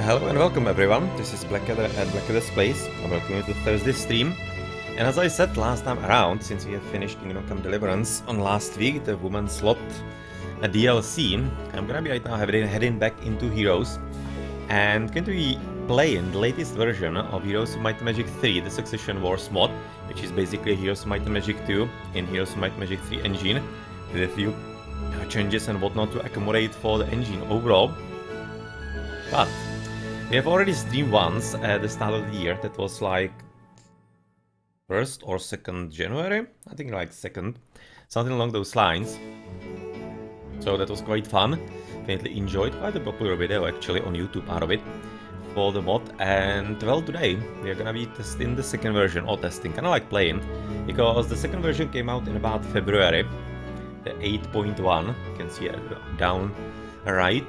Hello and welcome everyone, this is Blackadder at Blackadder's Place. I'm welcome you to Thursday stream. And as I said last time around, since we have finished Kingdom Come Deliverance on last week, the Woman's Slot DLC, I'm gonna be right now heading back into Heroes and going to be playing the latest version of Heroes of Might and Magic 3, the Succession Wars mod, which is basically Heroes of Might and Magic 2 in Heroes of Might and Magic 3 engine, with a few changes and whatnot to accommodate for the engine overall. But we have already streamed once at the start of the year. That was like 1st or 2nd January? I think like 2nd. Something along those lines. So that was quite fun. Definitely enjoyed. Quite a popular video actually on YouTube out of it for the mod. And well, today we are gonna be testing the second version, or testing, kinda like playing, because the second version came out in about February. The 8.1, you can see down right.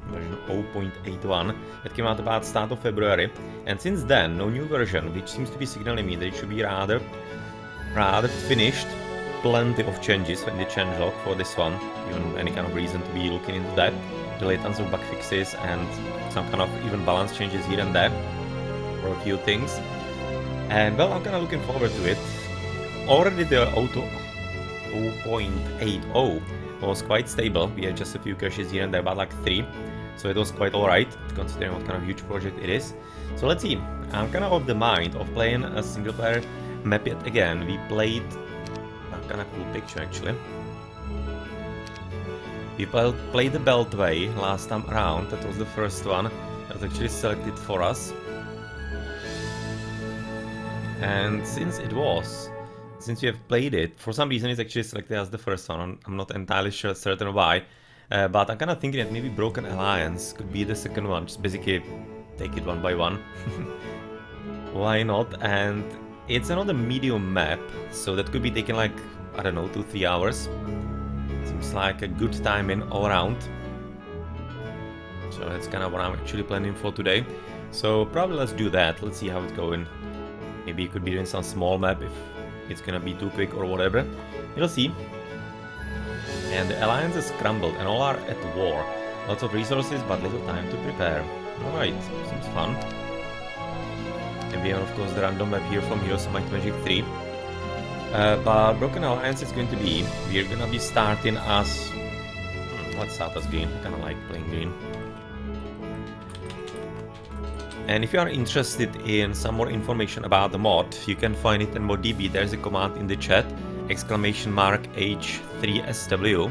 Version 0.81 that came out about start of February, and since then no new version, which seems to be signaling me that it should be rather finished. Plenty of changes in the changelog for this one, even any kind of reason to be looking into that. Really tons of bug fixes and some kind of even balance changes here and there for a few things, and well, I'm kinda looking forward to it. Already the auto 0.80 was quite stable. We had just a few crashes here and there, about like 3. So it was quite alright, considering what kind of huge project it is. So let's see. I'm kind of of the mind of playing a single player map yet again. We played a kind of cool picture actually. We played the Beltway last time around. That was the first one that was actually selected for us. And since we have played it, for some reason it's actually selected as the first one. I'm not entirely certain why, but I'm kind of thinking that maybe Broken Alliance could be the second one, just basically take it one by one. Why not? And it's another medium map, so that could be taking like, I don't know, 2-3 hours. Seems like a good timing all around. So that's kind of what I'm actually planning for today. So probably let's do that, let's see how it's going. Maybe it could be doing some small map if it's gonna be too quick or whatever. We'll see. And the alliance is crumbled and all are at war. Lots of resources but little time to prepare. Alright, seems fun. And we have of course the random map here from Heroes of Might and Magic 3. But Broken Alliance is going to be, we're gonna be starting as... let's start as green, I kinda like playing green. And if you are interested in some more information about the mod, you can find it in ModDB. There's a command in the chat, !H3SW.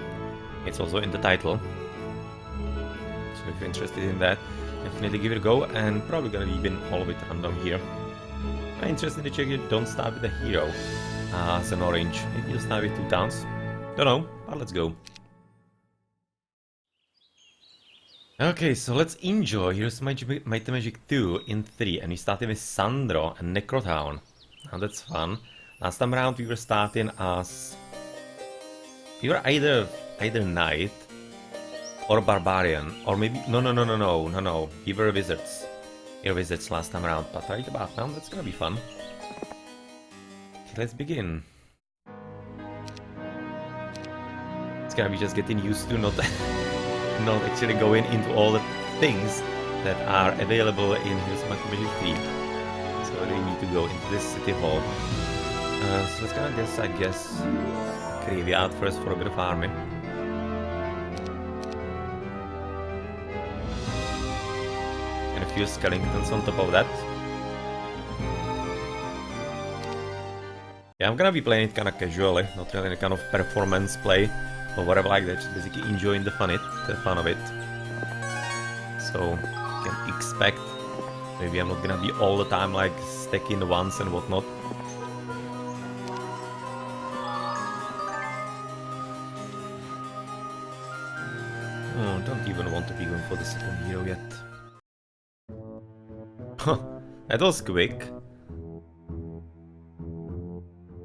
It's also in the title. So if you're interested in that, definitely give it a go, and probably gonna be even all of it random here. I'm interested to check it, don't start with a hero as an orange. Maybe you'll start with 2 towns. Don't know, but let's go. Okay, so let's enjoy Heroes of Might and Magic 2 in 3, and we started with Sandro and Necrotown. Now that's fun. Last time around we were starting as... we were either Knight or Barbarian, or maybe... No. We were Wizards. We were Wizards last time around, but right about now that's gonna be fun. Okay, let's begin. It's gonna be just getting used to not actually going into all the things that are available in Heroes of Might and Magic 3. So we need to go into this city hall. So let's gonna I guess graveyard first for a bit of army. And a few skeletons on top of that. Yeah, I'm gonna be playing it kinda casually, not really any kind of performance play or whatever like that, just basically enjoying the fun of it. So you can expect maybe I'm not gonna be all the time like stacking the ones and whatnot. Oh, don't even want to be going for the second hero yet. That was quick.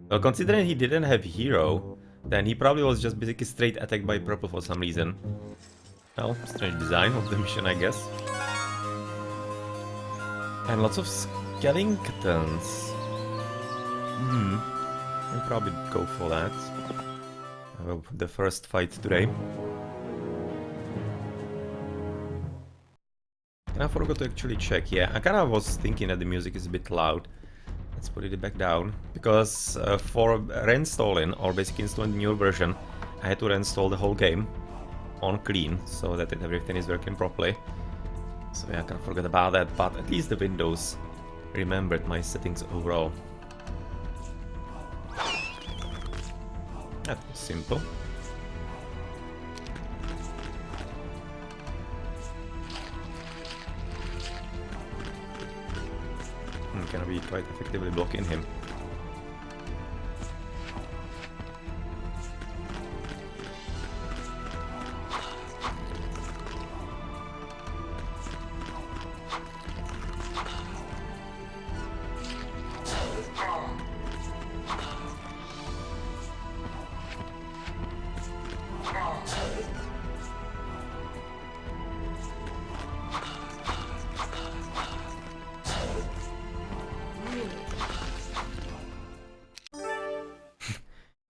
Well, considering he didn't have hero, then he probably was just basically straight attacked by purple for some reason. Well, strange design of the mission, I guess. And lots of skeletons. I'll probably go for that. The first fight today. And I forgot to actually check. Yeah, I kind of was thinking that the music is a bit loud. Let's put it back down. Because for reinstalling, or basically installing the newer version, I had to reinstall the whole game on clean, so that everything is working properly. So yeah, I kind of forgot about that, but at least the Windows remembered my settings overall. That was simple. I'm gonna be quite effectively blocking him.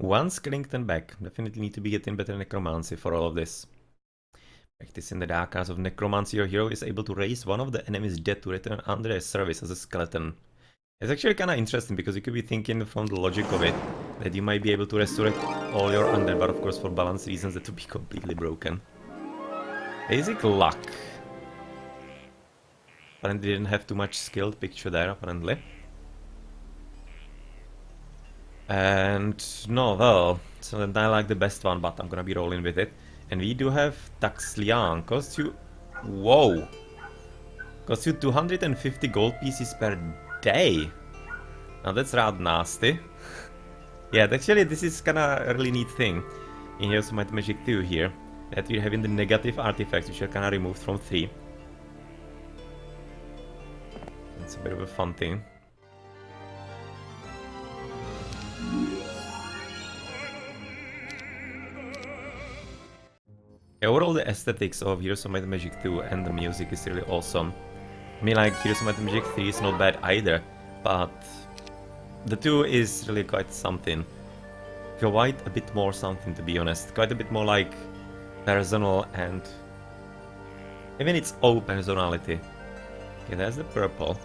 One skeleton back. Definitely need to be getting better necromancy for all of this. Practicing the dark arts of necromancy, your hero is able to raise one of the enemy's dead to return under their service as a skeleton. It's actually kind of interesting because you could be thinking from the logic of it that you might be able to resurrect all your undead, but of course for balance reasons that would be completely broken. Basic luck. Apparently didn't have too much skilled picture there, apparently. And no, well, so then I like the best one, but I'm gonna be rolling with it. And we do have Taxlian, costs you... Whoa! Costs you 250 gold pieces per day. Now that's rather nasty. Yeah, actually this is kinda a really neat thing in Heroes of Might and Magic 2 here. That we're having the negative artifacts, which are kinda removed from 3. It's a bit of a fun thing. Overall, the aesthetics of Heroes of Might and Magic 2 and the music is really awesome. I mean, like, Heroes of Might and Magic 3 is not bad either, but the 2 is really quite something. Quite a bit more something, to be honest. Quite a bit more, like, personal and even its own personality. Okay, that's the purple.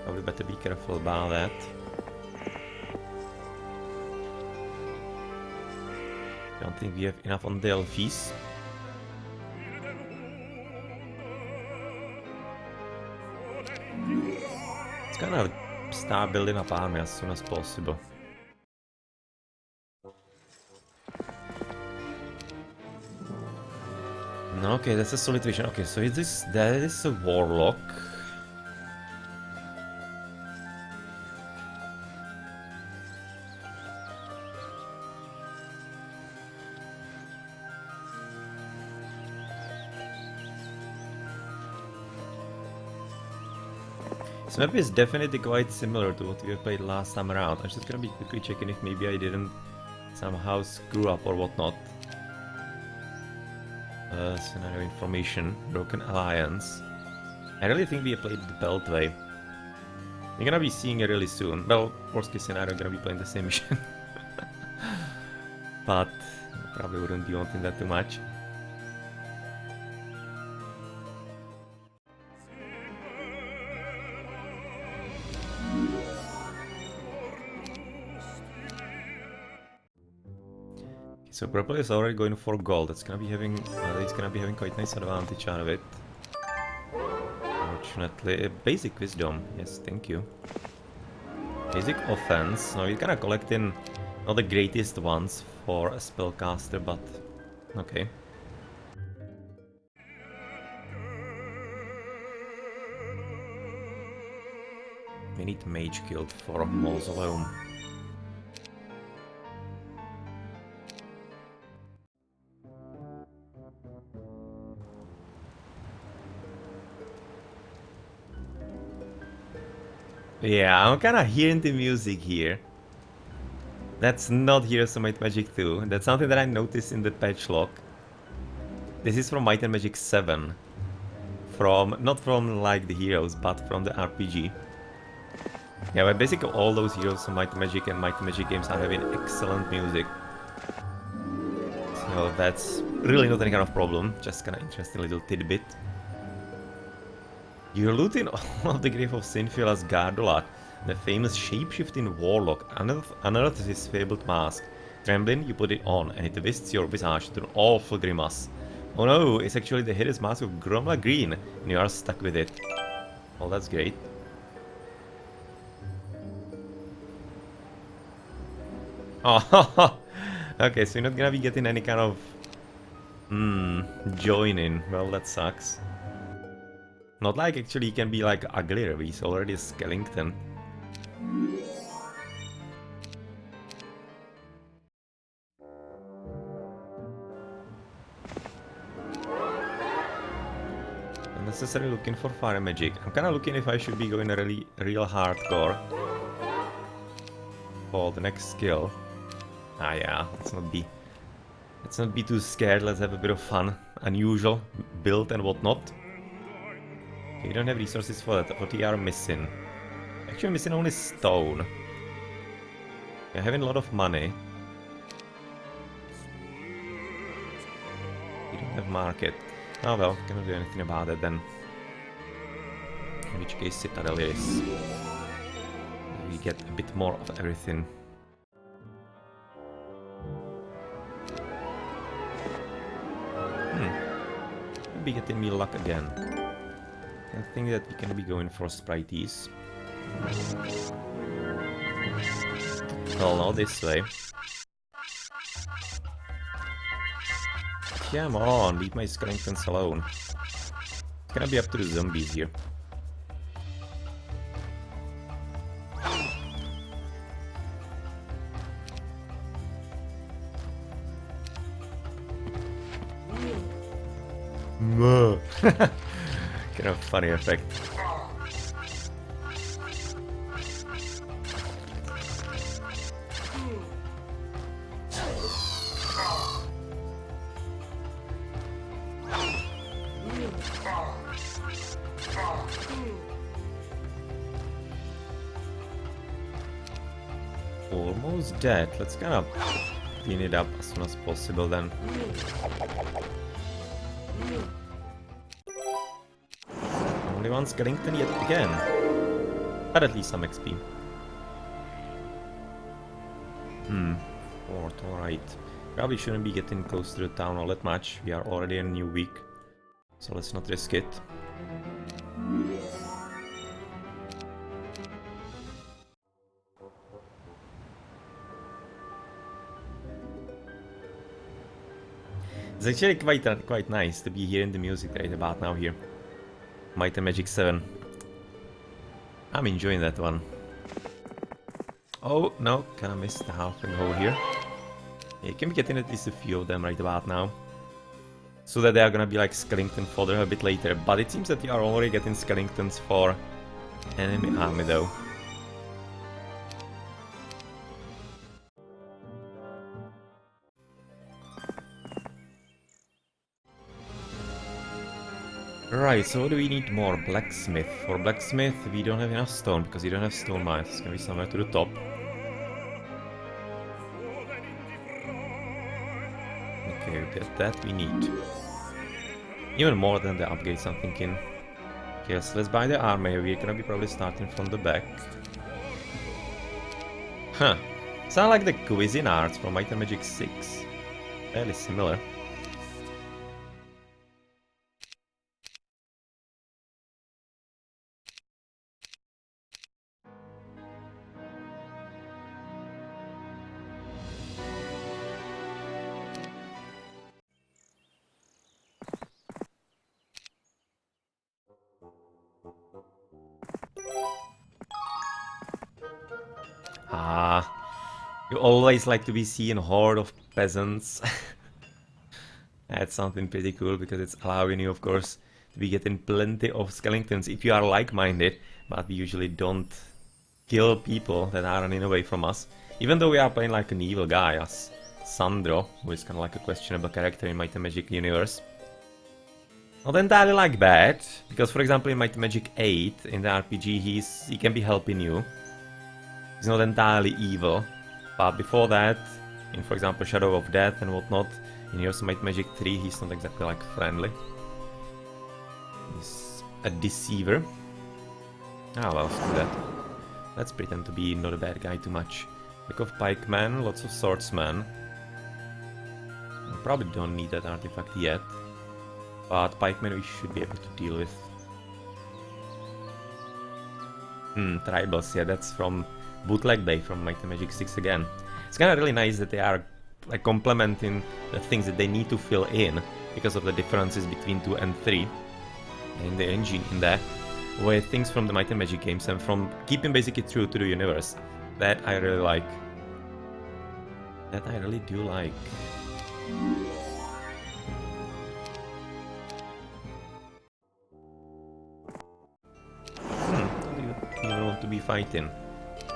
Probably better be careful about that. Don't think we have enough on Delphis. Let's kind of start building up army as soon as possible. Okay, that's a solid vision. Okay, so that is a warlock. This map is definitely quite similar to what we played last time around. I'm just gonna be quickly checking if maybe I didn't somehow screw up or whatnot. Scenario information, Broken Alliance. I really think we played the Beltway. You're gonna be seeing it really soon. Well, worst case scenario, I'm gonna be playing the same mission. But I probably wouldn't be wanting that too much. So purple is already going for gold. It's gonna be having he's gonna be having quite nice advantage out of it. Fortunately, basic wisdom. Yes, thank you. Basic offense. Now we're kinda collecting not the greatest ones for a spellcaster, but okay. We need Mage Guild for Mausoleum. Yeah, I'm kinda hearing the music here. That's not Heroes of Might and Magic 2. That's something that I noticed in the patch log. This is from Might and Magic 7. Not from like the heroes, but from the RPG. Yeah, but basically all those Heroes of Might and Magic games are having excellent music. So that's really not any kind of problem, just kinda interesting little tidbit. You're looting all of the Grave of Sinfila's Gardolat, the famous shape-shifting warlock, unearths his fabled mask. Trembling, you put it on, and it twists your visage into an awful grimace. Oh no, it's actually the hideous mask of Gromla Green, and you are stuck with it. Well, that's great. Oh, okay, so you're not gonna be getting any kind of... joining. Well, that sucks. Not like actually he can be like uglier, he's already a skeleton. Unnecessarily looking for fire magic. I'm kinda looking if I should be going real hardcore for the next skill. Ah yeah, let's not be too scared, let's have a bit of fun. Unusual build and whatnot. Okay, we don't have resources for that. What we are missing? Actually missing only stone. We're having a lot of money. We don't have market. Oh well, cannot do anything about it then. In which case Citadel is. We get a bit more of everything. Be getting me luck again. I think that we can be going for sprites. Well, no, this way. Come on, leave my skeletons alone. It's gonna be up to the zombies here. Kind of funny effect. Almost dead. Let's kind of clean it up as soon as possible then. Only one skeleton yet again. But at least some XP. Alright. Probably shouldn't be getting close to the town all that much. We are already in a new week. So let's not risk it. It's actually quite nice to be hearing the music right about now here. Might and Magic 7. I'm enjoying that one. Oh, no, kinda missed the halfling hole here. Yeah, you can be getting at least a few of them right about now. So that they are gonna be like skeleton fodder a bit later. But it seems that you are already getting skeletons for enemy army though. Right, so what do we need more? Blacksmith. For blacksmith, we don't have enough stone because we don't have stone mines. It's gonna be somewhere to the top. Okay, that we need. Even more than the upgrades, I'm thinking. Okay, so let's buy the armor. We're gonna be probably starting from the back. Huh. Sound like the cuisine arts from Might and Magic 6. Fairly similar. You always like to be seen horde of peasants. That's something pretty cool because it's allowing you, of course, to be getting plenty of skeletons if you are like-minded, but we usually don't kill people that are running away from us. Even though we are playing like an evil guy as Sandro, who is kind of like a questionable character in Might and Magic universe. Not entirely like bad, because for example in Might and Magic 8 in the RPG he can be helping you. He's not entirely evil, but before that, in for example Shadow of Death and whatnot, in Heroes of Might and Magic 3 he's not exactly like friendly. He's a deceiver. Ah, well, screw that. Let's pretend to be not a bad guy too much. Pick of pikemen, lots of swordsmen. Probably don't need that artifact yet. But pikemen we should be able to deal with. Tribals, yeah, that's from Bootleg Day from Might and Magic 6 again. It's kind of really nice that they are like complementing the things that they need to fill in because of the differences between 2 and 3 in the engine in there, with things from the Might and Magic games and from keeping basically true to the universe. That I really like. That I really do like. You don't want to be fighting.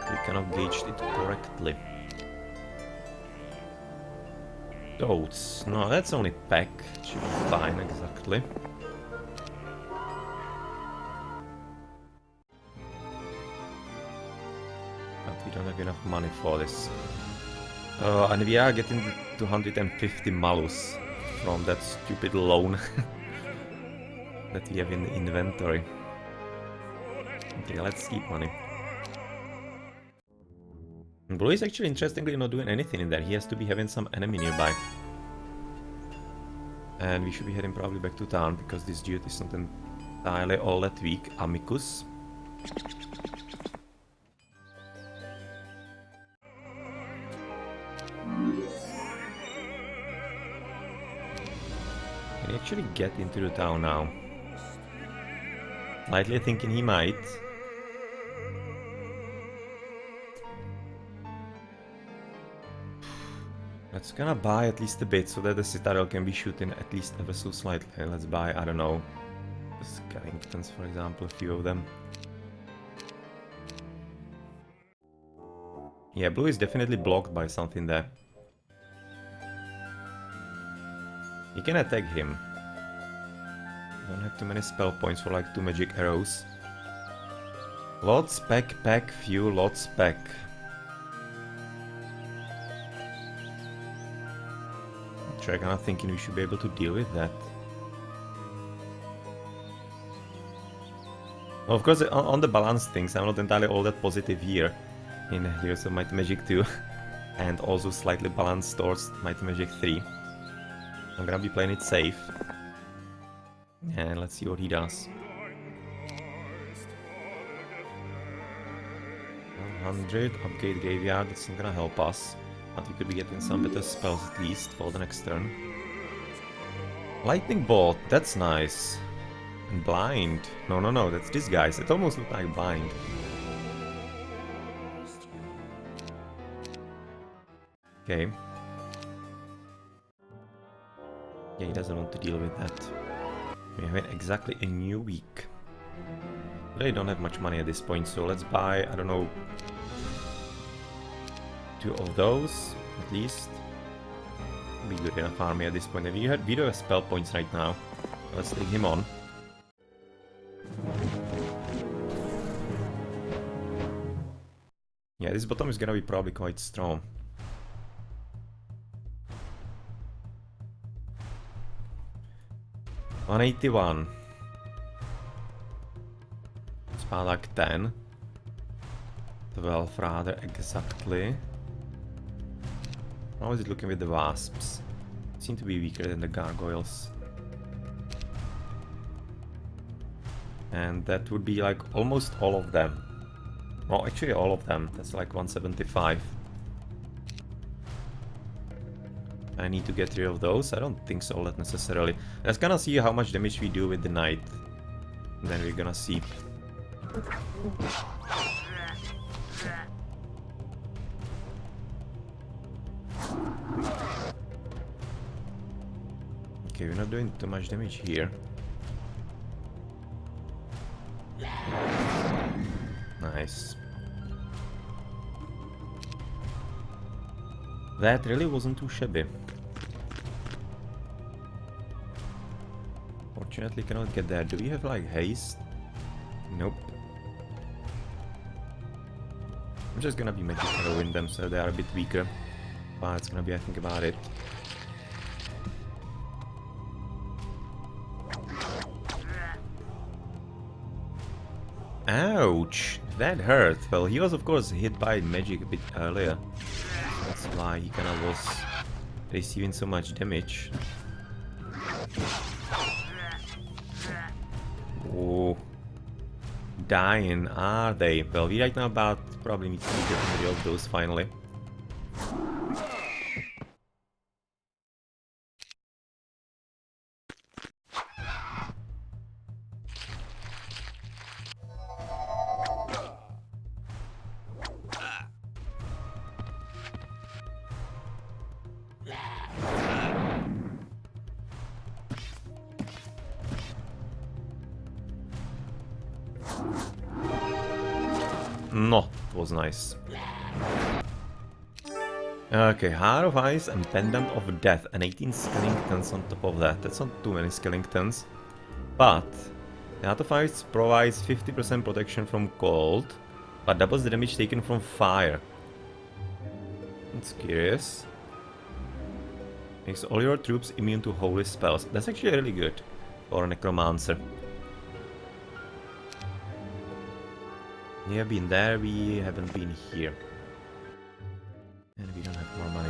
We cannot gauge it correctly. Goats. No, that's only pack. Should be fine, exactly. But we don't have enough money for this. And we are getting 250 malus from that stupid loan that we have in the inventory. Okay, let's keep money. Blue is actually interestingly not doing anything in there. He has to be having some enemy nearby. And we should be heading probably back to town because this dude is not entirely all that weak. Amicus. Can he actually get into the town now? Slightly thinking he might. Let's gonna buy at least a bit so that the Citadel can be shooting at least ever so slightly. Let's buy, I don't know, the Skellingtons for example, a few of them. Yeah, blue is definitely blocked by something there. You can attack him. Don't have too many spell points for like 2 magic arrows. Lots pack, few, lots pack. I'm kind of thinking we should be able to deal with that. Well, of course, on the balance things, I'm not entirely all that positive here in Heroes of Might and Magic 2, and also slightly balanced towards Might and Magic 3. I'm gonna be playing it safe, and let's see what he does. 100, upgrade Graveyard, that's not gonna help us. But we could be getting some better spells at least for the next turn. Lightning Bolt, that's nice. And Blind. No, that's this guy's. It almost looked like Blind. Okay. Yeah, he doesn't want to deal with that. We have exactly a new week. Really don't have much money at this point, so let's buy, I don't know, 2 of those, at least. Be good enough army at this point. And we do have spell points right now. Let's take him on. Yeah, this bottom is gonna be probably quite strong. $181. Spadak 10. 12 rather exactly. How is it looking with the wasps? Seem to be weaker than the gargoyles. And that would be like almost all of them. Well, actually all of them. That's like 175. I need to get rid of those. I don't think so, not necessarily. Let's gonna see how much damage we do with the knight. And then we're gonna see. Okay, we're not doing too much damage here. Nice. That really wasn't too shabby. Fortunately cannot get there. Do we have like haste? Nope. I'm just gonna be magic arrowing them so they are a bit weaker. But it's gonna be, I think, about it. Ouch! That hurt. Well, he was of course hit by magic a bit earlier. That's why he kinda was receiving so much damage. Oh. Dying, are they? Well, we right now about probably need to be getting rid of those finally. No, it was nice. Okay, Heart of Ice and Pendant of Death and 18 Skellingtons on top of that. That's not too many Skellingtons. But the Heart of Ice provides 50% protection from cold, but doubles the damage taken from fire. That's curious. Makes all your troops immune to holy spells. That's actually really good for a necromancer. We have been there, we haven't been here. And we don't have more money.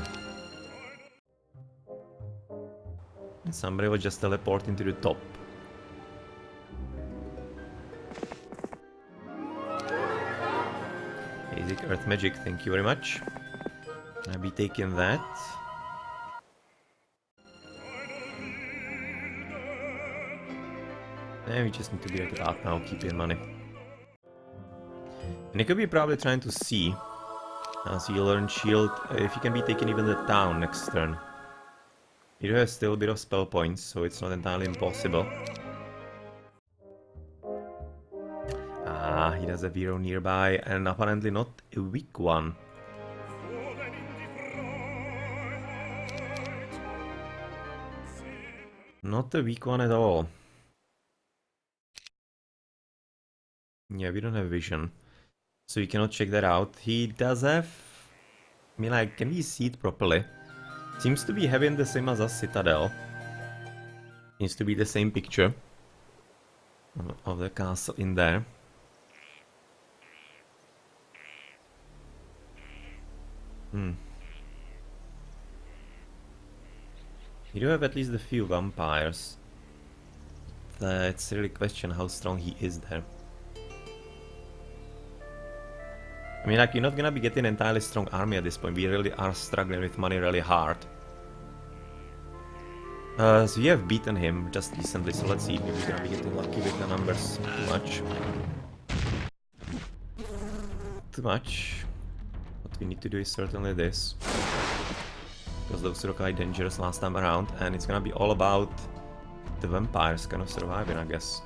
And somebody will just teleport into the top. Basic earth magic, thank you very much. I'll be taking that. And we just need to be at that now, keeping money. And he could be probably trying to see, as you learn shield, if you can be taking even the town next turn. He has still a bit of spell points, so it's not entirely impossible. Ah, he does have hero nearby, and apparently not a weak one. Not a weak one at all. Yeah, we don't have vision, so you cannot check that out. He does have... I mean, like, can we see it properly? Seems to be having the same as us Citadel. Seems to be the same picture of the castle in there. You do have at least a few vampires. It's really a question how strong he is there. I mean, like, you're not gonna be getting an entirely strong army at this point. We really are struggling with money really hard. So we have beaten him just recently, so let's see if we're gonna be getting lucky with the numbers. Too much. Too much. What we need to do is certainly this. Because those were quite dangerous last time around, and it's gonna be all about the vampires kind of surviving, I guess.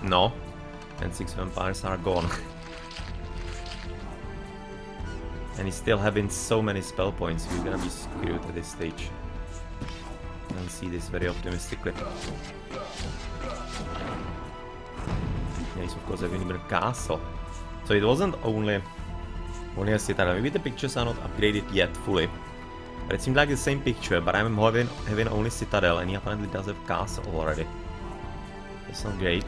No, and 6 vampires are gone. And he's still having so many spell points, we're gonna be screwed at this stage. I don't see this very optimistically. Yeah, he's of course having even a castle. So it wasn't only a citadel. Maybe the pictures are not upgraded yet fully. But it seemed like the same picture, but I'm having only citadel, and he apparently does have castle already. It's not great.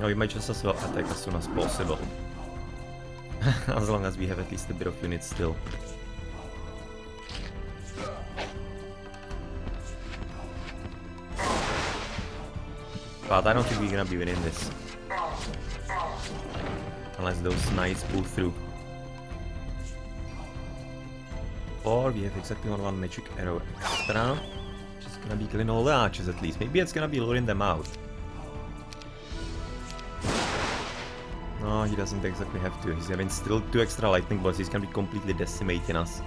No, we might just as well attack as soon as possible. As long as we have at least a bit of units still. But I don't think we're gonna be winning this. Unless those knights pull through. Or we have exactly one magic arrow extra. Which is gonna be killing all the archers at least. Maybe it's gonna be luring them out. No, he doesn't exactly have to. He's having still 2 extra lightning bolts. He's gonna be completely decimating us.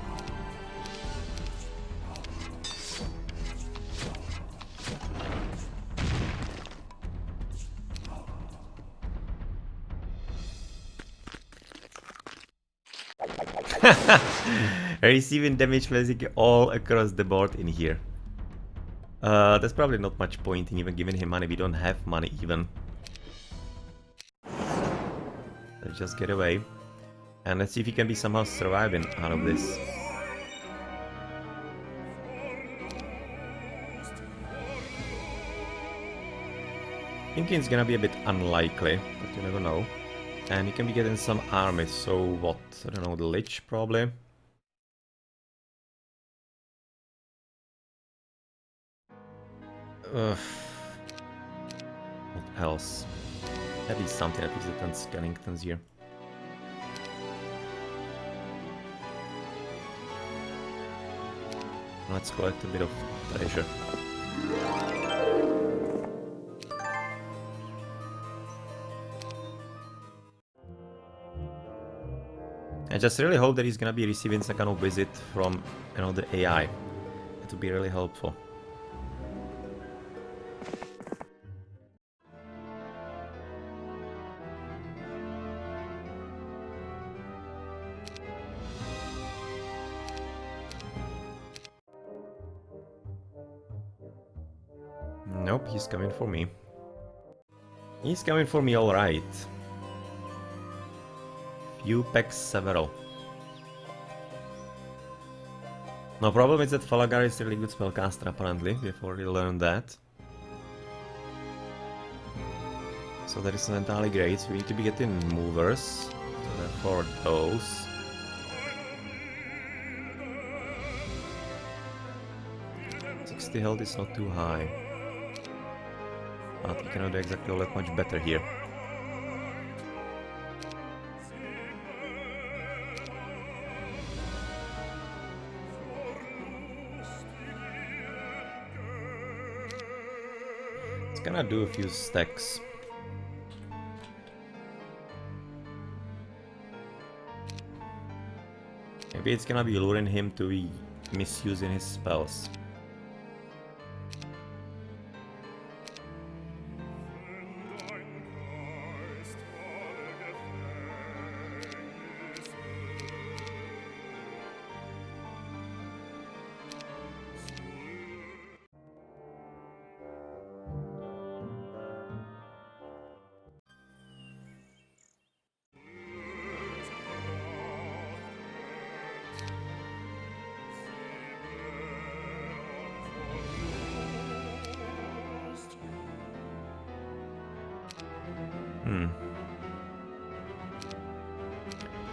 Receiving damage basically all across the board in here. There's probably not much point in even giving him money. We don't have money even. Let's just get away. And let's see if he can be somehow surviving out of this. Thinking it's gonna be a bit unlikely, but you never know. And he can be getting some armies, so what? I don't know, the Lich probably? Ugh. What else? At least something, at least the 10 Skellingtons here. Let's collect a bit of treasure. I just really hope that he's gonna be receiving some kind of visit from, you know, the AI. That would be really helpful. Nope, he's coming for me. He's coming for me, alright. Few packs several. No problem is that Falagar is a really good spellcaster apparently, we've already learned that. So that is not entirely great, so we need to be getting movers. So therefore those. The health is not too high. But we cannot do exactly all that much better here. It's gonna do a few stacks. Maybe it's gonna be luring him to be misusing his spells.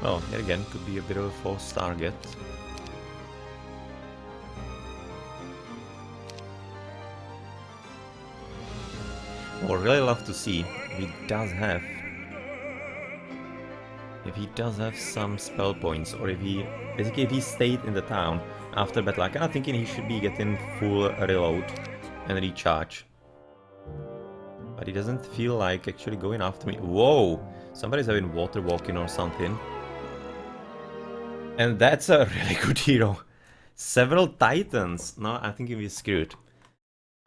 Well, here again, could be a bit of a false target. I would really love to see if he does have some spell points, or if he stayed in the town after battle. I'm kinda thinking he should be getting full reload and recharge. But he doesn't feel like actually going after me. Whoa! Somebody's having water walking or something. And that's a really good hero. Several titans. No, I think we're screwed.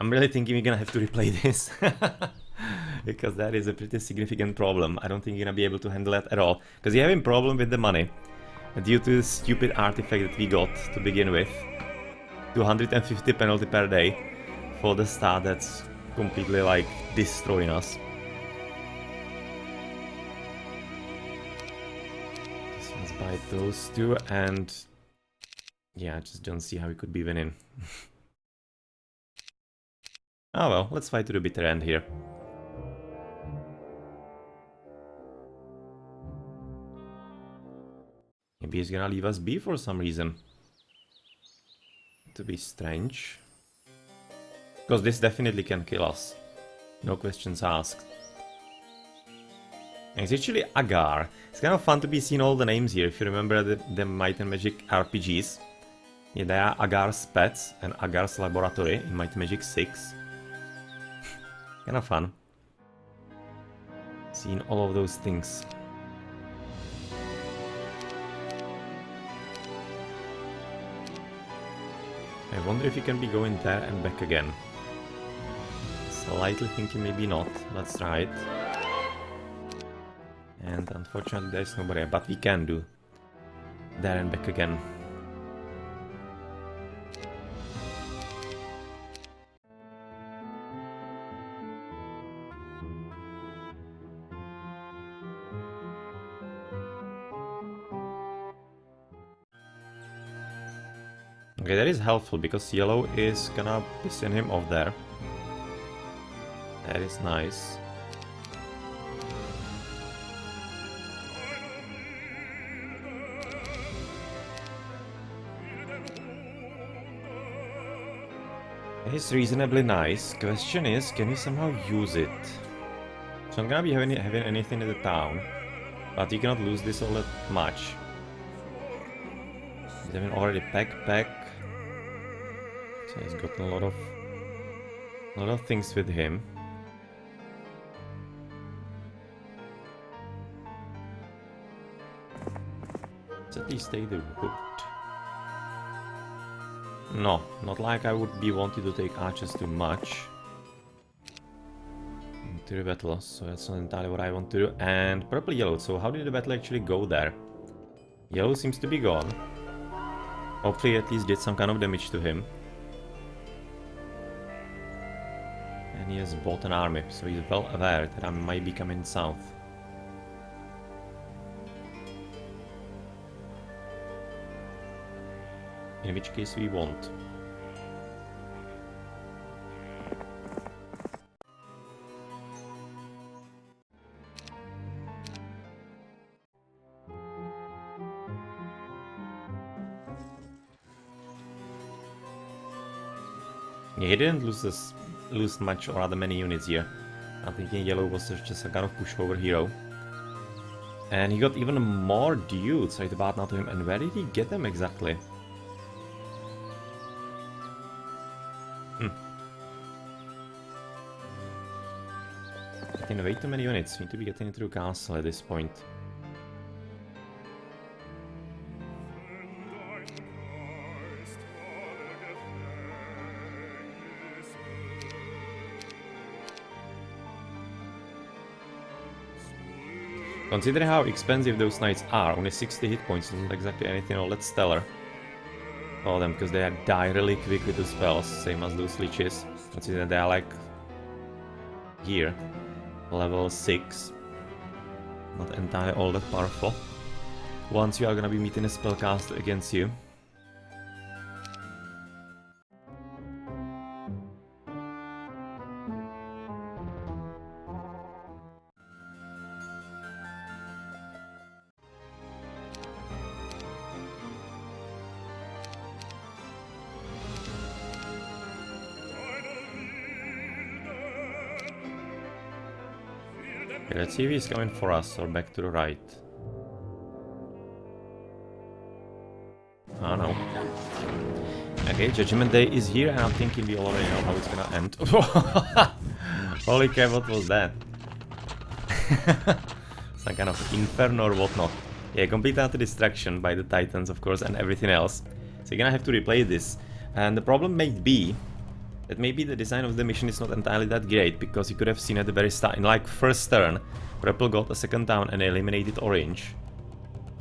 I'm really thinking we're gonna have to replay this. Because that is a pretty significant problem. I don't think you're gonna be able to handle that at all. Because you're having a problem with the money. Due to the stupid artifact that we got to begin with. 250 penalty per day. For the start, that's completely like destroying us. Let's buy those two, and yeah, I just don't see how we could be winning. Oh well, let's fight to the bitter end here. Maybe he's gonna leave us be for some reason. To be strange. Because this definitely can kill us. No questions asked. And it's actually Agar. It's kind of fun to be seeing all the names here, if you remember the Might and Magic RPGs. Yeah, there are Agar's pets and Agar's laboratory in Might and Magic 6. Kind of fun. Seeing all of those things. I wonder if you can be going there and back again. Slightly thinking maybe not. Let's try it. And unfortunately there's nobody, but we can do there and back again. Okay, that is helpful because yellow is gonna send him off there. That is nice. It's reasonably nice. Question is, can we somehow use it? So I'm gonna be having anything in the town, but you cannot lose this all that much. He's having already pack. So he's gotten a lot of things with him. Let's at least take the wood. No, not like I would be wanting to take archers too much into the battle, so that's not entirely what I want to do. And purple yellow, so how did the battle actually go there? Yellow seems to be gone. Hopefully at least did some kind of damage to him. And he has bought an army, so he's well aware that I might be coming south. In which case we won't. Yeah, he didn't lose much or rather many units here. I'm thinking yellow was just a kind of pushover hero. And he got even more dudes right about now to him. And where did he get them exactly? Getting way too many units. We need to be getting into the castle at this point. Considering how expensive those knights are, only 60 hit points isn't exactly anything all that stellar for them, because they die really quick with the spells, same as those leeches. Considering they are like here, level 6, not entirely all that powerful. Once you are gonna be meeting a spellcaster against you. Okay, let's see if he's coming for us or back to the right. Oh no. Okay, Judgment Day is here and I'm thinking we already know how it's gonna end. Holy cow, what was that? Some kind of inferno or whatnot. Yeah, complete utter distraction by the Titans, of course, and everything else. So you're gonna have to replay this. And the problem may be that maybe the design of the mission is not entirely that great, because you could have seen at the very start, in like first turn, purple got a second town and eliminated orange.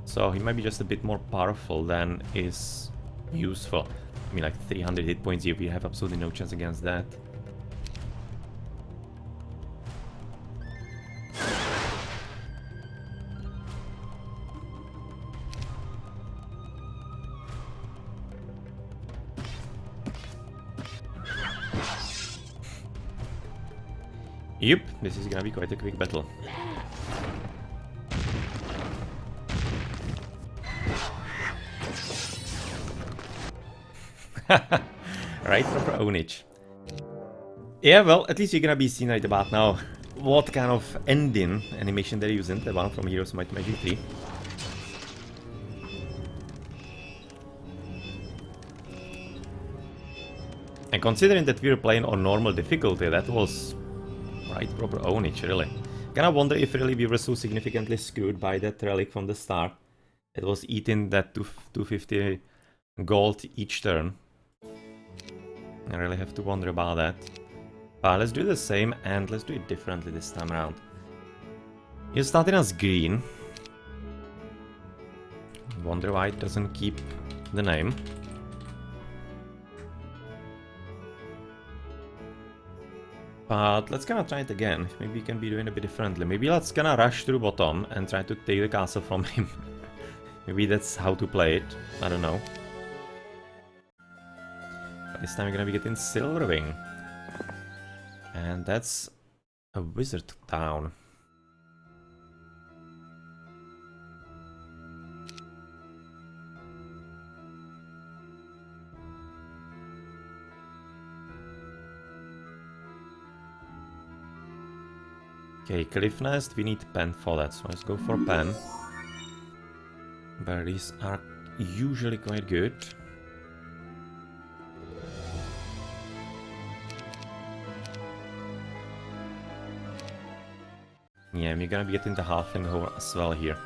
So he might be just a bit more powerful than is useful. I mean, like 300 hit points here, we have absolutely no chance against that. Yep, this is gonna be quite a quick battle. Right, proper ownage. Yeah, well, at least you're gonna be seeing right about now what kind of ending animation they're using, the one from Heroes Might Magic 3. And considering that we were playing on normal difficulty, that was right proper ownage, really. Kinda wonder if really we were so significantly screwed by that relic from the start. It was eating that 250 gold each turn. I really have to wonder about that. Let's do the same and let's do it differently this time around. You're starting as green. Wonder why it doesn't keep the name. But let's gonna try it again. Maybe we can be doing a bit differently. Maybe let's gonna rush through bottom and try to take the castle from him. Maybe that's how to play it. I don't know. This time we're gonna be getting Silverwing. And that's a wizard town. Okay, Cliff Nest, we need pen for that, so let's go for pen. Berries are usually quite good. Yeah, we're gonna be getting the halfling hole as well here.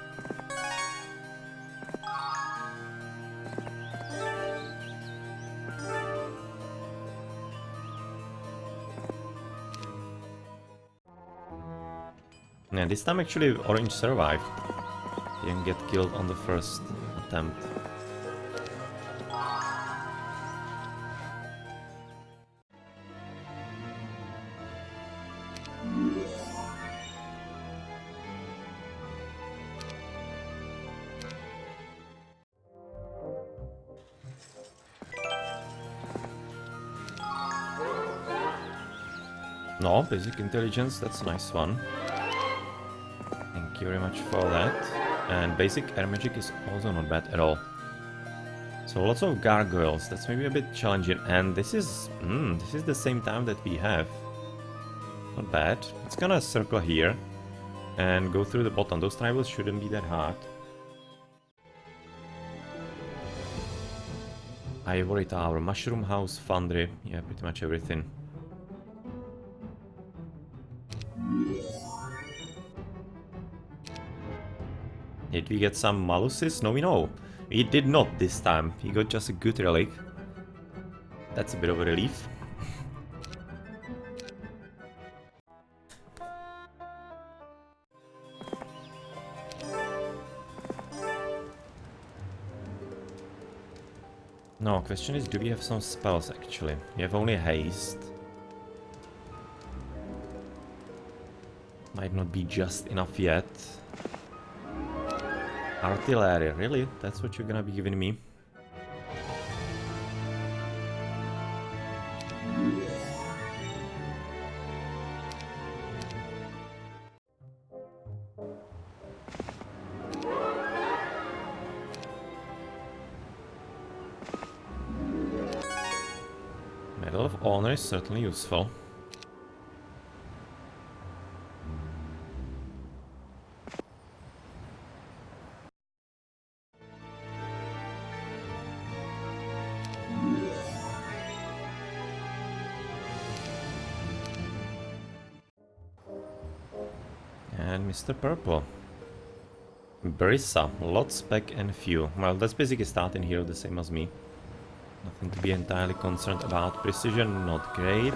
Yeah, this time actually Orange survived. He didn't get killed on the first attempt. No, basic intelligence, that's a nice one. Thank you very much for that. And basic air magic is also not bad at all. So lots of gargoyles, that's maybe a bit challenging. And this is the same time that we have. Not bad. It's gonna circle here and go through the bottom. Those tribals shouldn't be that hard. Ivory Tower, Mushroom House, Foundry, yeah, pretty much everything. Did we get some Maluses? No, we know. We did not this time. We got just a good relic. That's a bit of a relief. No, question is, do we have some spells actually? We have only haste. Might not be just enough yet. Artillery, really? That's what you're gonna be giving me? Medal of Honor is certainly useful. And Mr. Purple. Brissa, lot, spec and few. Well, that's basically starting here the same as me. Nothing to be entirely concerned about. Precision, not great.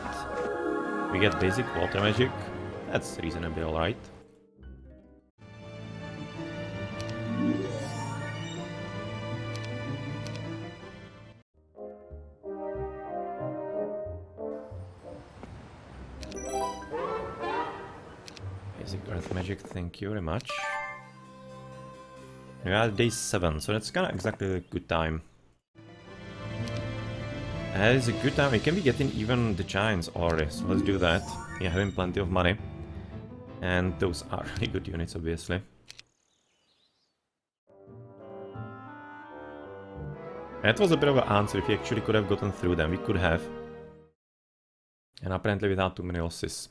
We get basic water magic. That's reasonably alright. Basic earth magic, thank you very much. We are day 7, so that's kinda exactly a good time. It's a good time. We can be getting even the giants already, so let's do that. Yeah, having plenty of money. And those are really good units, obviously. That was a bit of an answer. If we actually could have gotten through them, we could have. And apparently without too many losses.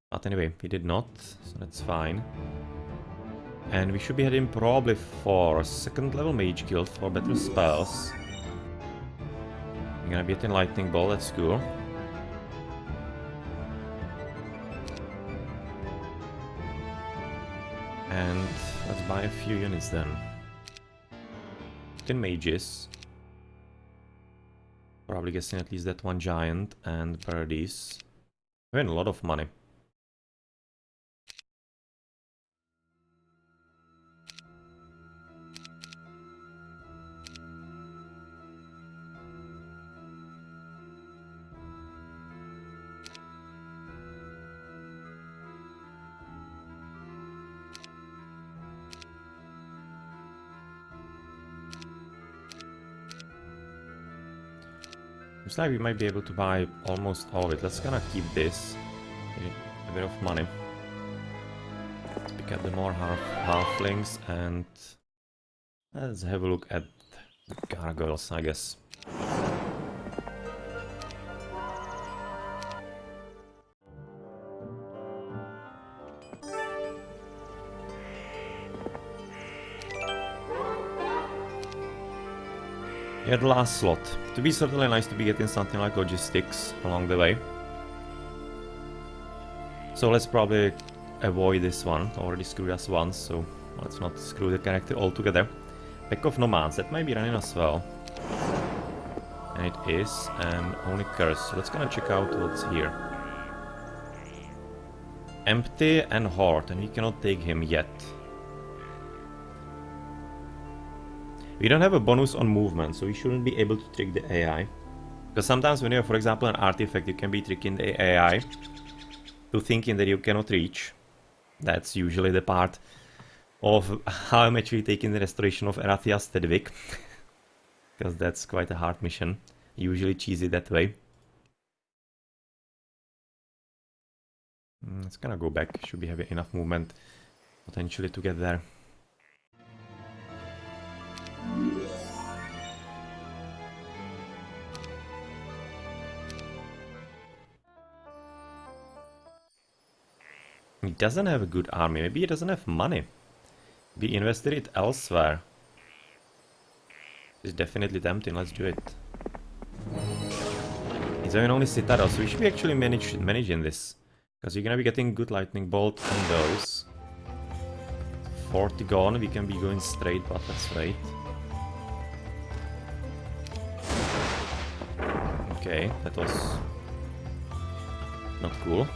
But anyway, we did not, so that's fine. And we should be heading probably for a 2nd level mage guild for better spells. I'm gonna be getting lightning ball, that's cool. And let's buy a few units then. 10 mages. Probably guessing at least that one giant and birdies. We win a lot of money. Looks like we might be able to buy almost all of it. Let's gonna keep this. Need a bit of money. Let's pick up the more halflings and let's have a look at the gargoyles, I guess. Yeah, the last slot. To be certainly nice to be getting something like logistics along the way. So let's probably avoid this one. Already screwed us once, so let's not screw the character altogether. Pack of nomads, that might be running as well. And it is, and only curse. So let's gonna check out what's here. Empty and horde, and we cannot take him yet. We don't have a bonus on movement, so we shouldn't be able to trick the AI. Because sometimes when you have, for example, an artifact, you can be tricking the AI to thinking that you cannot reach. That's usually the part of how I'm actually taking the restoration of Erathia Stedvik. Because that's quite a hard mission. Usually cheesy that way. Let's gonna go back. Should be having enough movement potentially to get there. He doesn't have a good army. Maybe he doesn't have money. We invested it elsewhere. It's definitely tempting. Let's do it. He's having only Citadel, so we should be actually managing this. Because you're gonna be getting good lightning bolt on those. 40 gone. We can be going straight, but let's wait. Okay, that was not cool.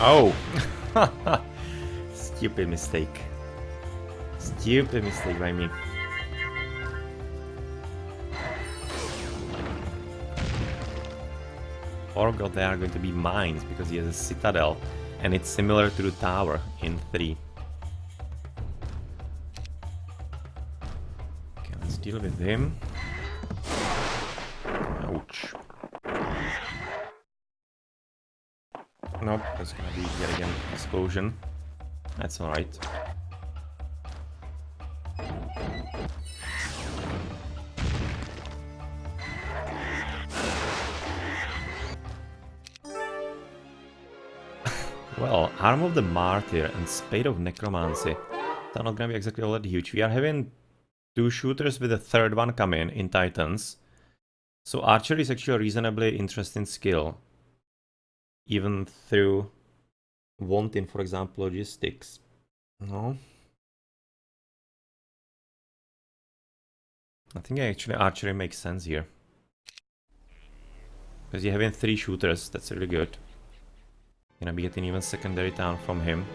Oh! Stupid mistake. Stupid mistake by me. Or god, they are going to be mines because he has a citadel and it's similar to the tower in 3. Okay, let's deal with him. Ouch. Nope, that's gonna be yet again explosion. That's alright. Well, Arm of the Martyr and Spade of Necromancy. They're not gonna be exactly all that huge. We are having 2 shooters with a third one come in Titans. So archery is actually a reasonably interesting skill. Even through wanting, for example, logistics. No. I think actually archery makes sense here. Because you're having 3 shooters, that's really good. Gonna be getting even secondary town from him.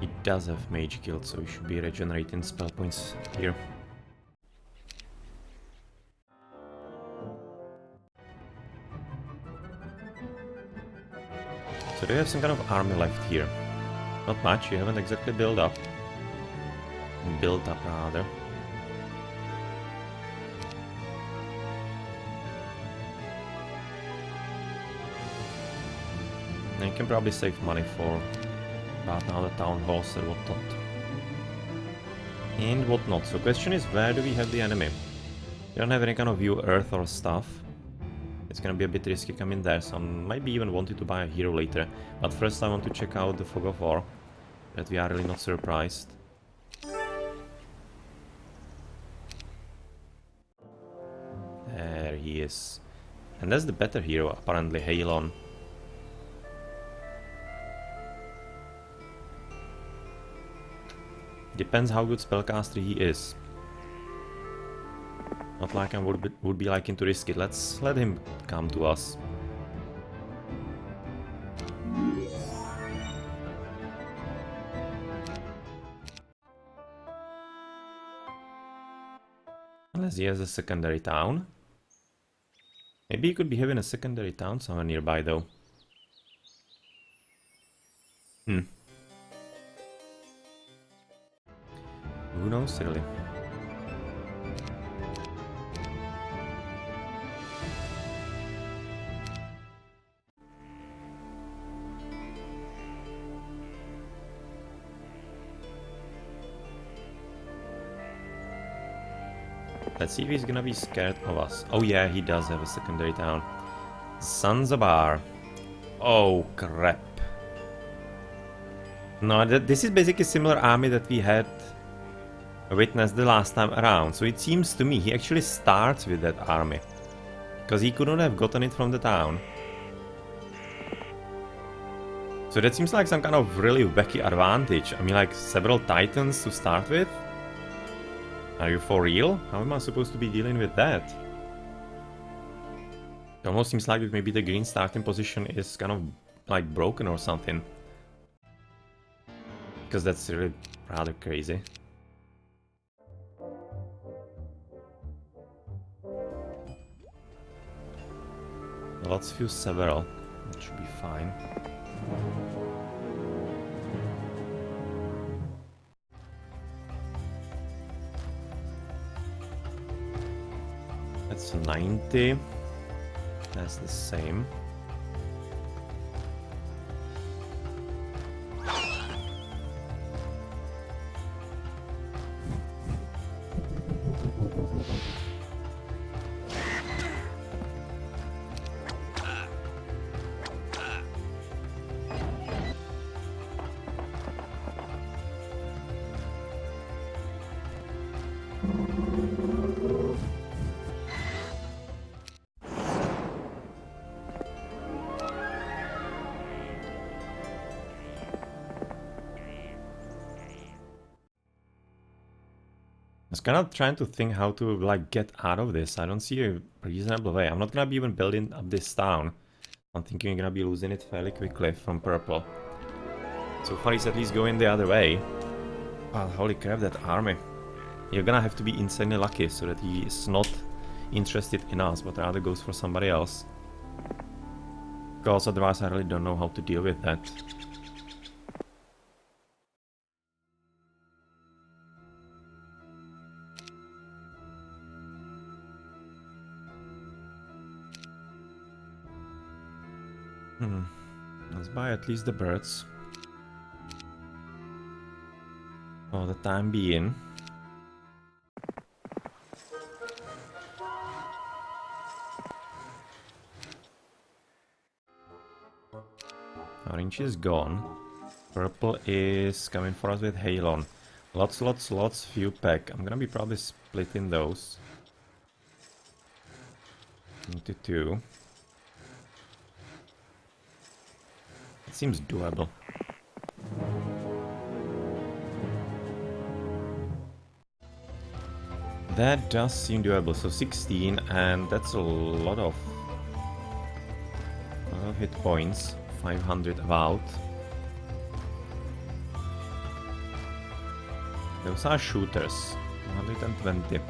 He does have mage guild, so he should be regenerating spell points here. So do you have some kind of army left here? Not much, you haven't exactly built up. Built up rather. And you can probably save money for about now the town halls and whatnot. And whatnot. So question is, where do we have the enemy? We don't have any kind of view earth or stuff. It's gonna be a bit risky coming there, so I might be even wanting to buy a hero later. But first I want to check out the Fog of War, that we are really not surprised. There he is. And that's the better hero, apparently, Halon. Depends how good spellcaster he is. Not like I would be liking to risk it. Let's let him come to us. Unless he has a secondary town. Maybe he could be having a secondary town somewhere nearby though. Who knows really? Let's see if he's gonna be scared of us. Oh yeah, he does have a secondary town. Zanzibar. Oh crap. No, this is basically a similar army that we had witnessed the last time around. So it seems to me he actually starts with that army. Because he couldn't have gotten it from the town. So that seems like some kind of really wacky advantage. I mean, like several titans to start with. Are you for real? How am I supposed to be dealing with that? It almost seems like maybe the green starting position is kind of like broken or something. Because that's really rather crazy. Let's fuse several. It should be fine. That's 90. That's the same. I was kind of trying to think how to like get out of this. I don't see a reasonable way. I'm not gonna be even building up this town. I'm thinking we're gonna be losing it fairly quickly from purple. So far he's at least going the other way. Wow, holy crap, that army. You're gonna have to be insanely lucky so that he is not interested in us, but rather goes for somebody else. Because otherwise I really don't know how to deal with that. Let's buy at least the birds. For the time being. Orange is gone. Purple is coming for us with Halon. Lots, few pack. I'm gonna be probably splitting those into two. It seems doable. That does seem doable. So 16, and that's a lot of hit points. 500 about. Those are shooters. 120.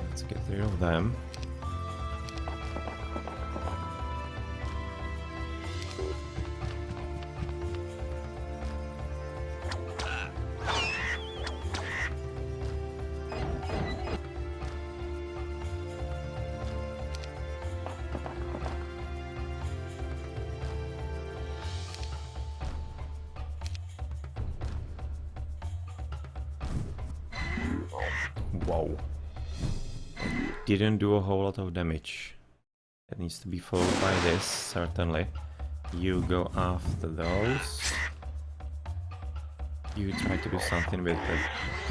Let's get rid of them. Wow. Didn't do a whole lot of damage. That needs to be followed by this, certainly. You go after those. You try to do something with the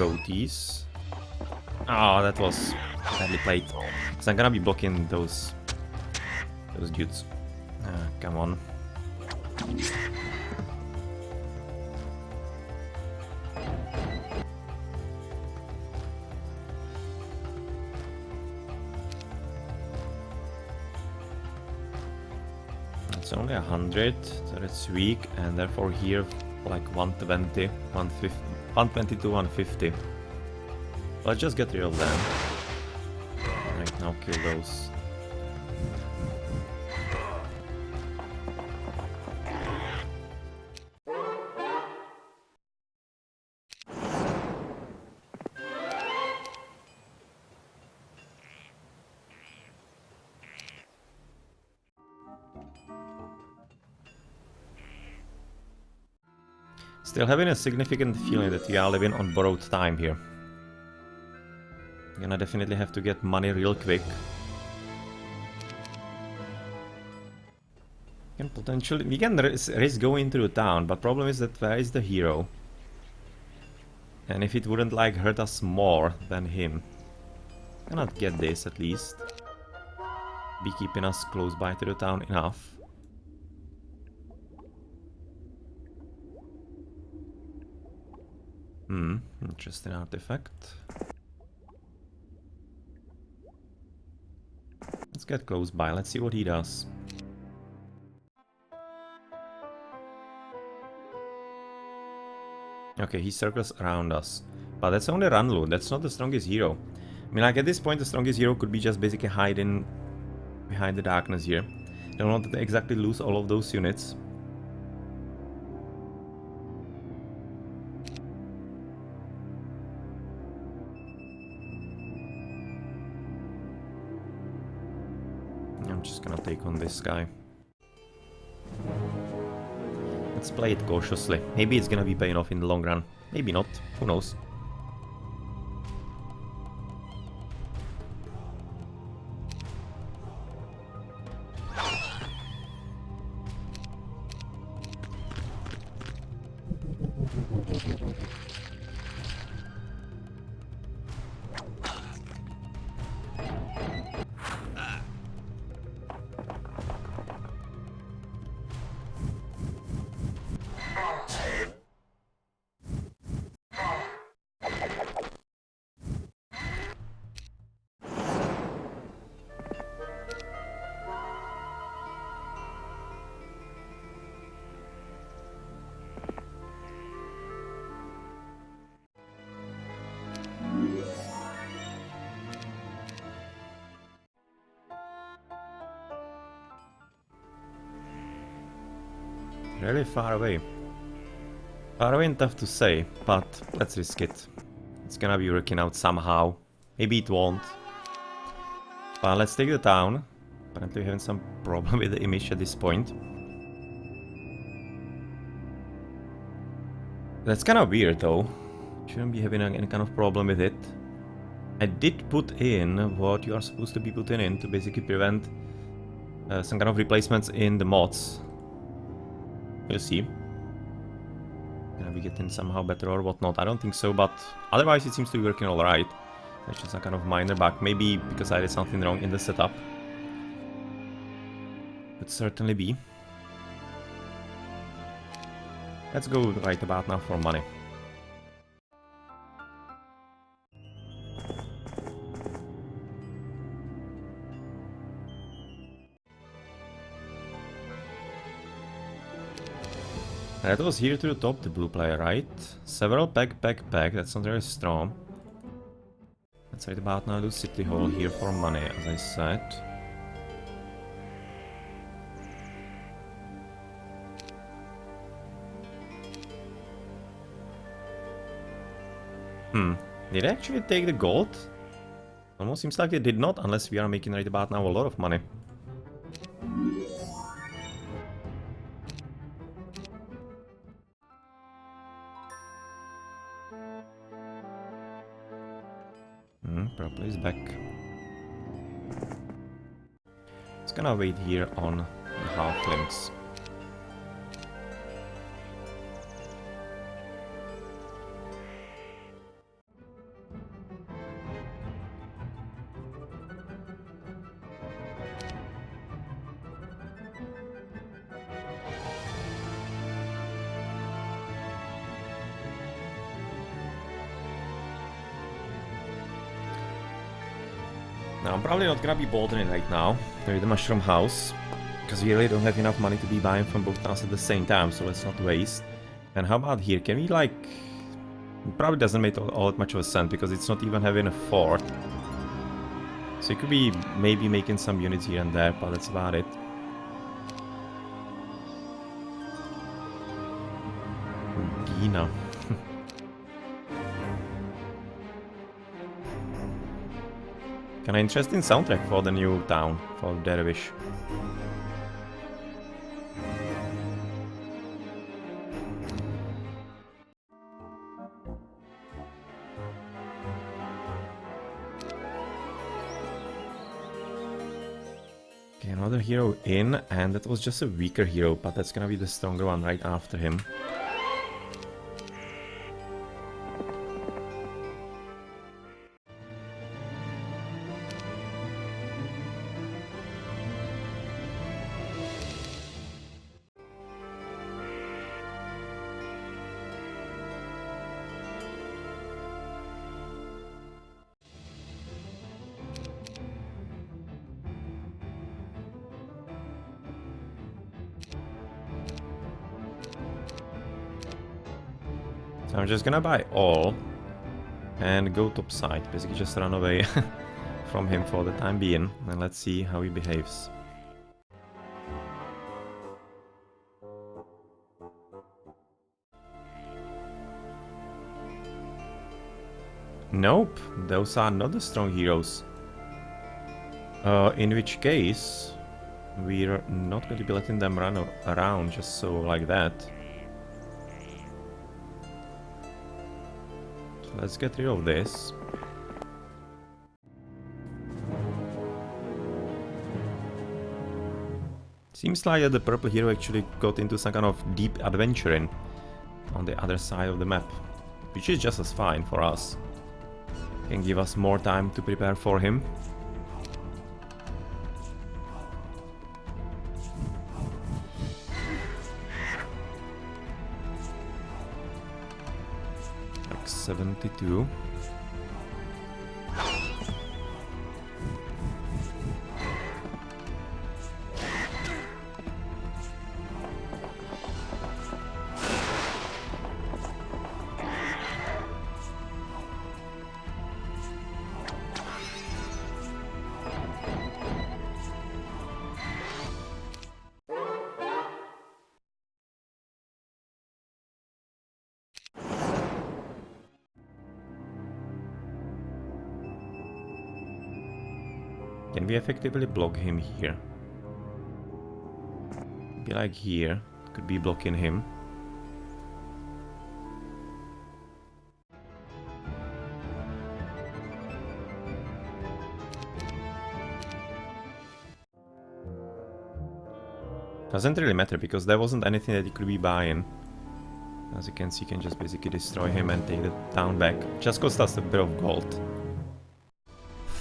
goatees. Oh, that was badly played. So I'm gonna be blocking those dudes. Come on. It's only 100, so it's weak, and therefore here like 120, 150, 120 to 150. Let's just get rid of them. Right now, kill those. Still having a significant feeling that we are living on borrowed time here. Gonna definitely have to get money real quick. We can risk going into the town, but problem is that where is the hero? And if it wouldn't like hurt us more than him. Cannot get this at least. Be keeping us close by to the town enough. Interesting artifact. Let's get close by, let's see what he does. Okay, he circles around us. But that's only Ranlu, that's not the strongest hero. I mean, like at this point the strongest hero could be just basically hiding behind the darkness here. Don't want to exactly lose all of those units. I'm just gonna take on this guy. Let's play it cautiously. Maybe it's gonna be paying off in the long run. Maybe not. Who knows? Really far away. Far away and tough to say, but let's risk it. It's gonna be working out somehow. Maybe it won't. But let's take the town. Apparently we're having some problem with the image at this point. That's kind of weird though. Shouldn't be having any kind of problem with it. I did put in what you are supposed to be putting in to basically prevent some kind of replacements in the mods. We'll see. Gonna be getting somehow better or whatnot. I don't think so, but otherwise it seems to be working alright. That's just a kind of minor bug. Maybe because I did something wrong in the setup. Could certainly be. Let's go right about now for money. That was here to the top, the blue player, right? Several pack, that's not very strong. Let's right about now do City Hall here for money, as I said. Did they actually take the gold? Almost seems like they did not, unless we are making right about now a lot of money. Probably is back. It's gonna wait here on the halflings. Now, I'm probably not gonna be bouldering right now with the mushroom house, because we really don't have enough money to be buying from both towns at the same time, so let's not waste. And how about here? Can we, like... It probably doesn't make all that much of a sense, because it's not even having a fort. So it could be maybe making some units here and there, but that's about it. Gina. Kind of interesting soundtrack for the new town, for Dervish. Okay, another hero in, and that was just a weaker hero, but that's gonna be the stronger one right after him. So I'm just gonna buy all and go topside, basically just run away from him for the time being, and let's see how he behaves. Nope, those are not the strong heroes. In which case, we're not going to be letting them run around just so like that. So let's get rid of this. Seems like the purple hero actually got into some kind of deep adventuring on the other side of the map, which is just as fine for us. Can give us more time to prepare for him. Like 72. Can we effectively block him here? Be like here. Could be blocking him. Doesn't really matter because there wasn't anything that he could be buying. As you can see, you can just basically destroy him and take the town back. Just cost us a bit of gold.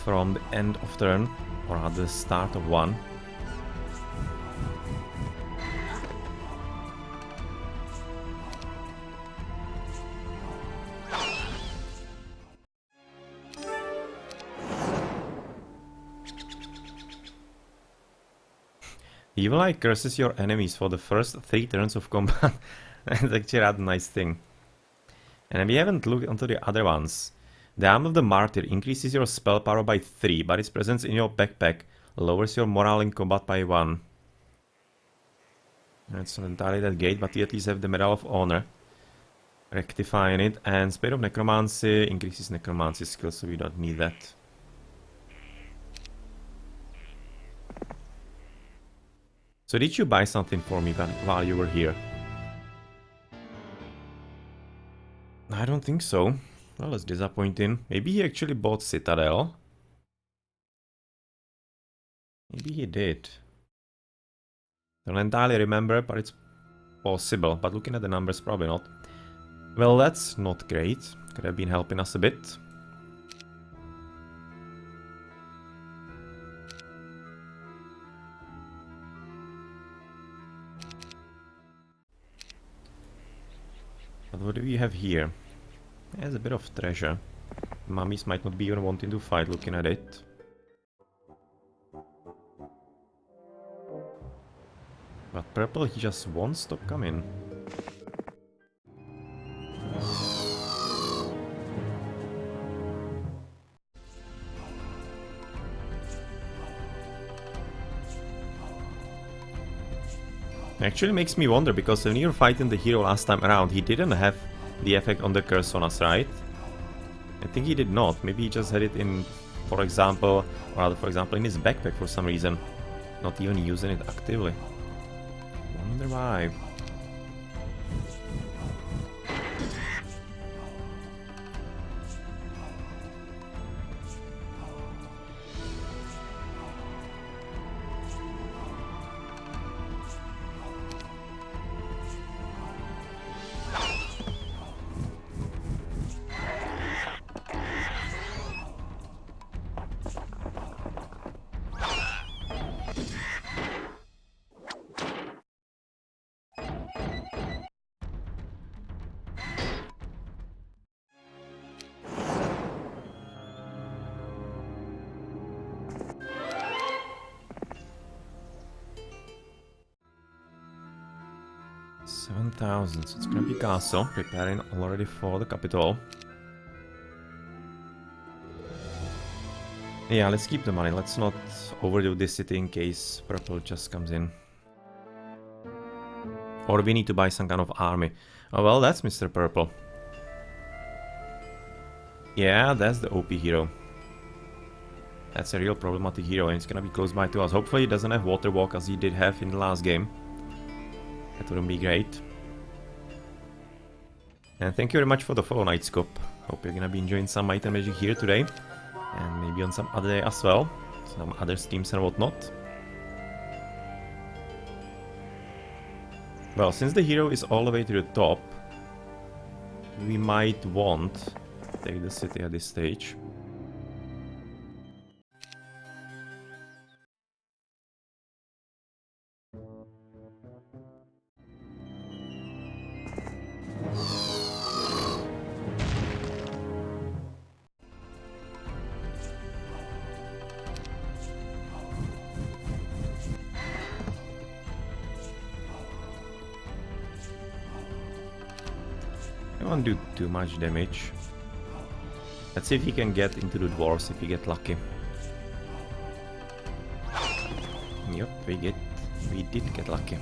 From the end of turn, or at the start of one. Evil Eye curses your enemies for the first 3 turns of combat. That's actually a rather nice thing. And we haven't looked onto the other ones. The Arm of the Martyr increases your spell power by 3, but its presence in your backpack lowers your morale in combat by 1. It's not entirely that great, but you at least have the Medal of Honor. Rectifying it, and Spade of Necromancy increases Necromancy skill, so we don't need that. So did you buy something for me while you were here? I don't think so. Well, that's disappointing. Maybe he actually bought Citadel. Maybe he did. Don't entirely remember, but it's possible. But looking at the numbers, probably not. Well, that's not great. Could have been helping us a bit. But what do we have here? There's a bit of treasure. Mummies might not be even wanting to fight looking at it. But purple, he just won't stop coming. Actually makes me wonder, because when you were fighting the hero last time around, he didn't have the effect on the curse on us, right? I think he did not. Maybe he just had it in, for example, or rather, for example, in his backpack for some reason. Not even using it actively. Wonder why. So it's gonna be castle, preparing already for the capital. Yeah, let's keep the money, let's not overdo this city in case purple just comes in. Or we need to buy some kind of army. Oh well, that's Mr. Purple. Yeah, that's the OP hero. That's a real problematic hero, and it's gonna be close by to us. Hopefully he doesn't have water walk as he did have in the last game. That wouldn't be great. And thank you very much for the follow, Nightscope. Hope you're gonna be enjoying some item magic here today. And maybe on some other day as well. Some other streams and whatnot. Well, since the hero is all the way to the top, we might want to take the city at this stage. I won't do too much damage. Let's see if he can get into the dwarves if we get lucky. Yep, we did get lucky.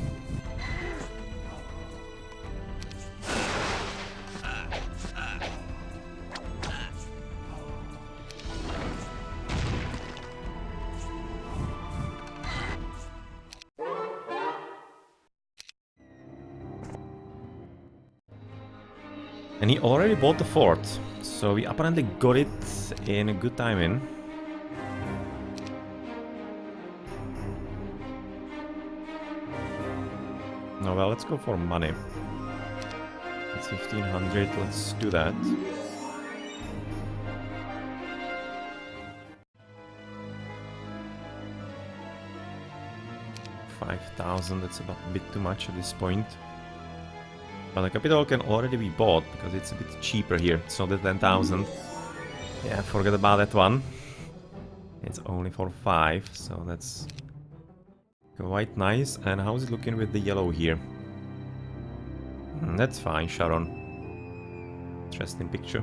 And he already bought the fort, so we apparently got it in a good timing. No, well, let's go for money. It's 1500, let's do that. $5,000, that's about a bit too much at this point. But the capital can already be bought because it's a bit cheaper here. It's not the 10,000. Yeah, forget about that one. It's only for 5, so that's quite nice. And how is it looking with the yellow here? That's fine, Sharon. Interesting picture.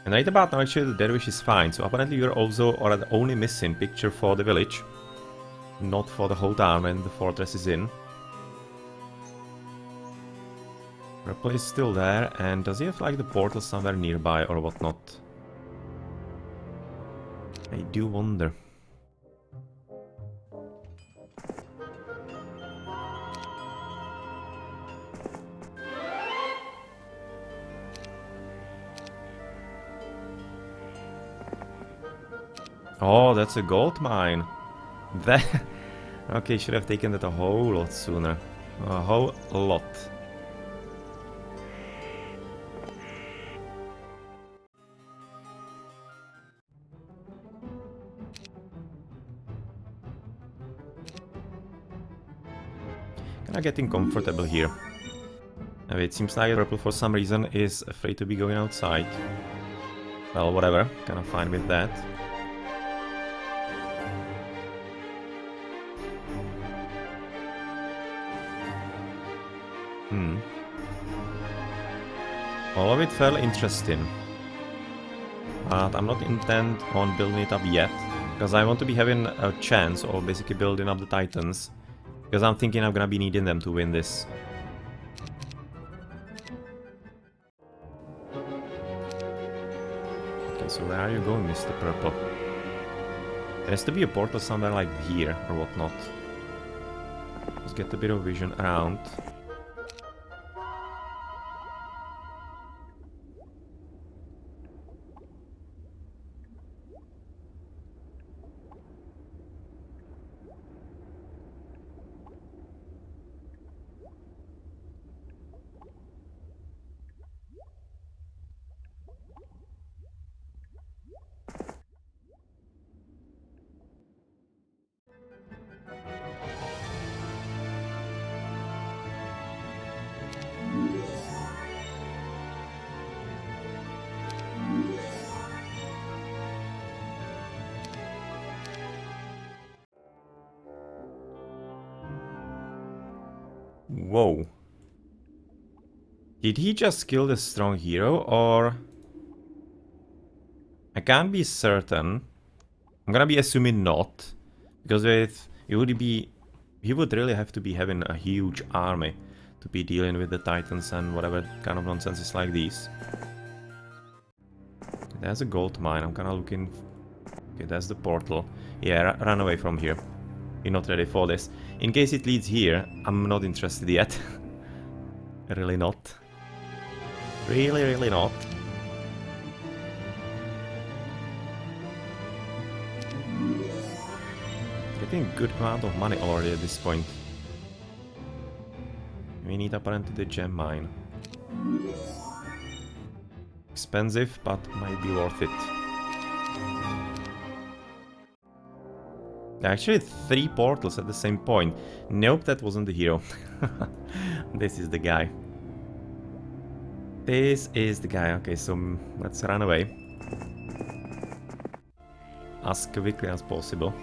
And right about now, actually, the dervish is fine. So apparently you're also the only missing picture for the village. Not for the whole town when the fortress is in. Purple is still there, and does he have like the portal somewhere nearby or whatnot? I do wonder. Oh, that's a gold mine. That okay, should have taken that a whole lot sooner. A whole lot. Kinda getting comfortable here. It seems like Purple for some reason is afraid to be going outside. Well, whatever, kinda fine with that. All of it fairly interesting. But I'm not intent on building it up yet. Because I want to be having a chance of basically building up the Titans. Because I'm thinking I'm gonna be needing them to win this. Okay, so where are you going, Mr. Purple? There has to be a portal somewhere like here or whatnot. Let's get a bit of vision around. Whoa. Did he just kill the strong hero, or... I can't be certain. I'm gonna be assuming not. Because it would be... He would really have to be having a huge army to be dealing with the Titans and whatever kind of nonsense is like these. There's a gold mine, I'm kinda looking... Okay, there's the portal. Yeah, run away from here. You're not ready for this. In case it leads here, I'm not interested yet. Really not. Really not. Getting a good amount of money already at this point. We need apparently the gem mine. Expensive, but might be worth it. Actually, 3 portals at the same point. Nope, that wasn't the hero. This is the guy. This is the guy. Okay, so let's run away. As quickly as possible.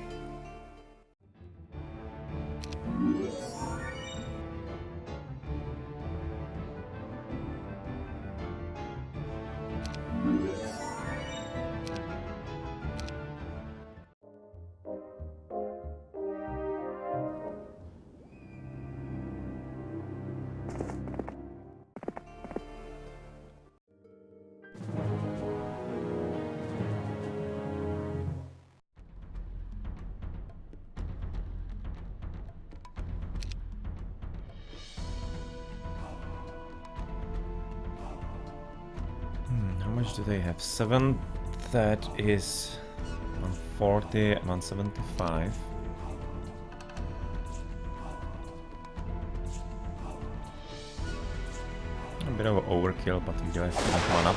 How much do they have? 7, that is 140, 175. A bit of overkill, but we do have enough mana.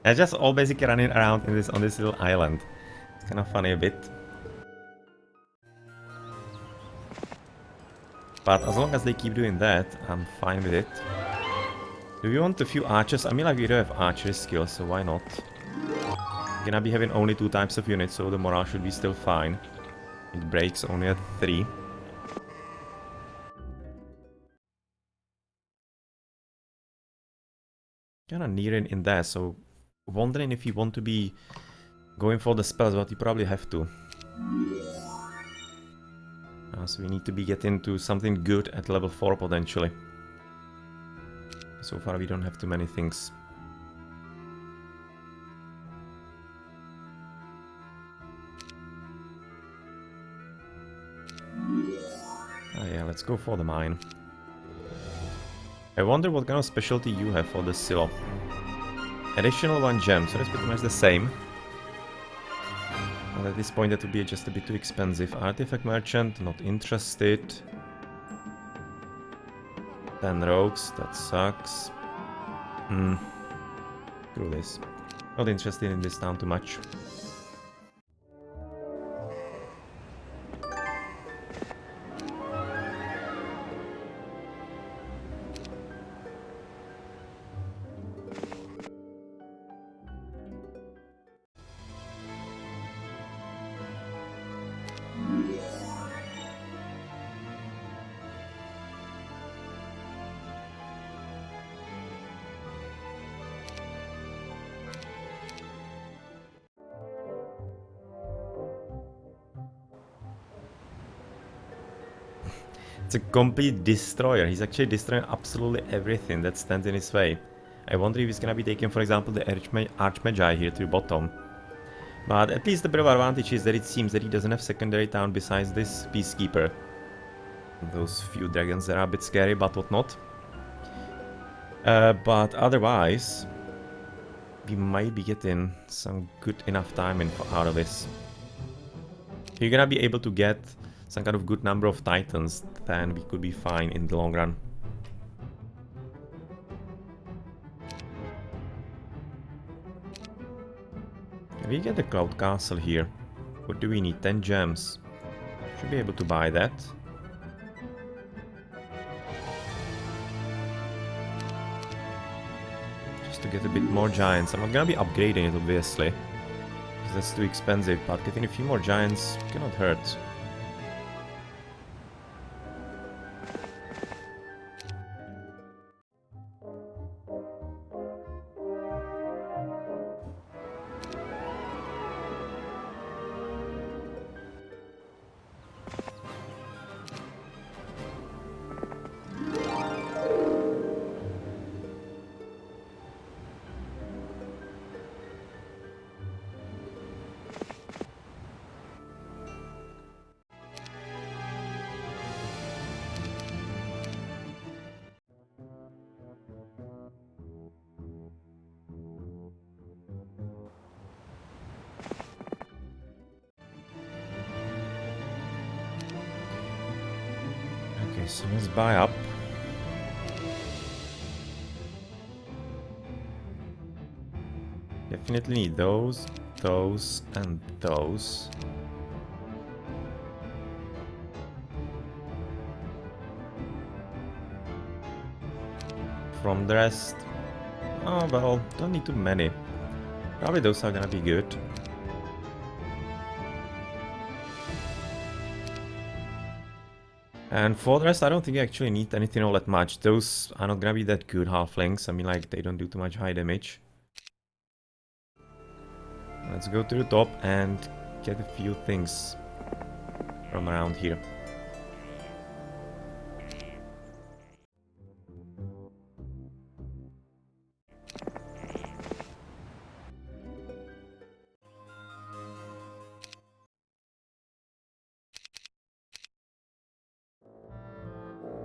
They're just all basically running around in on this little island. It's kind of funny a bit. But as long as they keep doing that, I'm fine with it. Do we want a few archers? I mean, like, we do have archery skills, so why not? We're gonna be having only 2 types of units, so the morale should be still fine. It breaks only at 3. Kinda nearing in there, so wondering if you want to be going for the spells, but you probably have to. So we need to be getting to something good at level 4 potentially. So far we don't have too many things. let's go for the mine. I wonder what kind of specialty you have for the silo. Additional 1 gem, so that's pretty much the same. But at this point that would be just a bit too expensive. Artifact merchant, not interested. 10 rogues, that sucks. Screw this. Not interested in this town too much. It's a complete destroyer. He's actually destroying absolutely everything that stands in his way. I wonder if he's gonna be taking, for example, the Archmagi here to the bottom. But at least the bit of advantage is that it seems that he doesn't have secondary town besides this Peacekeeper. Those few dragons that are a bit scary, but whatnot. But otherwise, we might be getting some good enough time out of this. If you're gonna be able to get some kind of good number of titans, then we could be fine in the long run. We get the Cloud Castle here. What do we need? 10 gems. Should be able to buy that. Just to get a bit more giants. I'm not gonna be upgrading it, obviously, because that's too expensive, but getting a few more giants cannot hurt. Okay, so let's buy up. Definitely need those, and those. From the rest, oh well, don't need too many. Probably those are gonna be good. And for the rest, I don't think I actually need anything all that much. Those are not gonna be that good halflings. I mean, like, they don't do too much high damage. Let's go to the top and get a few things from around here.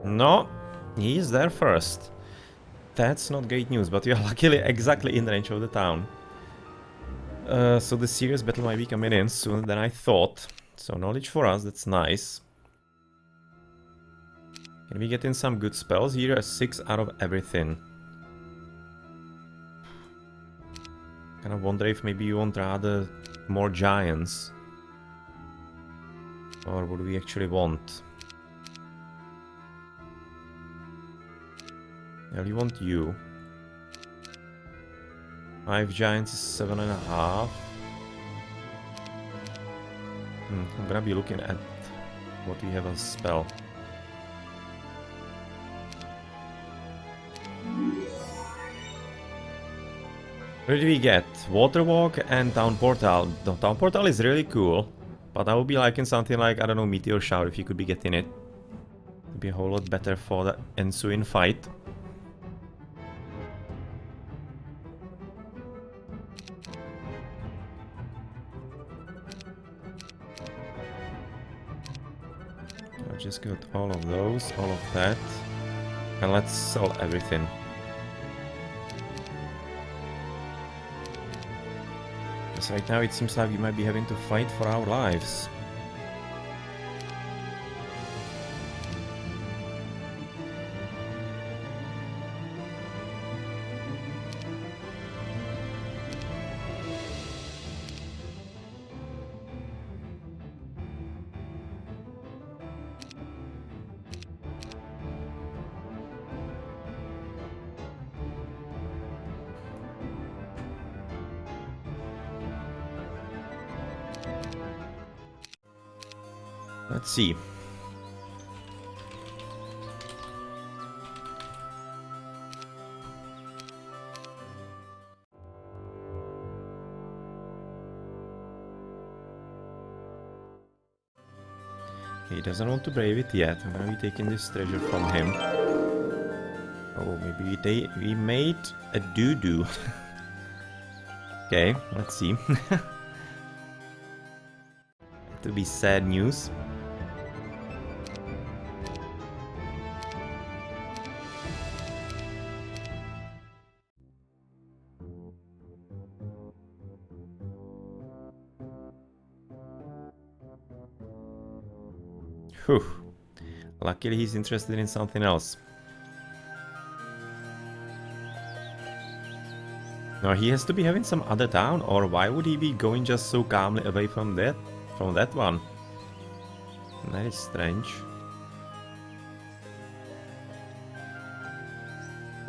No, he is there first. That's not great news, but we are luckily exactly in range of the town. So the serious battle might be coming in sooner than I thought. So knowledge for us, that's nice. Can we get in some good spells here? A 6 out of everything. Kind of wonder if maybe you want rather more giants. Or what do we actually want? Well, we want you. 5 giants is 7.5. I'm gonna be looking at what we have as spell. What did we get? Water Walk and Town Portal. The Town Portal is really cool, but I would be liking something like, I don't know, Meteor Shower if you could be getting it. It'd be a whole lot better for the ensuing fight. I just got all of those, all of that. And let's sell everything. Because right now it seems like we might be having to fight for our lives. Let's see. He doesn't want to brave it yet. I'm gonna be taking this treasure from him. Oh, maybe we made a doo-doo. Okay, let's see. To be sad news. Whew. Luckily he's interested in something else. No, he has to be having some other town, or why would he be going just so calmly away from that one? That is strange.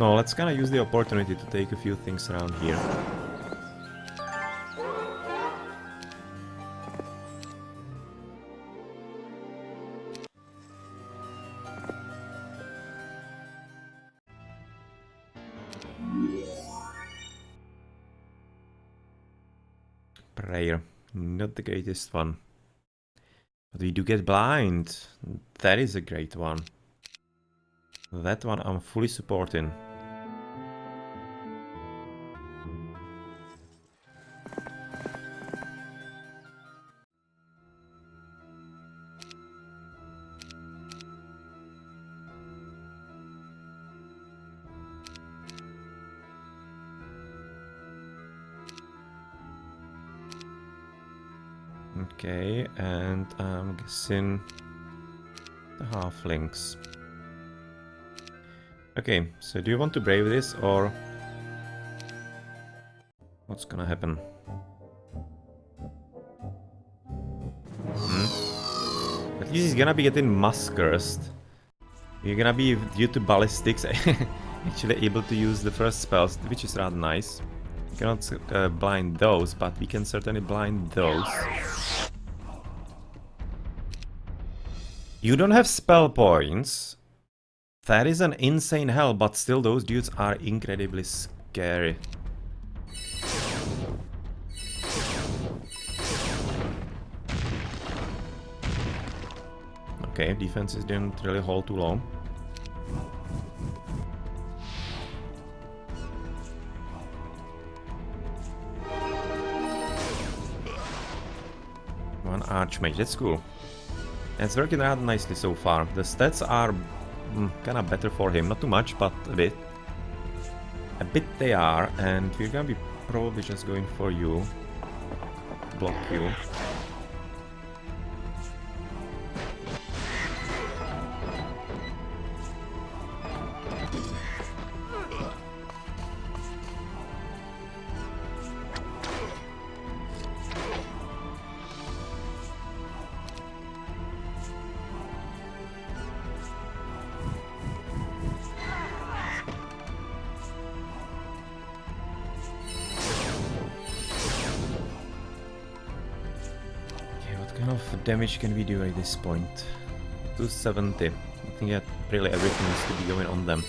No, let's kinda use the opportunity to take a few things around here. Prayer. Not the greatest one. But we do get blind. That is a great one. That one I'm fully supporting. Okay, and I'm guessing the halflings. Okay, so do you want to brave this, or what's gonna happen? At least he's gonna be getting mass cursed. You're gonna be, due to ballistics, actually able to use the first spells, which is rather nice. We cannot blind those, but we can certainly blind those. You don't have spell points. That is an insane hell, but still those dudes are incredibly scary. Okay, defenses didn't really hold too long. One archmage, that's cool. And it's working rather nicely so far. The stats are kinda better for him, not too much, but a bit. A bit they are, and we're gonna be probably just going for you. Block you. Damage can we do at this point? 270. I think that really everything needs to be going on them.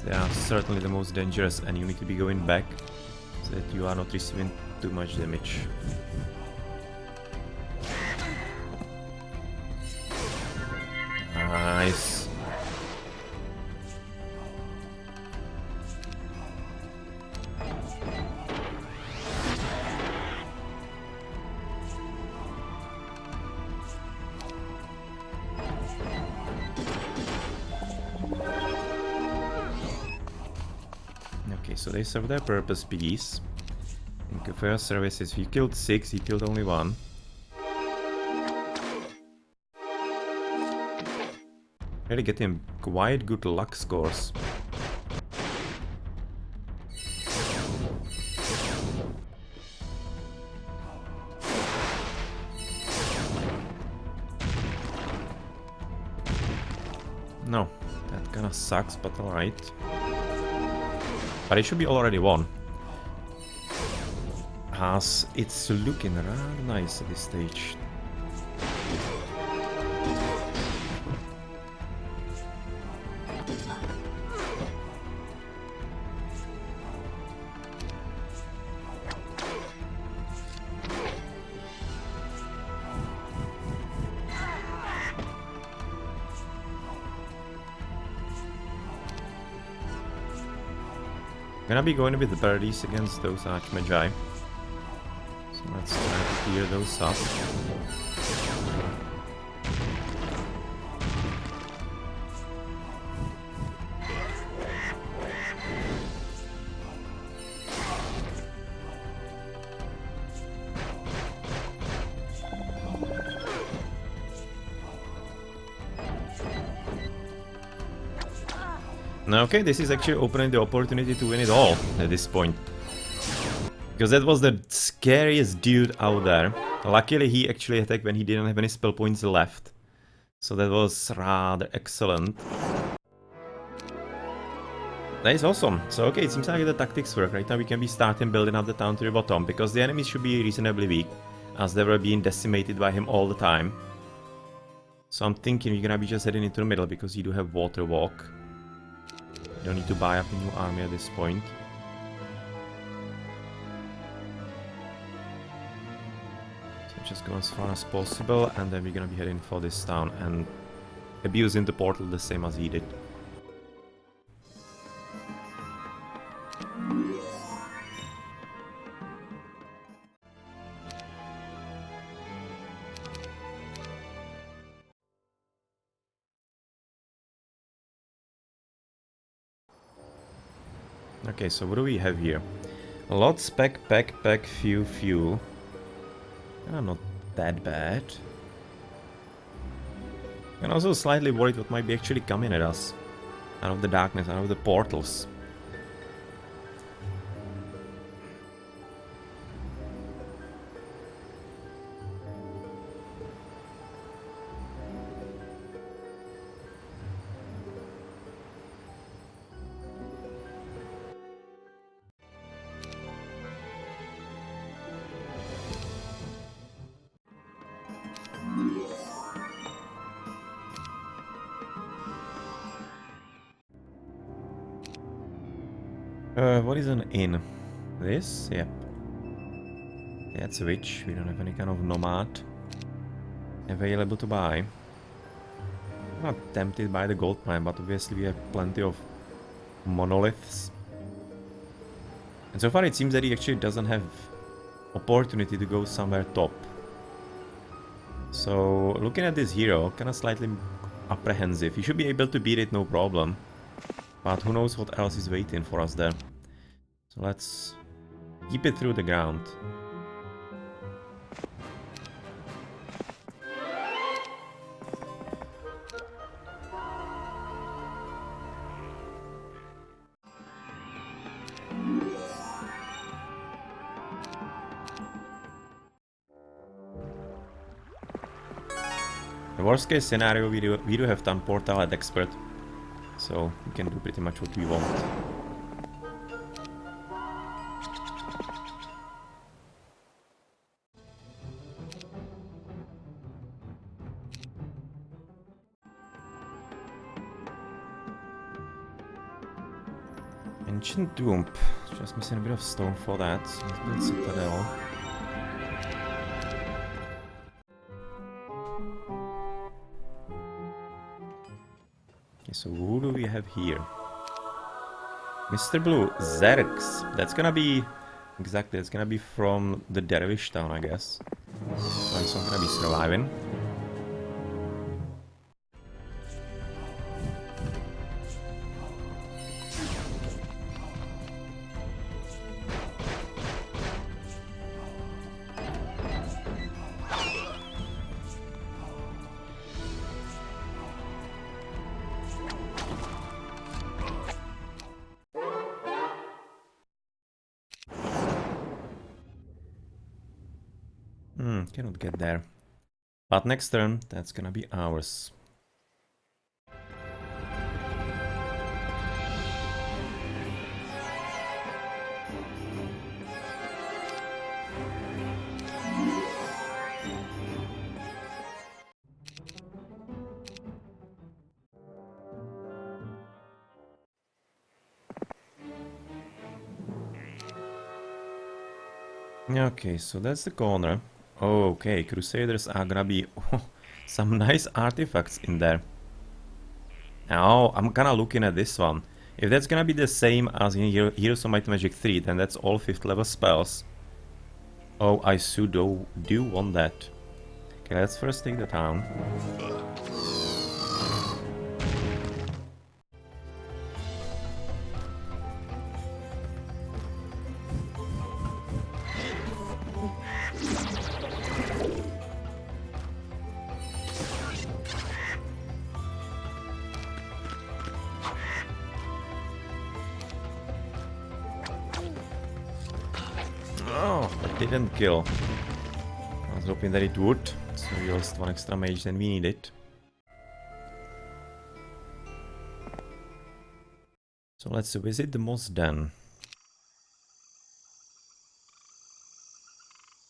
They are certainly the most dangerous, and you need to be going back so that you are not receiving too much damage. Nice. so they serve their purpose, piggies. Thank you for your services. You killed 6, he killed only 1. Really getting quite good luck scores. No, that kinda sucks, but alright. But it should be already won. As it's looking rather nice at this stage. Gonna be going with the birdies against those Archmagi. So let's try to clear those up. Okay, this is actually opening the opportunity to win it all at this point. Because that was the scariest dude out there. Luckily he actually attacked when he didn't have any spell points left. So that was rather excellent. That is awesome. So okay, it seems like the tactics work. Right now we can be starting building up the town to the bottom. Because the enemies should be reasonably weak. As they were being decimated by him all the time. So I'm thinking we're gonna be just heading into the middle because you do have water walk. Don't need to buy up a new army at this point. So just go as far as possible and then we're gonna be heading for this town and abusing the portal the same as he did. Okay, so what do we have here? A lot spec, pack, few. Not that bad. And also slightly worried what might be actually coming at us. Out of the darkness, out of the portals. What is an inn? This? Yep. That's a witch. We don't have any kind of nomad available to buy. I'm not tempted by the gold mine, but obviously we have plenty of monoliths. And so far it seems that he actually doesn't have opportunity to go somewhere top. So looking at this hero, kind of slightly apprehensive. He should be able to beat it, no problem. But who knows what else is waiting for us there. So let's keep it through the ground. The worst case scenario, we do have done portal at expert. So we can do pretty much what we want. Ancient Doom. Just missing a bit of stone for that. So let's build Citadel. Okay, so who do we have here? Mr. Blue, Zerx. That's gonna be... Exactly, it's gonna be from the Dervish town, I guess. So he's not gonna be surviving. Cannot get there. But next turn, that's gonna be ours. Okay, so that's the corner. Okay, Crusaders are gonna be some nice artifacts in there. Now, I'm kinda looking at this one. If that's gonna be the same as in Heroes of Might and Magic 3, then that's all 5th level spells. Oh, I do want that. Okay, let's first take the town. Oh, that didn't kill. I was hoping that it would, so we lost one extra mage than we needed. So let's visit the moss den.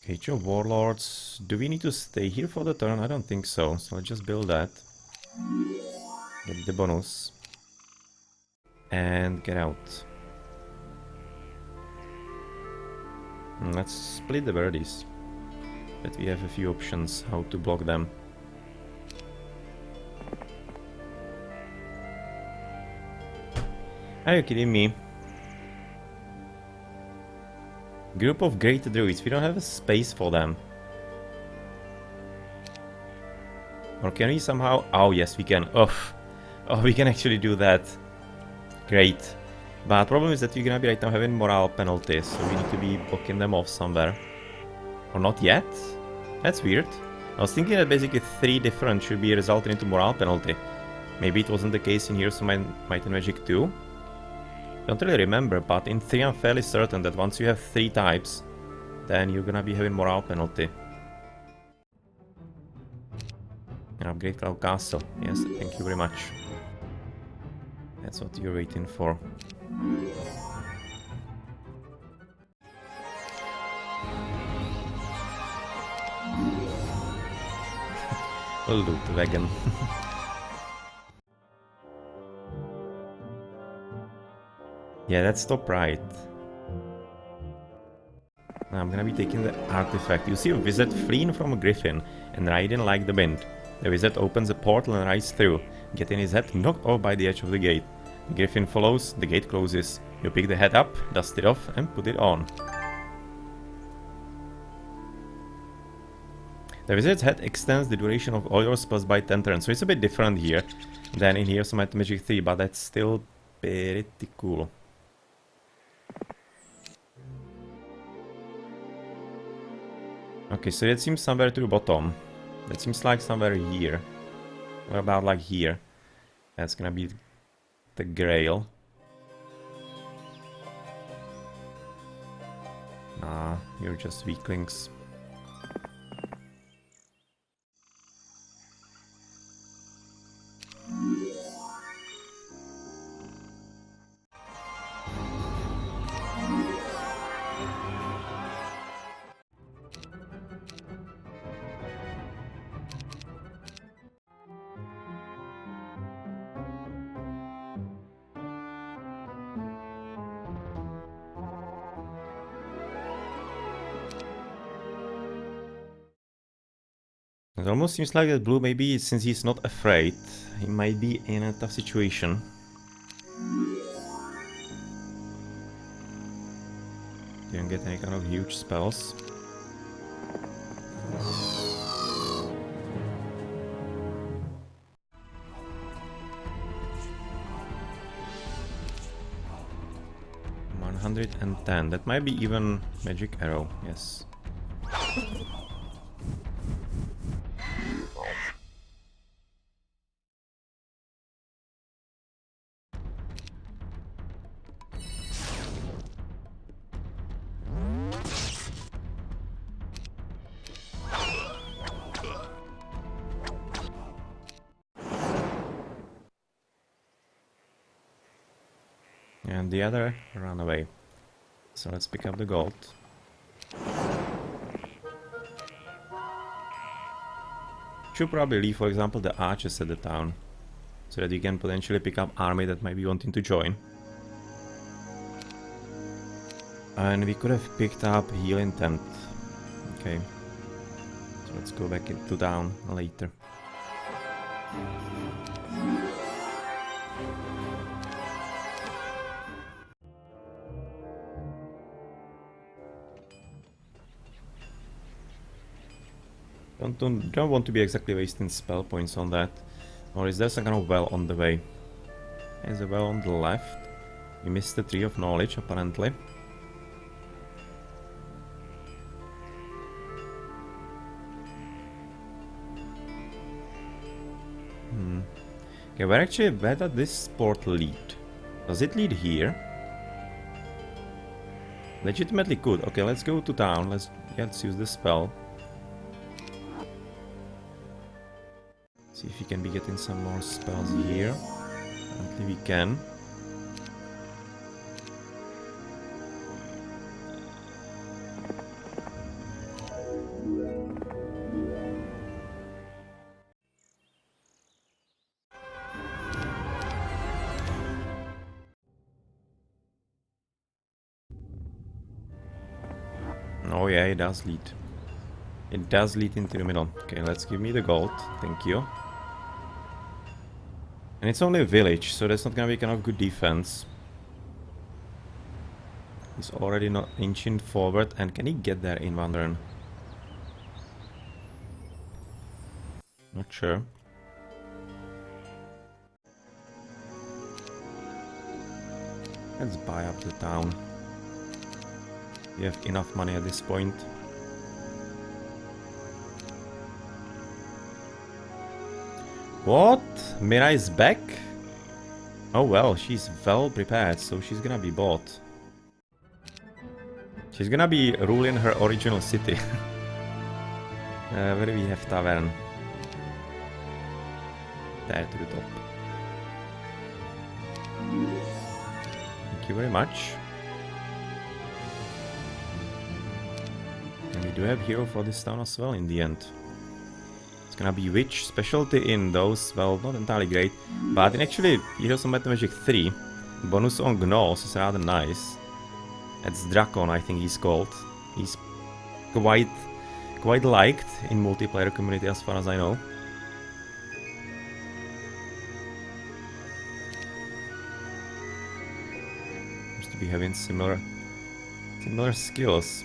Cage of Warlords. Do we need to stay here for the turn? I don't think so. So let's just build that. Get the bonus. And get out. Let's split the birdies. But we have a few options how to block them. Are you kidding me? Group of great druids. We don't have a space for them. Or can we somehow... Oh, yes, we can. Oh, we can actually do that. Great. But problem is that we're gonna be right now having morale penalties, so we need to be blocking them off somewhere. Or not yet? That's weird. I was thinking that basically 3 different should be resulting into morale penalty. Maybe it wasn't the case in Heroes of Might and Magic 2. Don't really remember, but in 3 I'm fairly certain that once you have 3 types, then you're gonna be having morale penalty. And upgrade Cloud Castle. Yes, thank you very much. That's what you're waiting for. We'll do the wagon. Yeah, that's top right. Now I'm gonna be taking the artifact. You see a wizard fleeing from a griffin and riding like the wind. The wizard opens a portal and rides through, getting his head knocked off by the edge of the gate. The griffin follows, the gate closes. You pick the head up, dust it off, and put it on. The wizard's head extends the duration of all your spells by 10 turns, so it's a bit different here than in Heroes of Might and Magic 3, but that's still pretty cool. Okay, so that seems somewhere to the bottom. That seems like somewhere here. What about like here? That's gonna be the Grail. Nah, you're just weaklings. It almost seems like that blue, maybe since he's not afraid, he might be in a tough situation. Didn't get any kind of huge spells. $110. That might be even magic arrow, yes. And the other ran away. So let's pick up the gold. Should probably leave, for example, the archers at the town, so that you can potentially pick up army that might be wanting to join. And we could have picked up healing tent. Okay. So let's go back into town later. Don't want to be exactly wasting spell points on that. Or is there some kind of well on the way? There's a well on the left. We missed the tree of knowledge, apparently. Okay, where does this port lead? Does it lead here? Legitimately could. Okay, let's go to town. Let's use the spell. See if we can be getting some more spells here. Apparently we can. Oh yeah, it does lead. It does lead into the middle. Okay, let's give me the gold. Thank you. And it's only a village, so that's not gonna be kind of good defense. He's already not inching forward, and can he get there in one turn? Not sure. Let's buy up the town. We have enough money at this point. What? Mira is back? Oh well, she's well prepared, so she's gonna be bought. She's gonna be ruling her original city. Where do we have tavern? There to the top. Thank you very much. And we do have hero for this town as well in the end. It's gonna be witch, specialty in those, well, not entirely great, but in actually Heroes of Might and Magic 3, bonus on Gnolls is rather nice. That's Drakon, I think he's called. He's quite liked in multiplayer community as far as I know. Seems to be having similar skills.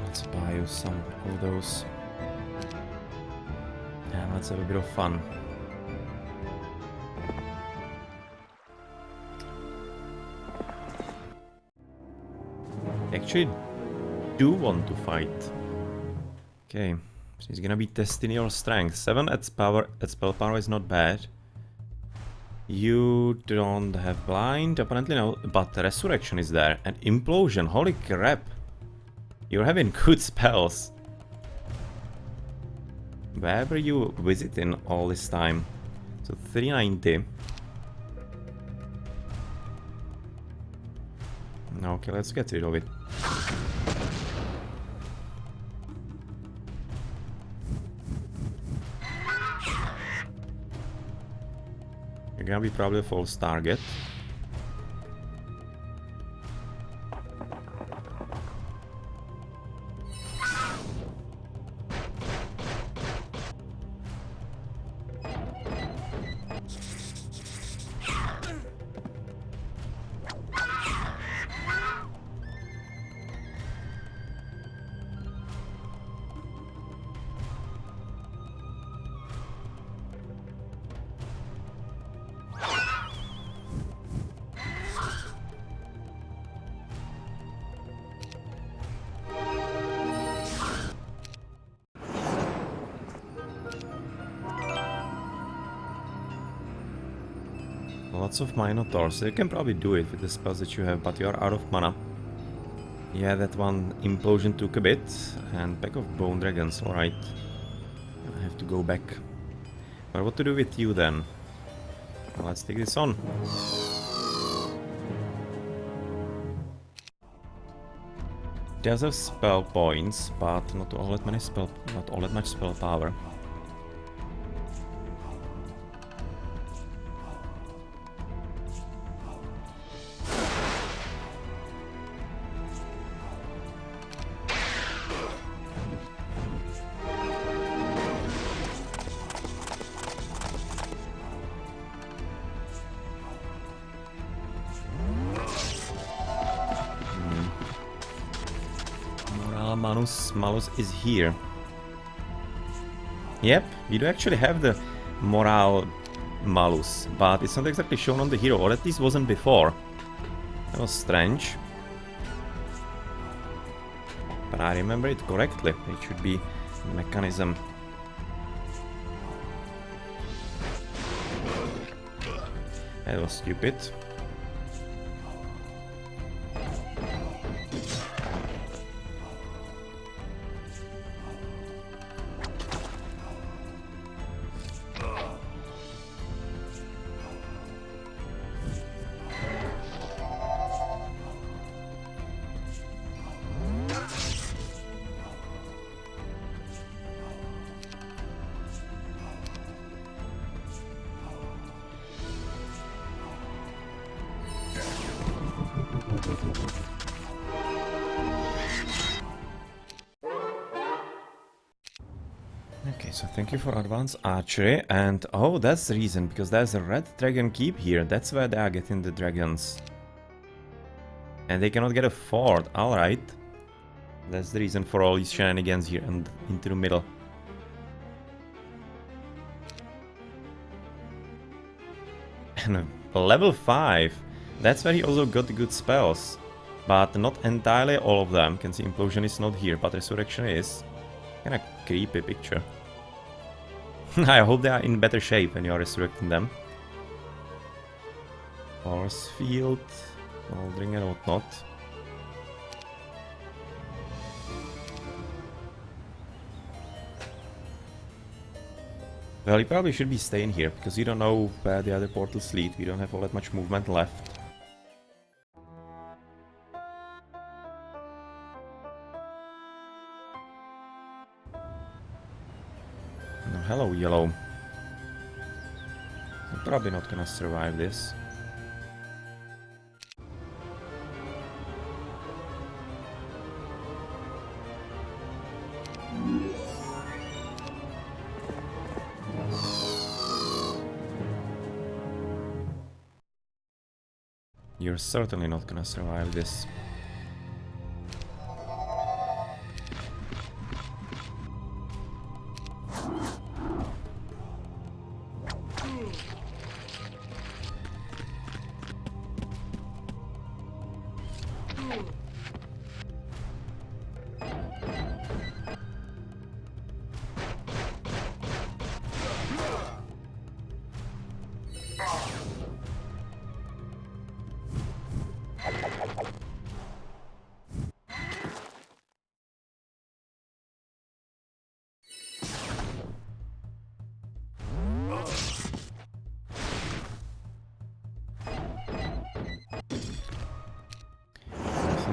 Let's buy you some of those. And let's have a bit of fun. Actually do want to fight. Okay, so he's gonna be testing your strength. 7 at spell power is not bad. You don't have blind, apparently no, but resurrection is there. And implosion, holy crap. You're having good spells. Where were you visiting all this time? So 390. Okay, let's get rid of it. You're gonna be probably a false target. lots of Minotaurs, so you can probably do it with the spells that you have, but you are out of mana. Yeah, that one implosion took a bit, and pack of bone dragons, alright. I have to go back. But what to do with you then? Well, let's take this on. There's a spell points, but not all that much spell power. Malus is here. Yep, we do actually have the Morale Malus, but it's not exactly shown on the hero, or at least wasn't before. That was strange. But I remember it correctly. It should be the mechanism. That was stupid. Okay, so thank you for advanced archery, and oh, that's the reason, because there's a red dragon keep here. That's where they are getting the dragons. And they cannot get a fort, alright. That's the reason for all these shenanigans here and into the middle. And level 5, that's where he also got the good spells. But not entirely all of them. Can see Implosion is not here, but Resurrection is. Kinda creepy picture. I hope they are in better shape when you are resurrecting them. Force Field, Aldring and whatnot. Well, you probably should be staying here, because you don't know where the other portals lead. We don't have all that much movement left. No, hello, yellow. You're probably not gonna survive this. You're certainly not gonna survive this.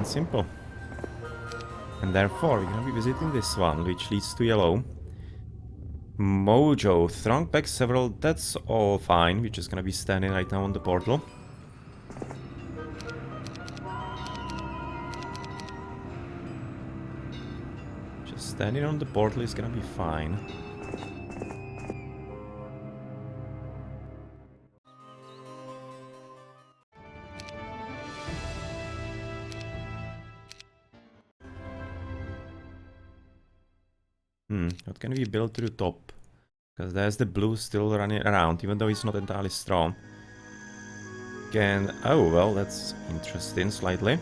Simple. And therefore we're gonna be visiting this one, which leads to yellow. Mojo, throng back several, that's all fine. We're just gonna be standing right now on the portal. Just standing on the portal is gonna be fine. What can we build to the top? Because there's the blue still running around, even though he's not entirely strong. Oh, well, that's interesting, slightly.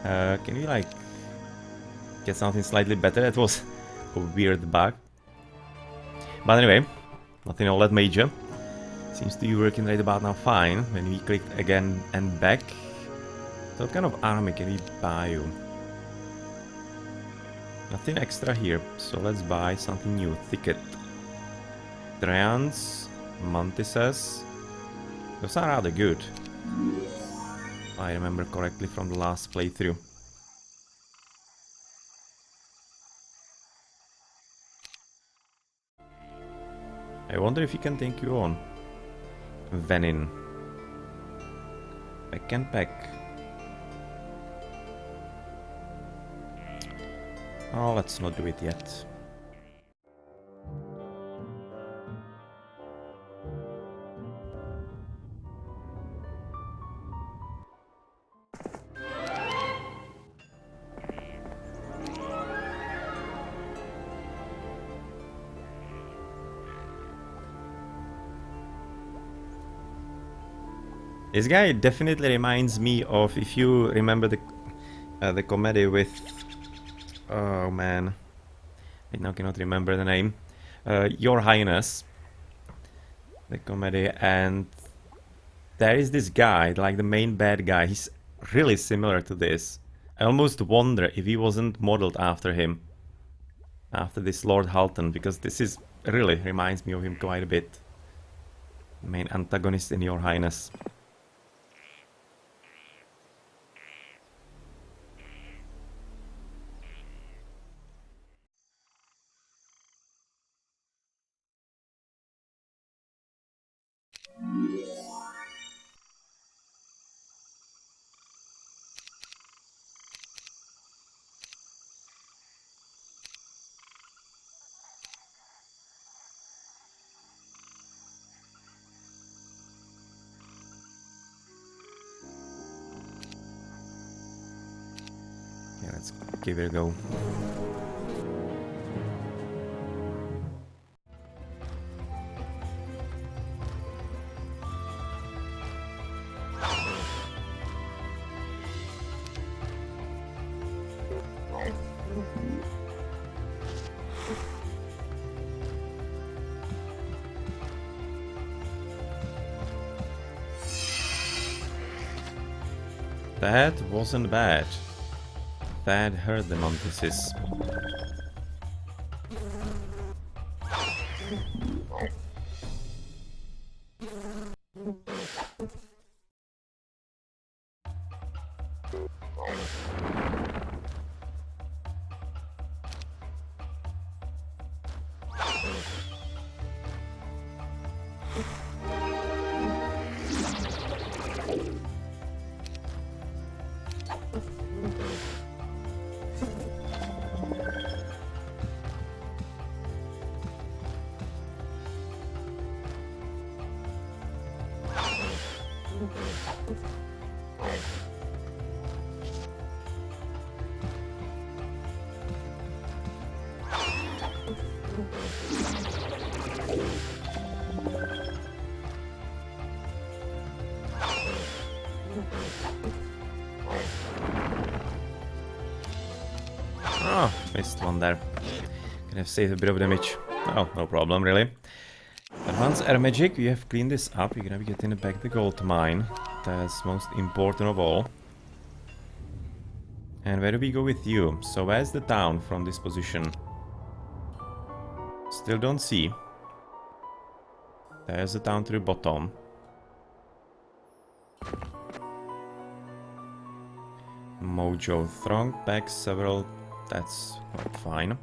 Can we, like, get something slightly better? That was a weird bug. But anyway, Nothing all that major. Seems to be working right about now fine. When we click again and back. So what kind of army can we buy you? Nothing extra here, so let's buy something new. Thicket. Dryads, Mantises. Those are rather good. If I remember correctly from the last playthrough. I wonder if he can take you on. Venin. Pack and pack. Oh, let's not do it yet. This guy definitely reminds me of, if you remember the comedy with, oh man, I now cannot remember the name, Your Highness, the comedy, and there is this guy, like the main bad guy. He's really similar to this. I almost wonder if he wasn't modeled after him, after this Lord Halton, because this is really reminds me of him quite a bit. Main antagonist in Your Highness. Yeah, let's give it a go. That wasn't bad. That hurt the Mantises. Oh, missed one there. Could have saved a bit of damage. Oh, no problem, really. Advanced air magic, we have cleaned this up. We're gonna be getting back the gold mine. That's most important of all. And where do we go with you? So where's the town from this position? Still don't see. There's the town to the bottom. Mojo throng back several. That's quite fine.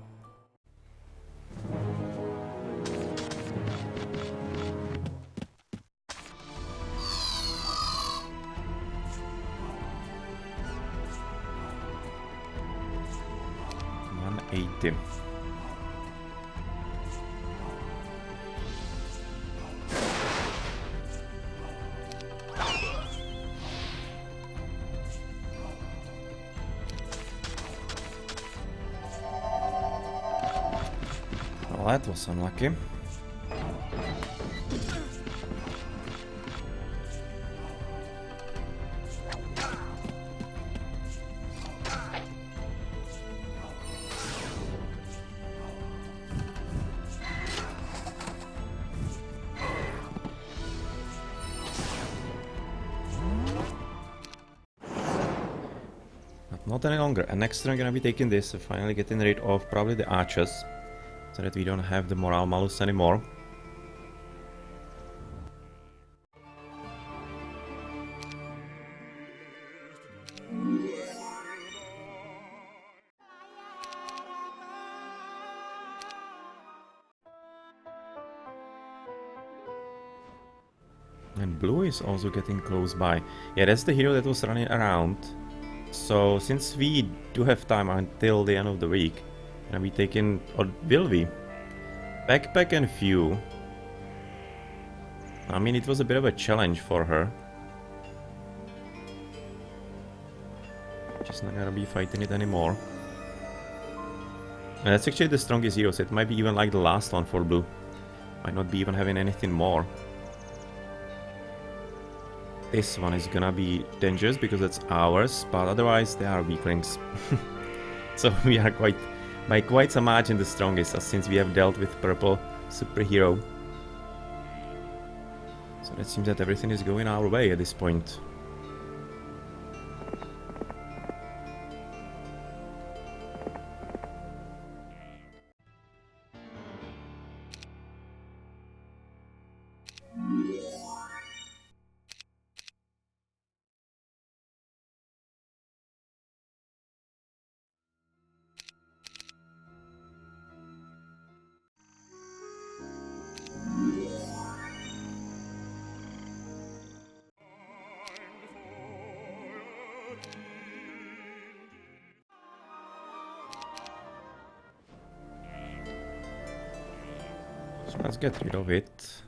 $180. Well, that was unlucky. Not any longer. And next turn I'm gonna be taking this, so finally getting rid of probably the archers, so that we don't have the morale malus anymore. And blue is also getting close by. Yeah, that's the hero that was running around. So since we do have time until the end of the week, and we taking, or will we? Backpack and few. I mean, it was a bit of a challenge for her. She's not gonna be fighting it anymore. And that's actually the strongest hero, so it might be even like the last one for blue. Might not be even having anything more. This one is gonna be dangerous because it's ours, but otherwise they are weaklings. So we are by quite some margin the strongest, since we have dealt with purple superhero. So it seems that everything is going our way at this point. So let's get rid of it.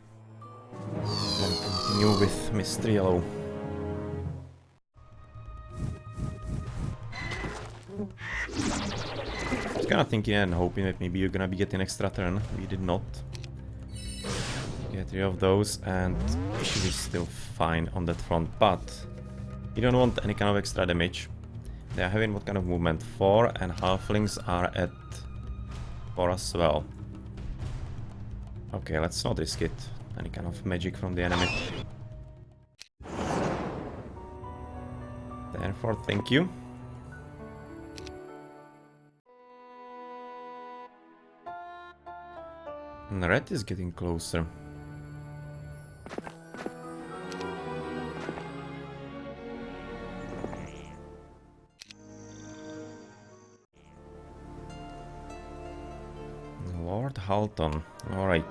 Then continue with Mr. Yellow. I was kinda thinking and hoping that maybe you're gonna be getting extra turn. We did not. Get rid of those, and we should be still fine on that front, but you don't want any kind of extra damage. They are having what kind of movement? 4, and halflings are at 4 as well. Okay, let's not risk it. Any kind of magic from the enemy. Therefore, thank you. And red is getting closer. Lord Halton. Alright.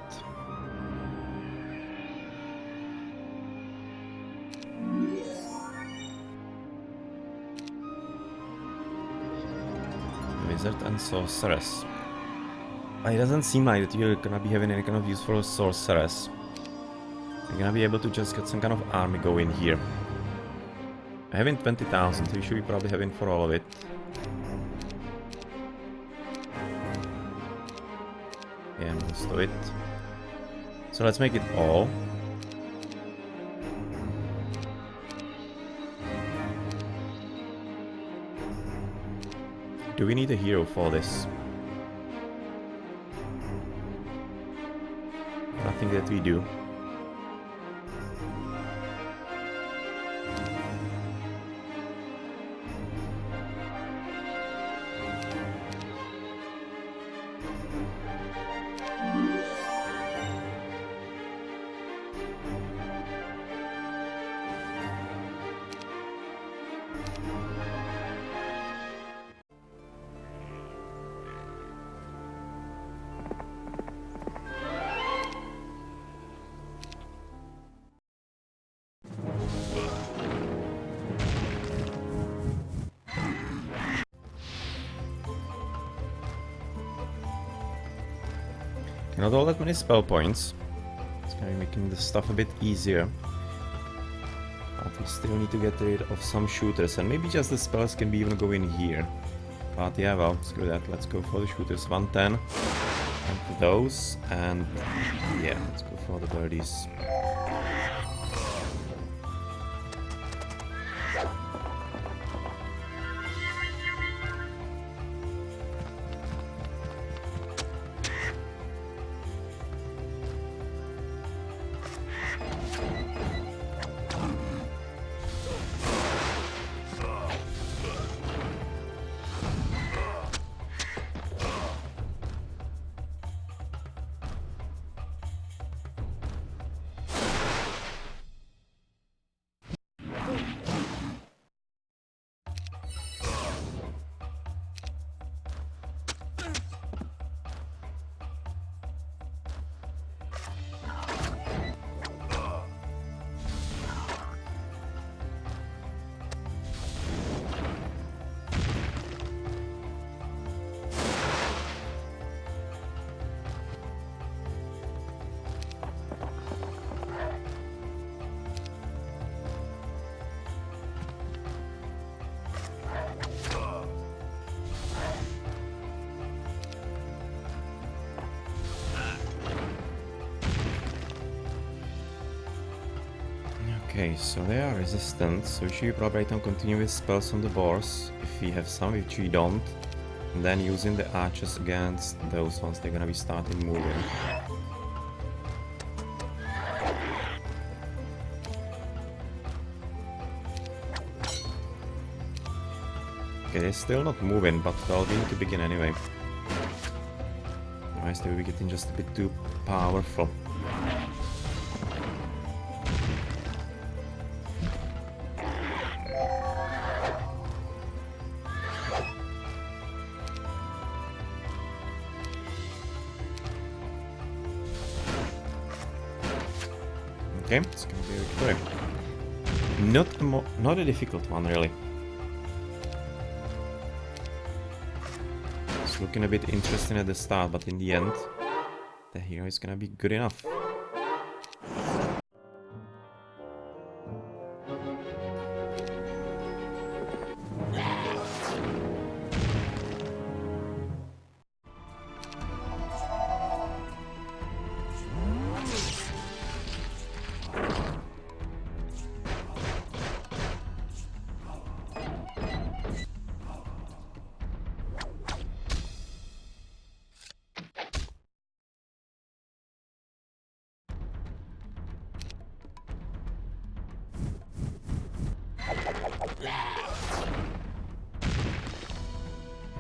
Wizard and Sorceress. It doesn't seem like that you're gonna be having any kind of use for a Sorceress. You're gonna be able to just get some kind of army going here. I having 20,000, so you should be probably having for all of it. Yeah, most of it. So let's make it all. Do we need a hero for this? I think that we do. Not all that many spell points. It's gonna be making the stuff a bit easier. But we still need to get rid of some shooters, and maybe just the spells can be even go in here. But yeah, well, screw that. Let's go for the shooters. 110. And for those, and yeah, let's go for the birdies. Okay, so they are resistant, so we should probably continue with spells on the boars, if we have some, which we don't. And then using the archers against those ones, they're gonna be starting moving. Okay, they're still not moving, but well, we need to begin anyway. Otherwise they will be getting just a bit too powerful. Okay, it's gonna be a victory. Not a difficult one, really. It's looking a bit interesting at the start, but in the end, the hero is gonna be good enough.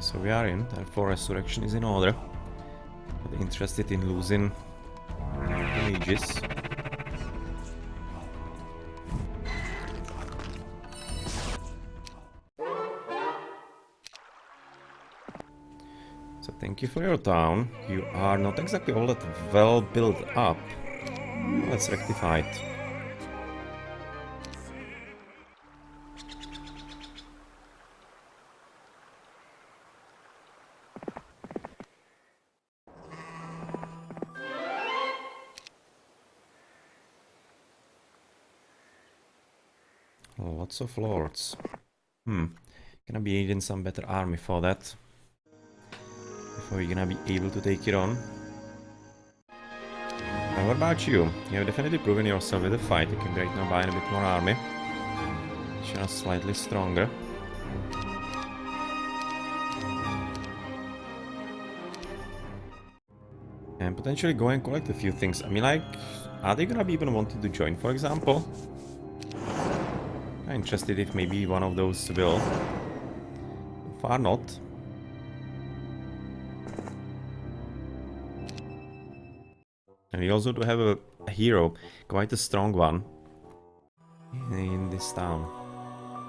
So we are in, therefore resurrection is in order. But interested in losing mages. So thank you for your town. You are not exactly all that well built up. Let's rectify it. Lots of lords. Gonna be needing some better army for that. Before we're gonna be able to take it on. And what about you? You have definitely proven yourself with the fight. You can right now buy a bit more army. Which are slightly stronger. And potentially go and collect a few things. I mean, like, are they gonna be even wanting to join, for example? I'm interested if maybe one of those will. So far not. And we also do have a hero, quite a strong one, in this town.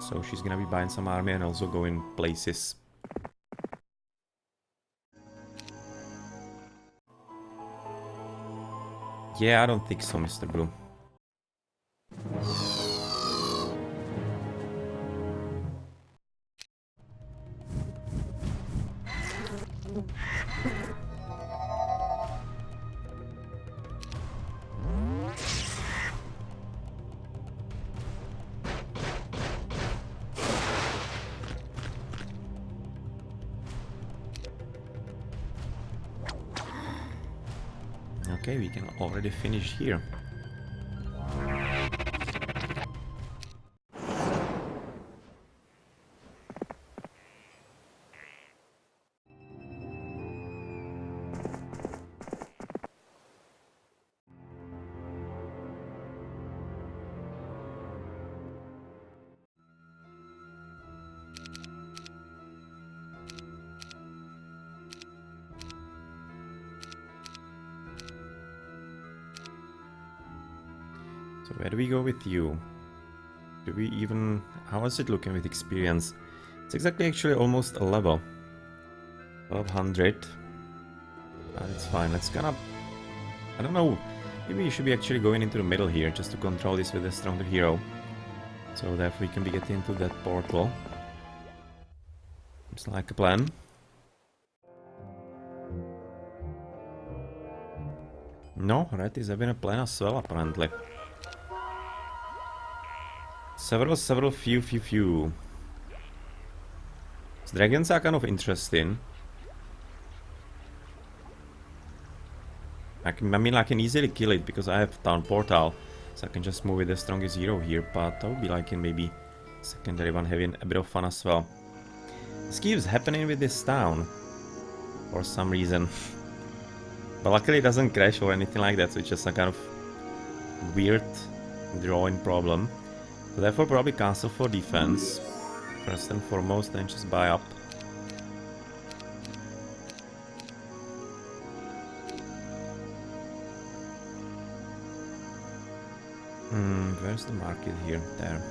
So she's gonna be buying some army and also going places. Yeah, I don't think so, Mr. Blue. Okay, we can already finish here. So where do we go with you? Do we even... How is it looking with experience? It's exactly actually almost a level. 1200. It's fine. Let's gonna... I don't know. Maybe we should be actually going into the middle here just to control this with a stronger hero. So that we can be getting into that portal. Seems like a plan. No, red is having a plan as well, apparently. Several, few. So dragons are kind of interesting. I mean, I can easily kill it because I have town portal. So I can just move with the strongest hero here, but I would be liking maybe secondary one having a bit of fun as well. This keeps happening with this town for some reason. But luckily it doesn't crash or anything like that, so it's just a kind of weird drawing problem. So therefore probably cancel for defense first and foremost, then just buy up. Where's the market here? There.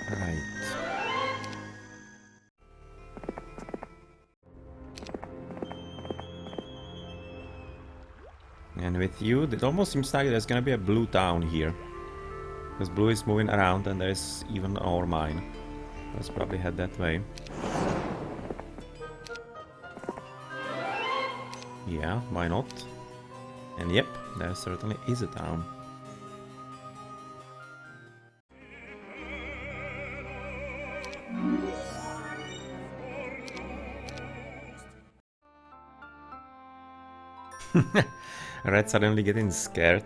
Right. And with you, it almost seems like there's gonna be a blue town here. Because blue is moving around and there's even an ore mine. Let's probably head that way. Yeah, why not? And yep, there certainly is a town. Red suddenly getting scared.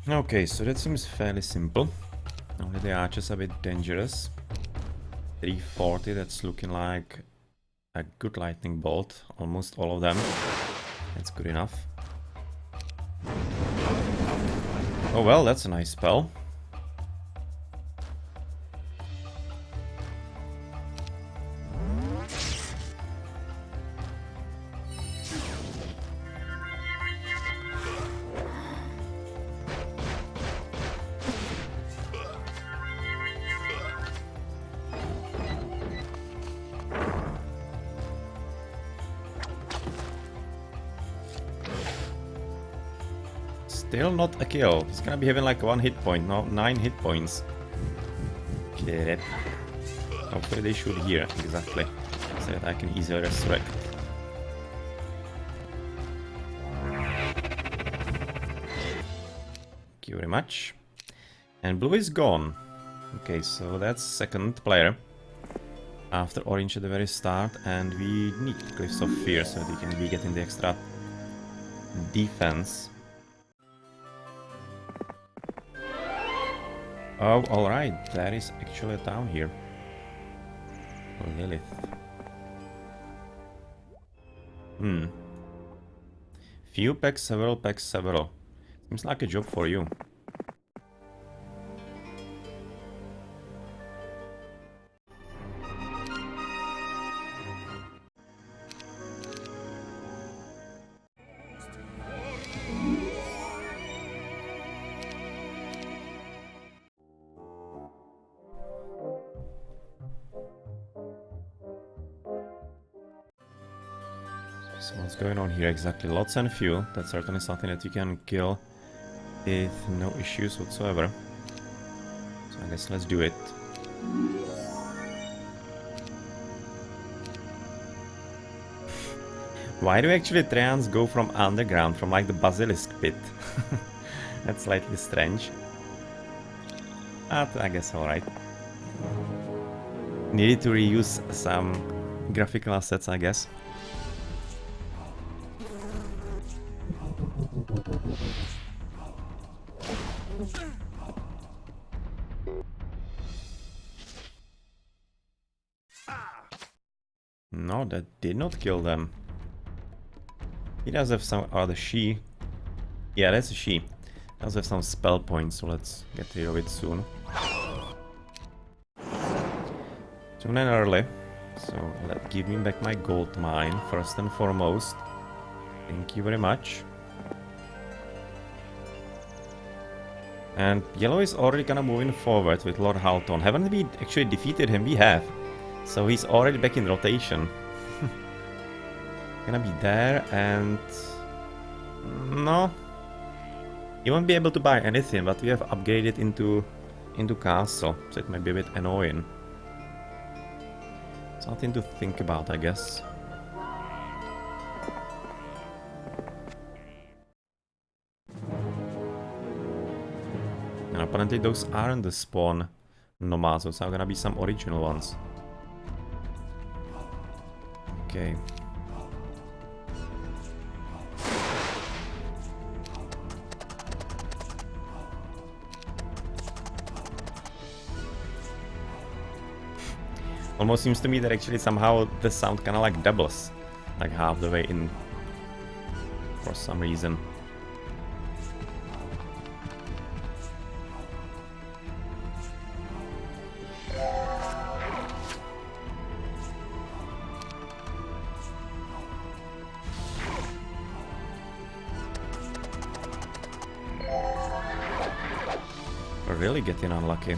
Okay, so that seems fairly simple. Only the archers are a bit dangerous. 340, that's looking like a good lightning bolt. Almost all of them. That's good enough. Oh well, that's a nice spell. Still not a kill. He's gonna be having like 1 hit point, no, 9 hit points. Get it. Hopefully they should here, exactly. So that I can easily resurrect. Thank you very much. And blue is gone. Okay, so that's second player. After orange at the very start, and we need Cliffs of Fear so that we can be getting the extra defense. Oh, alright, there is actually a town here. Lilith. Few packs, several packs, several. Seems like a job for you. So what's going on here exactly? Lots and fuel. That's certainly something that you can kill with no issues whatsoever. So I guess let's do it. Why do actually Trojans go from underground, from like the basilisk pit? That's slightly strange. But I guess alright. Needed to reuse some graphical assets, I guess. No, that did not kill them. He does have some other she. Yeah, that's a she. I also have some spell points, so let's get rid of it soon. Soon and early. So give me back my gold mine first and foremost. Thank you very much. And yellow is already kind of moving forward with Lord Halton. Haven't we actually defeated him? We have. So he's already back in rotation. Gonna be there and... No. You won't be able to buy anything, but we have upgraded into castle. So it might be a bit annoying. Something to think about, I guess. And apparently those aren't the spawn nomads, those are gonna be some original ones. Okay. Almost seems to me that actually somehow the sound kinda like doubles. Like half the way in. For some reason. We're really getting unlucky.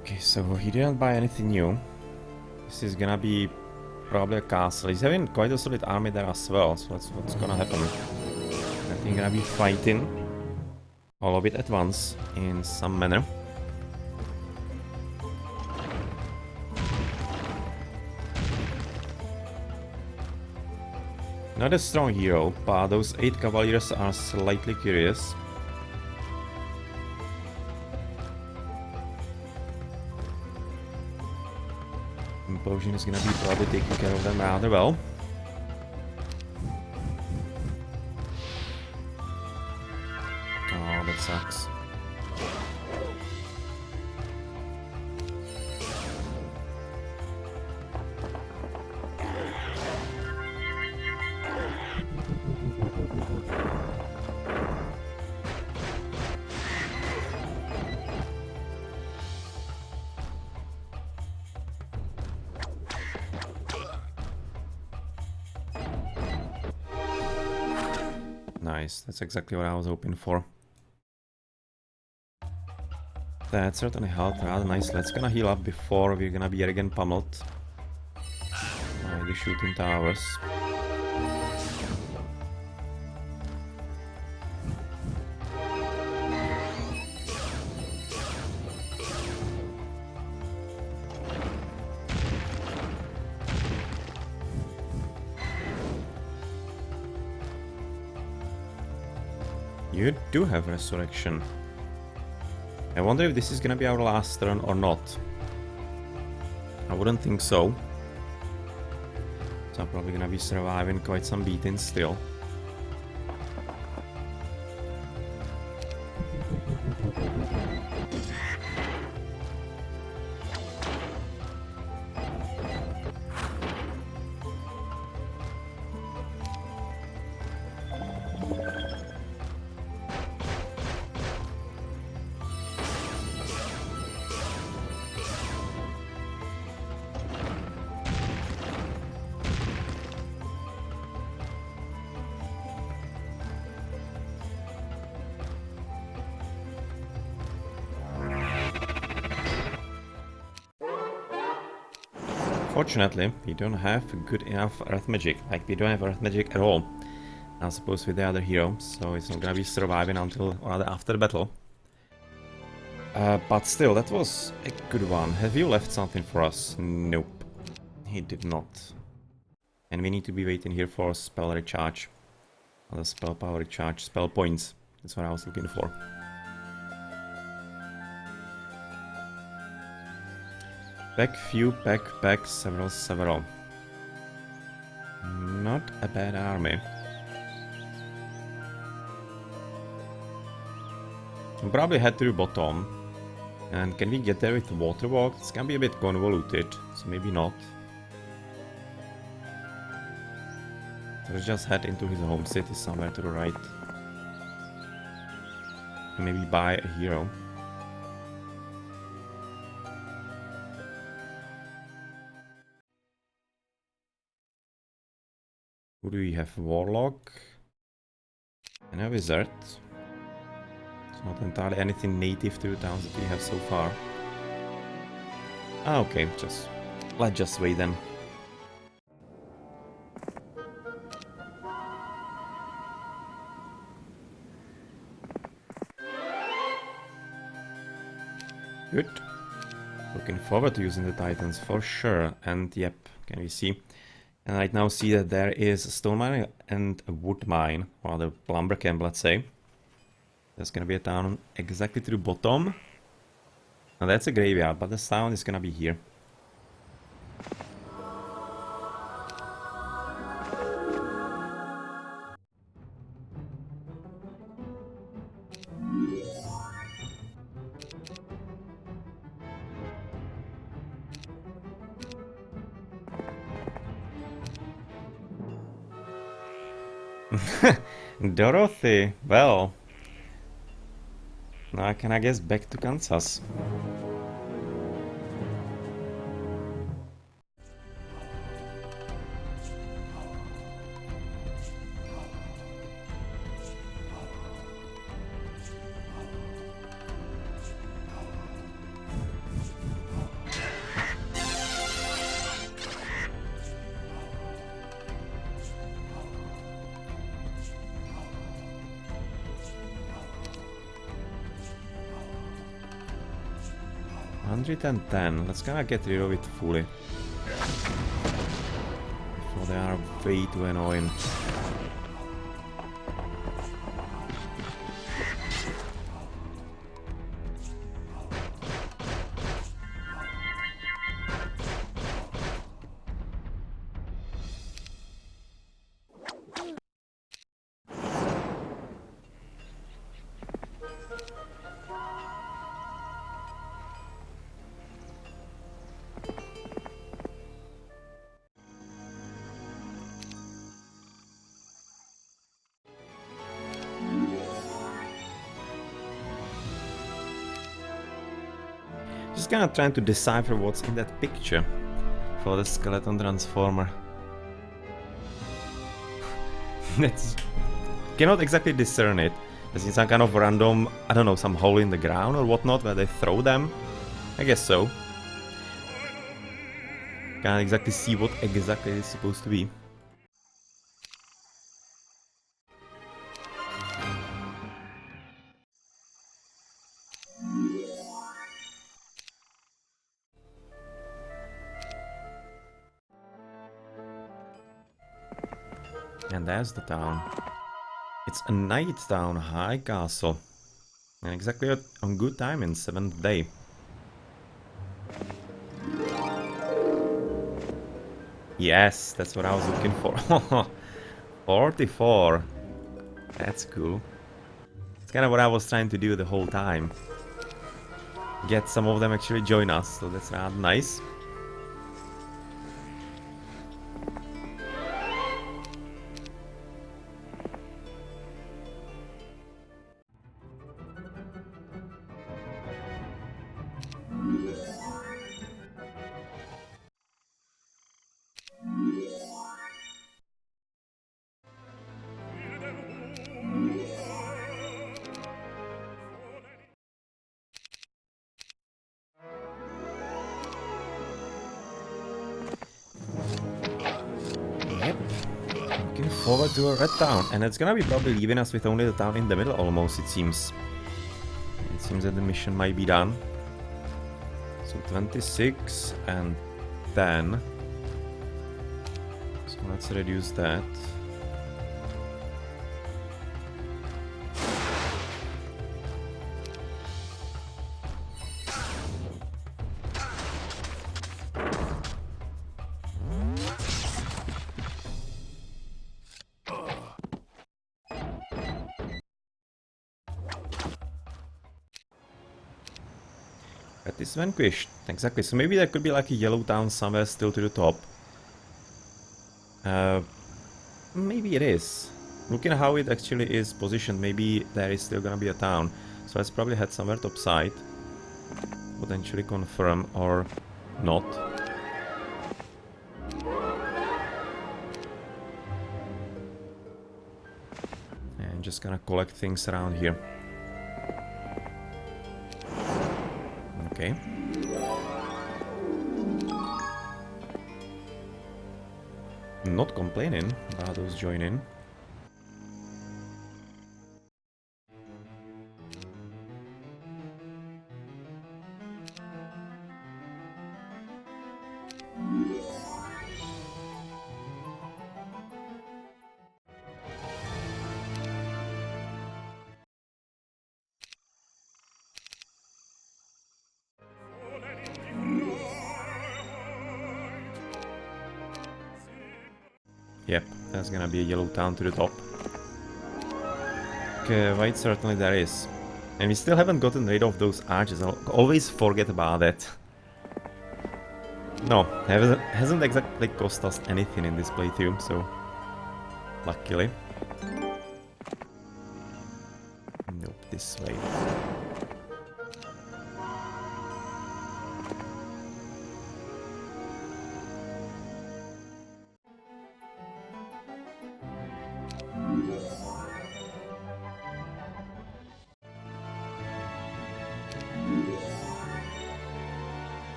Okay, so he didn't buy anything new. This is gonna be probably a castle. He's having quite a solid army there as well, so that's what's gonna happen. I think gonna be fighting all of it at once in some manner. Not a strong hero, but those 8 cavaliers are slightly curious. Implosion is gonna be probably taking care of them rather well. Oh, that sucks. Nice, that's exactly what I was hoping for. That certainly helped rather nice. Let's gonna heal up before we're gonna be again pummeled by the shooting towers. You do have resurrection. I wonder if this is gonna be our last turn or not. I wouldn't think so. So I'm probably gonna be surviving quite some beatings still. Unfortunately, we don't have good enough earth magic. Like, we don't have earth magic at all. I suppose with the other hero, so it's not gonna be surviving until or rather after the battle. But still, that was a good one. Have you left something for us? Nope. He did not. And we need to be waiting here for spell recharge. Other spell power recharge. Spell points. That's what I was looking for. Pack few, pack several. Not a bad army. We'll probably head to the bottom. And can we get there with the water walk? It's gonna be a bit convoluted, so maybe not. So let's just head into his home city somewhere to the right. Maybe buy a hero. Who do we have? Warlock and a wizard. It's not entirely anything native to the towns that we have so far. Ah, okay, let's just wait then. Good. Looking forward to using the Titans for sure. And yep, can we see? And right now see that there is a stone mine and a wood mine, or the lumber camp, let's say. There's gonna be a town exactly to the bottom. Now that's a graveyard, but the town is gonna be here. Dorothy, well, now I can, I guess, back to Kansas. $110. Let's kinda get rid of it fully. Before they are way too annoying. Just kind of trying to decipher what's in that picture for the skeleton transformer. That's... cannot exactly discern it. Is it some kind of random, I don't know, some hole in the ground or whatnot where they throw them? I guess so. Can't exactly see what exactly it's supposed to be. And there's the town. It's a night town, high castle. And exactly on good time in 7th day. Yes, that's what I was looking for. 44. That's cool. It's kind of what I was trying to do the whole time. Get some of them actually join us, so that's rather nice. Forward to a red town, and it's gonna be probably leaving us with only the town in the middle almost, it seems. It's Seems that the mission might be done. So 26 and 10. So let's reduce that. That is vanquished. Exactly. So maybe there could be like a yellow town somewhere still to the top. Maybe it is. Looking at how it actually is positioned, maybe there is still gonna be a town. So let's probably head somewhere topside. Potentially confirm or not. And just gonna collect things around here. Okay. Not complaining about those joining. Yep, there's gonna be a yellow town to the top. Quite certainly there is. And we still haven't gotten rid of those arches. I'll always forget about that. No, hasn't exactly cost us anything in this playthrough, so luckily. Nope, this way.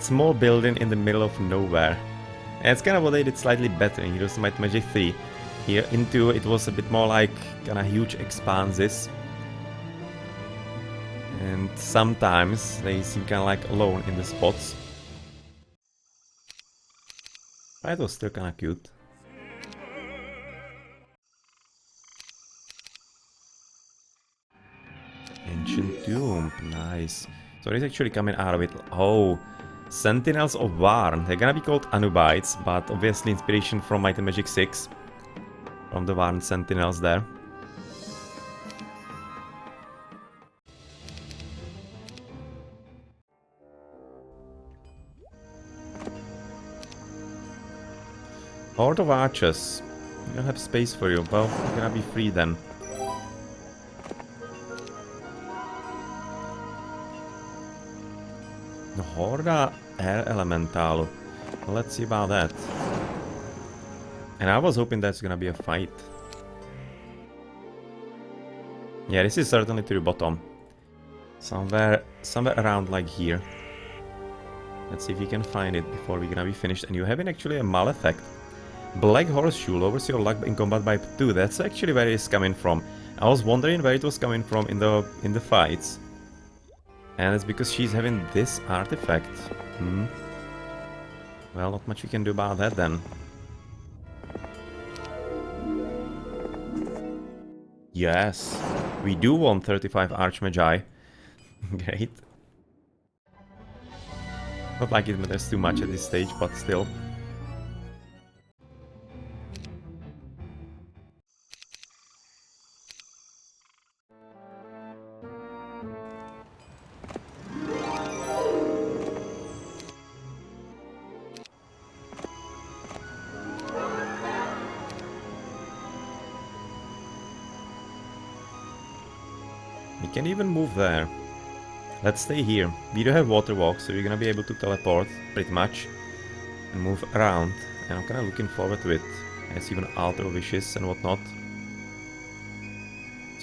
Small building in the middle of nowhere. And it's kind of what they did slightly better in Heroes of Might and Magic 3. Here in 2 it was a bit more like kind of huge expanses. And sometimes they seem kind of like alone in the spots. But it was still kind of cute. Ancient Tomb, nice. So it's actually coming out of it. Oh. Sentinels of Varn. They're gonna be called Anubites, but obviously inspiration from Might and Magic 6. From the Varn Sentinels there. Horde of Archers. We don't have space for you. Well, you're gonna be free then. Horda Air Elemental. Well, let's see about that. And I was hoping that's gonna be a fight. Yeah, this is certainly to the bottom. Somewhere around like here. Let's see if we can find it before we're gonna be finished. And you have actually a Malefic. Black Horseshoe lowers your luck in combat by 2. That's actually where it's coming from. I was wondering where it was coming from in the fights. And it's because she's having this artifact. Well, not much we can do about that then. Yes, we do want 35 Archmagi. Great. Not like it matters too much at this stage, but still. We can even move there. Let's stay here. We do have water walk, so we're gonna be able to teleport pretty much and move around. And I'm kinda looking forward to it. There's even altar wishes and whatnot.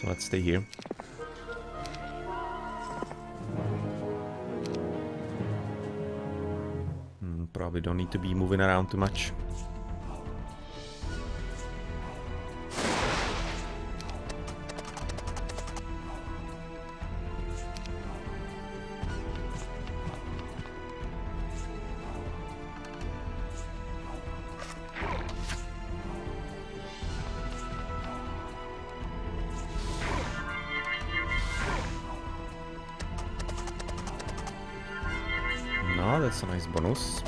So let's stay here. Probably don't need to be moving around too much. Oh, that's a nice bonus.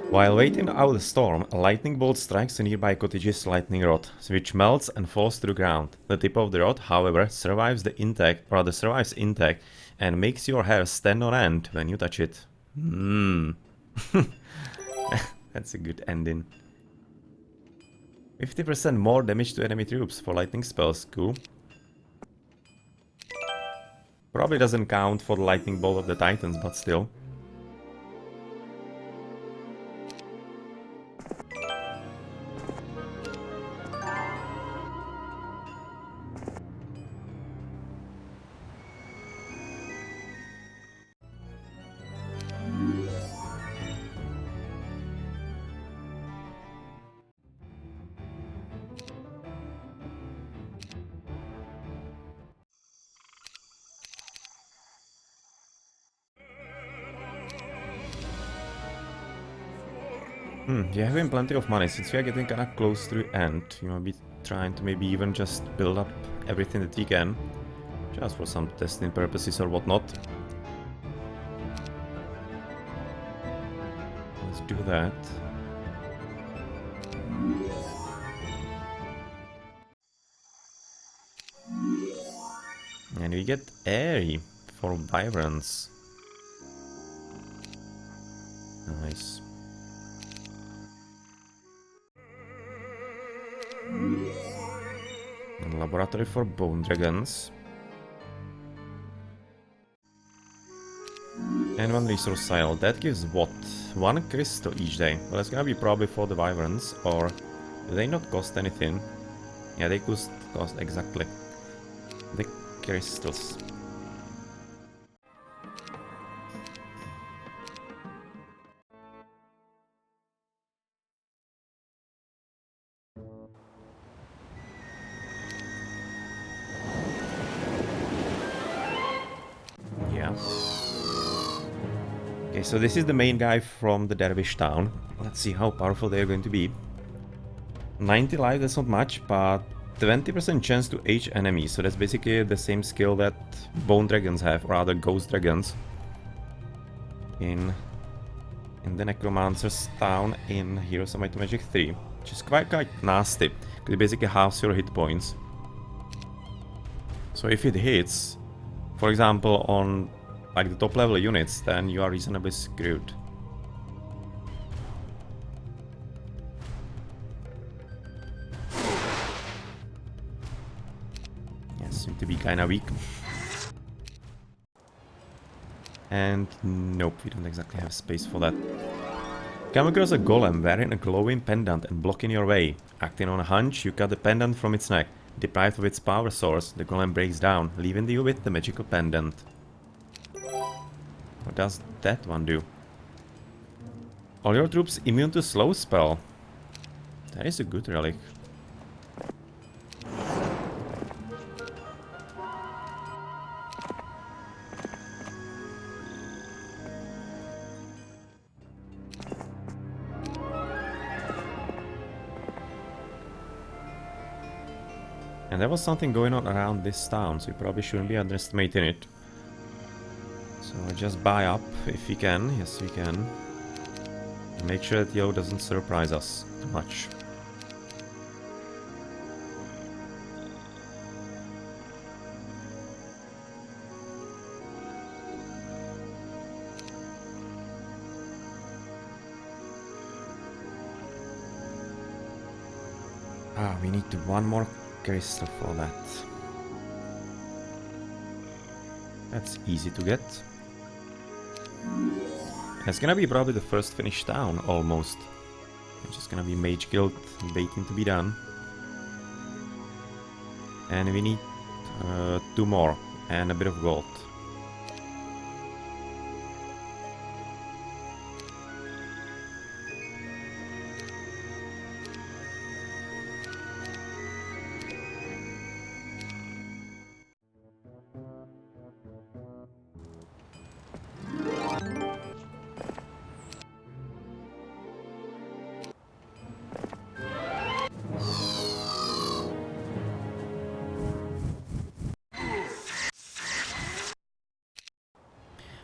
While waiting out the storm, a lightning bolt strikes a nearby cottage's lightning rod, which melts and falls to the ground. The tip of the rod, however, survives intact and makes your hair stand on end when you touch it. That's a good ending. 50% more damage to enemy troops for lightning spells, cool. Probably doesn't count for the lightning bolt of the Titans, but still. You're having plenty of money. Since we are getting kinda close to the end, you might be trying to maybe even just build up everything that we can. Just for some testing purposes or whatnot. Let's do that. And we get Airy for Vibrance. Nice. And Laboratory for Bone Dragons. And one resource silo. That gives what? 1 crystal each day. Well, that's gonna be probably for the Wyverns, or do they not cost anything? Yeah, they cost exactly the crystals. Yeah. Okay, so this is the main guy from the Dervish town. Let's see how powerful they're going to be. 90 life, that's not much, but 20% chance to age enemies, so that's basically the same skill that Bone Dragons have, or rather Ghost Dragons. In the Necromancer's town in Heroes of Might and Magic 3, which is quite nasty, because it basically halves your hit points. So if it hits, for example, on like the top level units, then you are reasonably screwed. Yeah, seem to be kinda weak. And nope, we don't exactly have space for that. Come across a golem wearing a glowing pendant and blocking your way. Acting on a hunch, you cut the pendant from its neck. Deprived of its power source, the golem breaks down, leaving you with the magical pendant. What does that one do? All your troops immune to slow spell. That is a good relic. And there was something going on around this town, so we probably shouldn't be underestimating it. So just buy up if we can. Yes, we can. Make sure that Yo doesn't surprise us too much. Ah, we need one more crystal for that. That's easy to get. It's gonna be probably the first finished town, almost. It's just gonna be Mage Guild waiting to be done. And we need 2 more, and a bit of gold.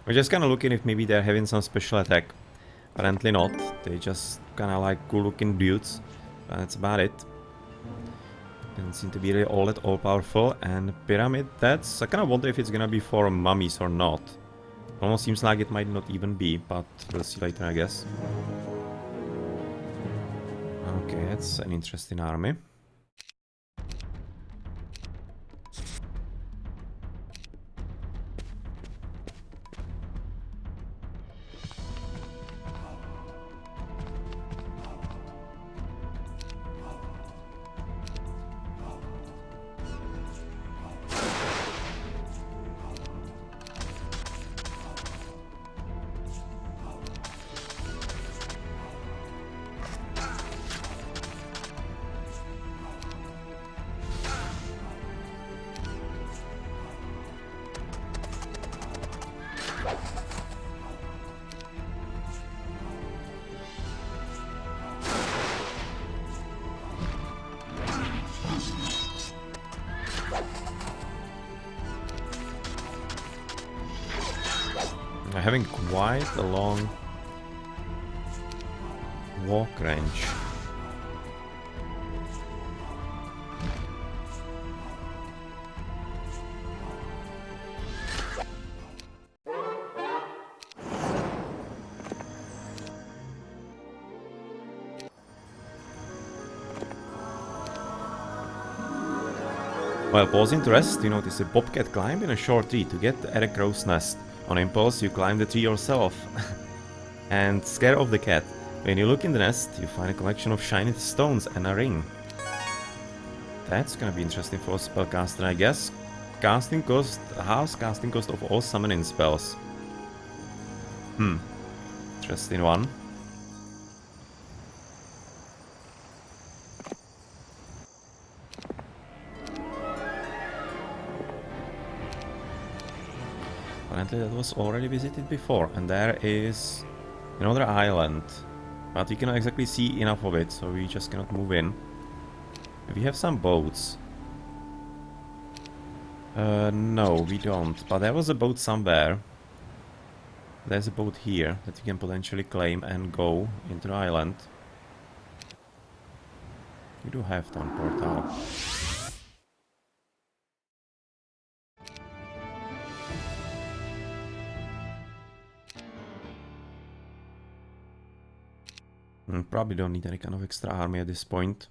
We're just kind of looking if maybe they're having some special attack. Apparently not. They just kind of like cool looking dudes. But that's about it. Doesn't seem to be really all that all-powerful. And pyramid, that's... I kind of wonder if it's gonna be for mummies or not. Almost seems like it might not even be, but we'll see later, I guess. Okay, that's an interesting army. Having quite a long walk range. While pausing to rest, you notice a bobcat climb in a short tree to get at a crow's nest. On impulse, you climb the tree yourself and scare off the cat. When you look in the nest, you find a collection of shiny stones and a ring. That's gonna be interesting for a spellcaster, I guess. Casting cost, halves casting cost of all summoning spells. Interesting one. Apparently that was already visited before, and there is another island. But we cannot exactly see enough of it, so we just cannot move in. We have some boats. No, we don't. But there was a boat somewhere. There's a boat here that we can potentially claim and go into the island. We do have town portal. Probably don't need any kind of extra army at this point.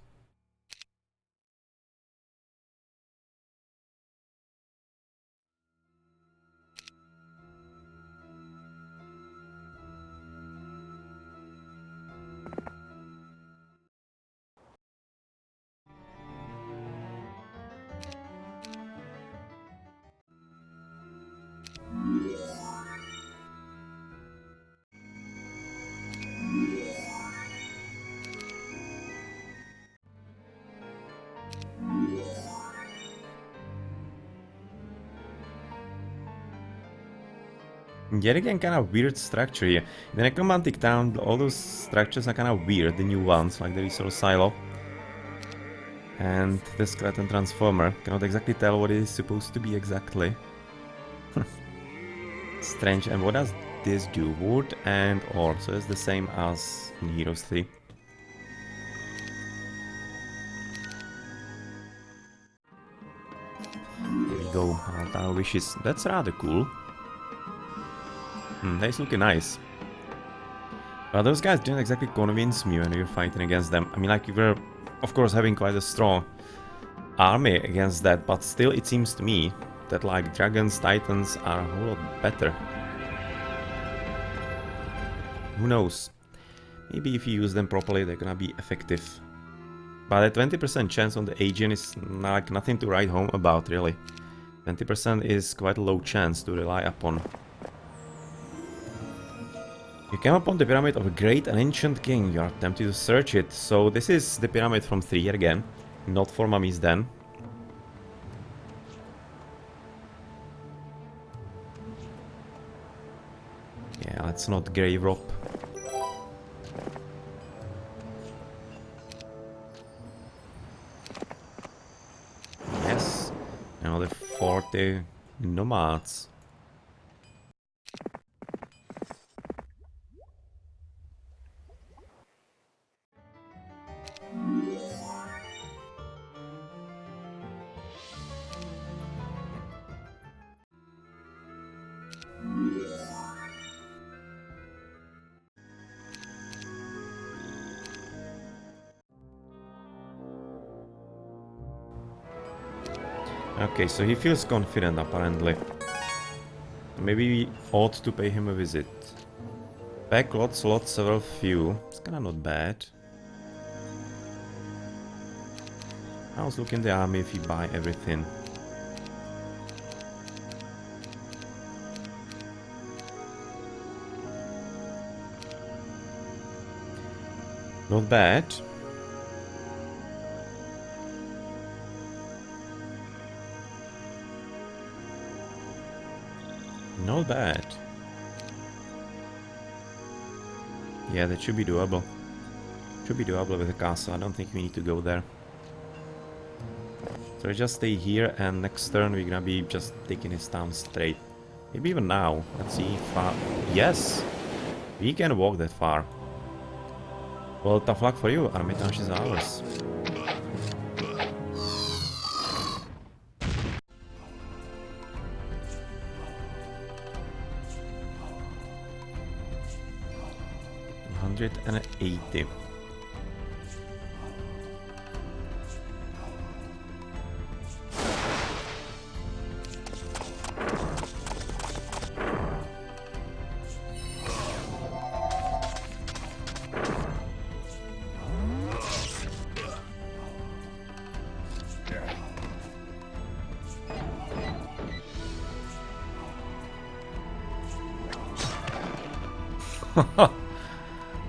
Yet again, kind of weird structure here. In the necromantic town, all those structures are kind of weird, the new ones, like the resource silo. And the skeleton transformer. Cannot exactly tell what it is supposed to be exactly. Strange. And what does this do? Wood and ore, so it's the same as in Heroes 3. Here we go, our wishes. That's rather cool. That's looking nice. But those guys didn't exactly convince me when we were fighting against them. I mean, like, we were, of course, having quite a strong army against that, but still it seems to me that, like, dragons, titans are a whole lot better. Who knows? Maybe if you use them properly, they're gonna be effective. But a 20% chance on the Aegean is like nothing to write home about, really. 20% is quite a low chance to rely upon. You came upon the pyramid of a great and ancient king. You are tempted to search it. So this is the pyramid from 3 again. Not for mummies then. Yeah, let's not grave rob. Yes. Another 40 nomads. Okay, so he feels confident apparently. Maybe we ought to pay him a visit. Backlot, slot, several few. It's kinda not bad. I was looking the army if we buy everything. Not bad. Not bad. Yeah, that should be doable. Should be doable with the castle. I don't think we need to go there. So we just stay here, and next turn we're gonna be just taking his town straight. Maybe even now. Let's see if... yes! We can walk that far. Well, tough luck for you. Armitage is ours. $180.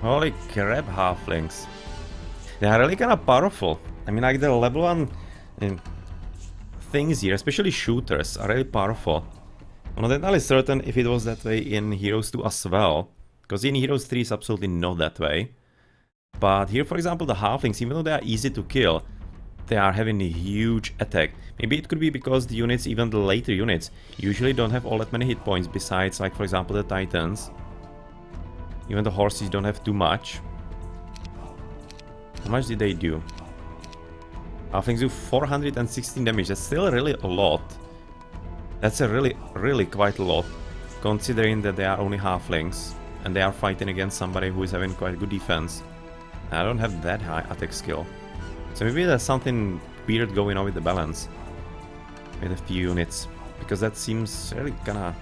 Holy crap, halflings. They are really kind of powerful. I mean, like the level 1 things here, especially shooters, are really powerful. I'm not entirely certain if it was that way in Heroes 2 as well. Because in Heroes 3 it's absolutely not that way. But here, for example, the halflings, even though they are easy to kill, they are having a huge attack. Maybe it could be because the units, even the later units, usually don't have all that many hit points besides, like, for example, the titans. Even the horses don't have too much. How much did they do? Halflings do 416 damage. That's still really a lot. That's a really quite a lot, considering that they are only halflings and they are fighting against somebody who is having quite good defense. I don't have that high attack skill. So maybe there's something weird going on with the balance with a few units, because that seems really kinda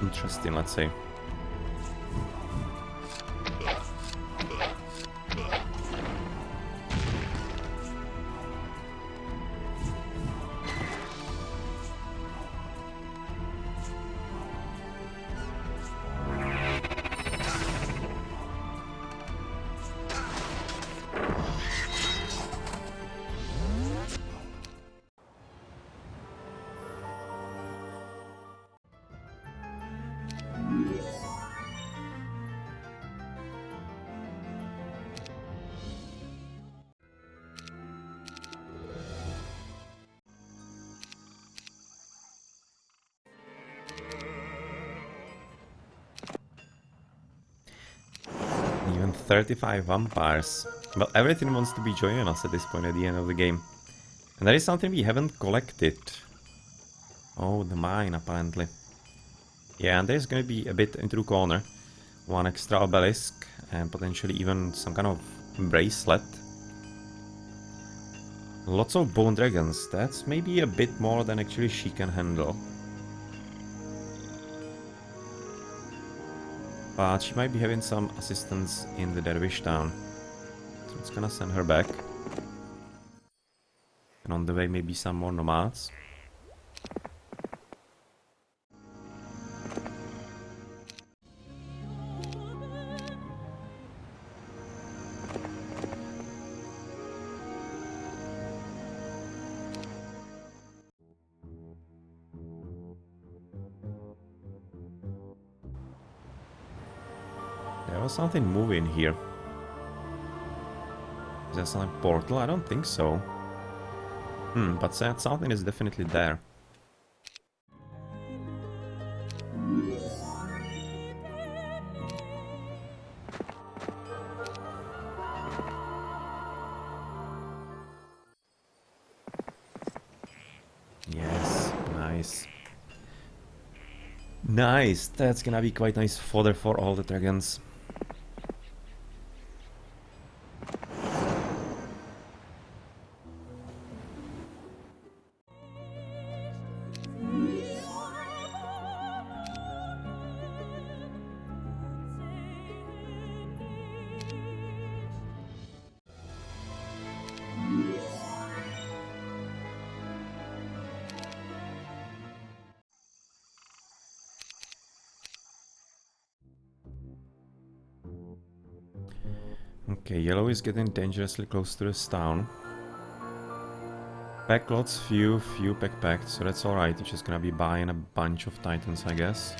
interesting, let's say. Even 35 vampires. Well, everything wants to be joining us at this point at the end of the game. And there is something we haven't collected. Oh, the mine, apparently. Yeah, and there's gonna be a bit into the corner. One extra obelisk, and potentially even some kind of bracelet. Lots of bone dragons. That's maybe a bit more than actually she can handle. But she might be having some assistance in the Dervish town. So it's gonna send her back. And on the way maybe some more nomads. There was something moving here. Is that some portal? I don't think so. But something is definitely there. Yes, nice. Nice, that's gonna be quite nice fodder for all the dragons. Okay, yellow is getting dangerously close to this town. Pack lots, few pack packed, so that's alright. You're just gonna be buying a bunch of titans, I guess.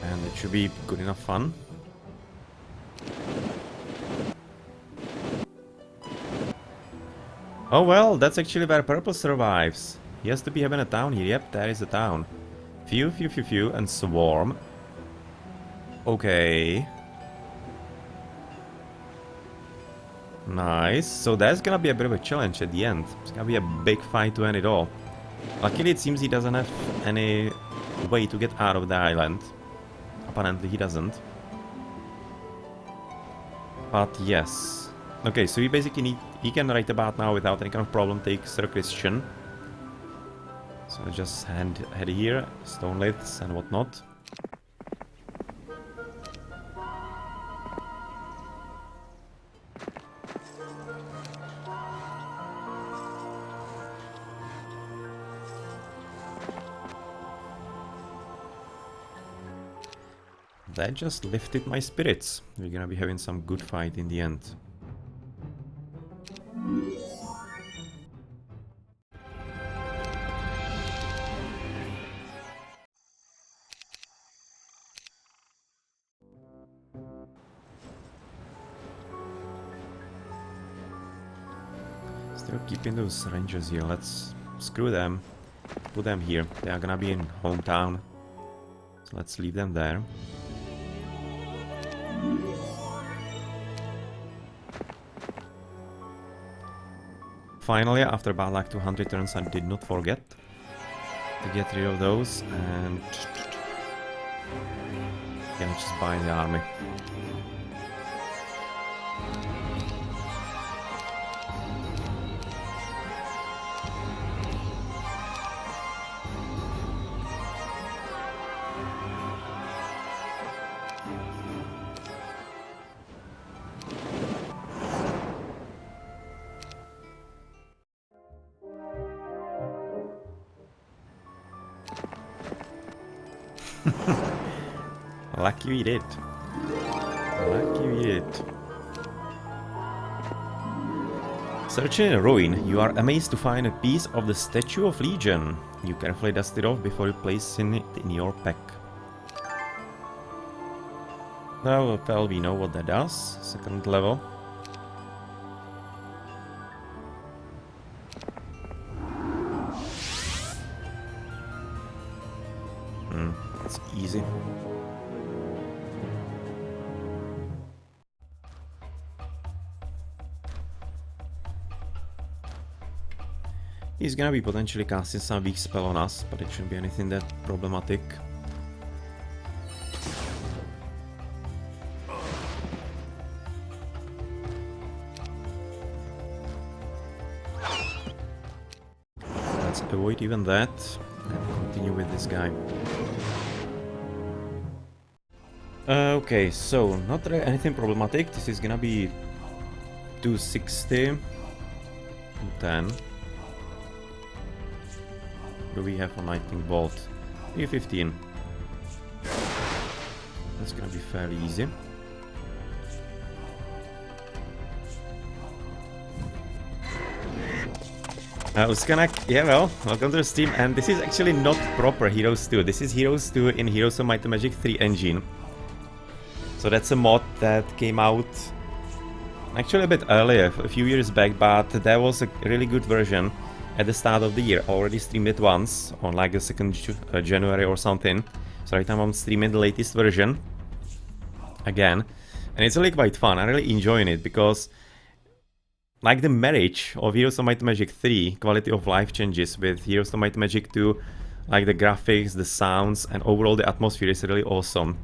And it should be good enough fun. Oh well, that's actually where purple survives. He has to be having a town here. Yep, there is a town. Few, and swarm. Okay. Nice. So that's gonna be a bit of a challenge at the end. It's gonna be a big fight to end it all. Luckily, it seems he doesn't have any way to get out of the island. Apparently, he doesn't. But yes. Okay, so he basically he can right about now without any kind of problem take Sir Christian. So let's just head here, stone liths and whatnot. That just lifted my spirits. We're gonna be having some good fight in the end. Still keeping those rangers here. Let's screw them. Put them here. They are gonna be in hometown. So let's leave them there. Finally, after about like 200 turns, I did not forget to get rid of those and can just buy the army. Lucky we did. Lucky we did. Searching a ruin, you are amazed to find a piece of the Statue of Legion. You carefully dust it off before you place it in your pack. Well, we know what that does. Second level. That's easy. He's gonna be potentially casting some weak spell on us, but it shouldn't be anything that problematic. Let's avoid even that and continue with this guy. Okay, so not really anything problematic. This is gonna be 260, 210. What do we have for lightning bolt? 315. That's gonna be fairly easy. Uskanak, yeah, well, welcome to the stream. And this is actually not proper Heroes 2. This is Heroes 2 in Heroes of Might and Magic 3 engine. So that's a mod that came out actually a bit earlier, a few years back, but there was a really good version at the start of the year. I already streamed it once on like the 2nd January or something. So right now I'm streaming the latest version again. And it's really quite fun. I'm really enjoying it because like the marriage of Heroes of Might and Magic 3 quality of life changes with Heroes of Might and Magic 2, like the graphics, the sounds, and overall the atmosphere is really awesome.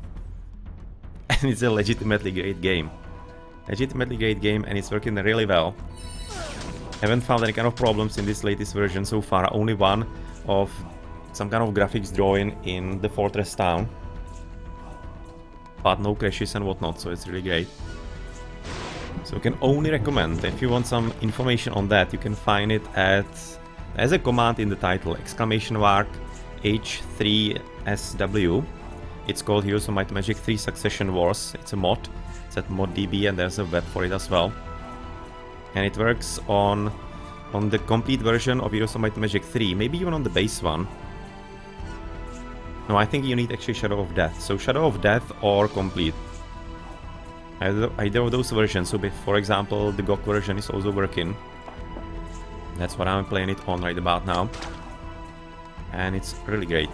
And it's a legitimately great game. Legitimately great game, and it's working really well. Haven't found any kind of problems in this latest version so far. Only one of some kind of graphics drawing in the fortress town. But no crashes and whatnot, so it's really great. So I can only recommend, if you want some information on that, you can find it as a command in the title, exclamation mark H3SW. It's called Heroes of Might and Magic 3 Succession Wars. It's a mod. It's at moddb and there's a web for it as well. And it works on the complete version of Heroes of Might and Magic 3, maybe even on the base one. No, I think you need actually Shadow of Death. So Shadow of Death or complete. Either of those versions. So for example, the GOG version is also working. That's what I'm playing it on right about now. And it's really great.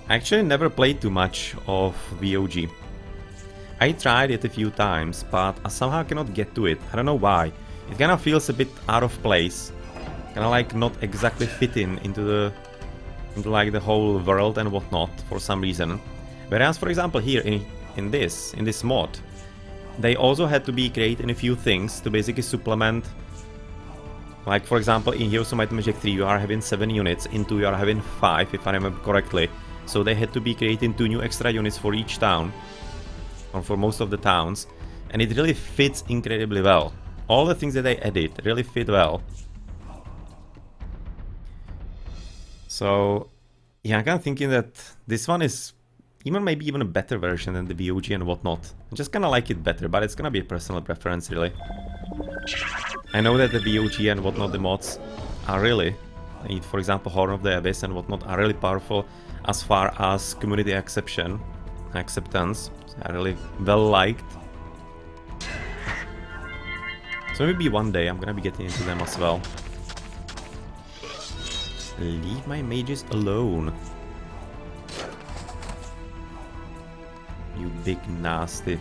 I actually never played too much of VOG. I tried it a few times, but I somehow cannot get to it. I don't know why. It kind of feels a bit out of place. Kind of like not exactly fitting into like the whole world and whatnot for some reason. Whereas, for example, here in this mod, they also had to be creating a few things to basically supplement. Like, for example, in Heroes of Might and Magic 3 you are having 7 units, in 2 you are having 5, if I remember correctly. So they had to be creating 2 new extra units for each town, or for most of the towns, and it really fits incredibly well. All the things that they added really fit well. So, yeah, I'm kind of thinking that this one is maybe even a better version than the VOG and whatnot. I just kind of like it better, but it's gonna be a personal preference, really. I know that the VOG and whatnot, the mods, are really, for example, Horn of the Abyss and whatnot, are really powerful as far as community acceptance. Are really well liked. So maybe one day I'm gonna be getting into them as well. Leave my mages alone. You big nasty.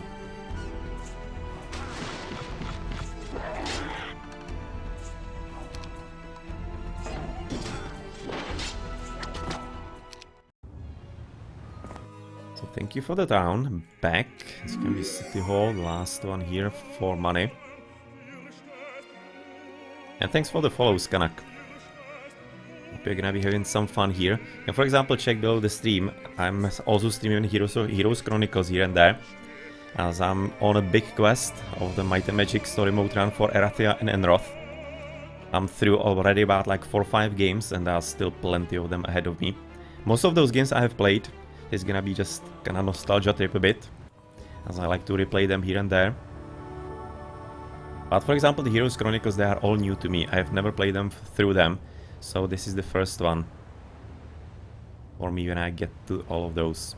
So thank you for the town. Back. It's gonna be City Hall, last one here for money. And thanks for the follow, Skanak. Hope you're gonna be having some fun here. And for example, check below the stream. I'm also streaming Heroes Chronicles here and there, as I'm on a big quest of the Might and Magic story mode run for Erathia and Enroth. I'm through already about like 4 or 5 games, and there's still plenty of them ahead of me. Most of those games I have played. It's gonna be just kinda nostalgia trip a bit, as I like to replay them here and there. But for example, the Heroes Chronicles, they are all new to me. I have never played them through them, so this is the first one for me when I get to all of those.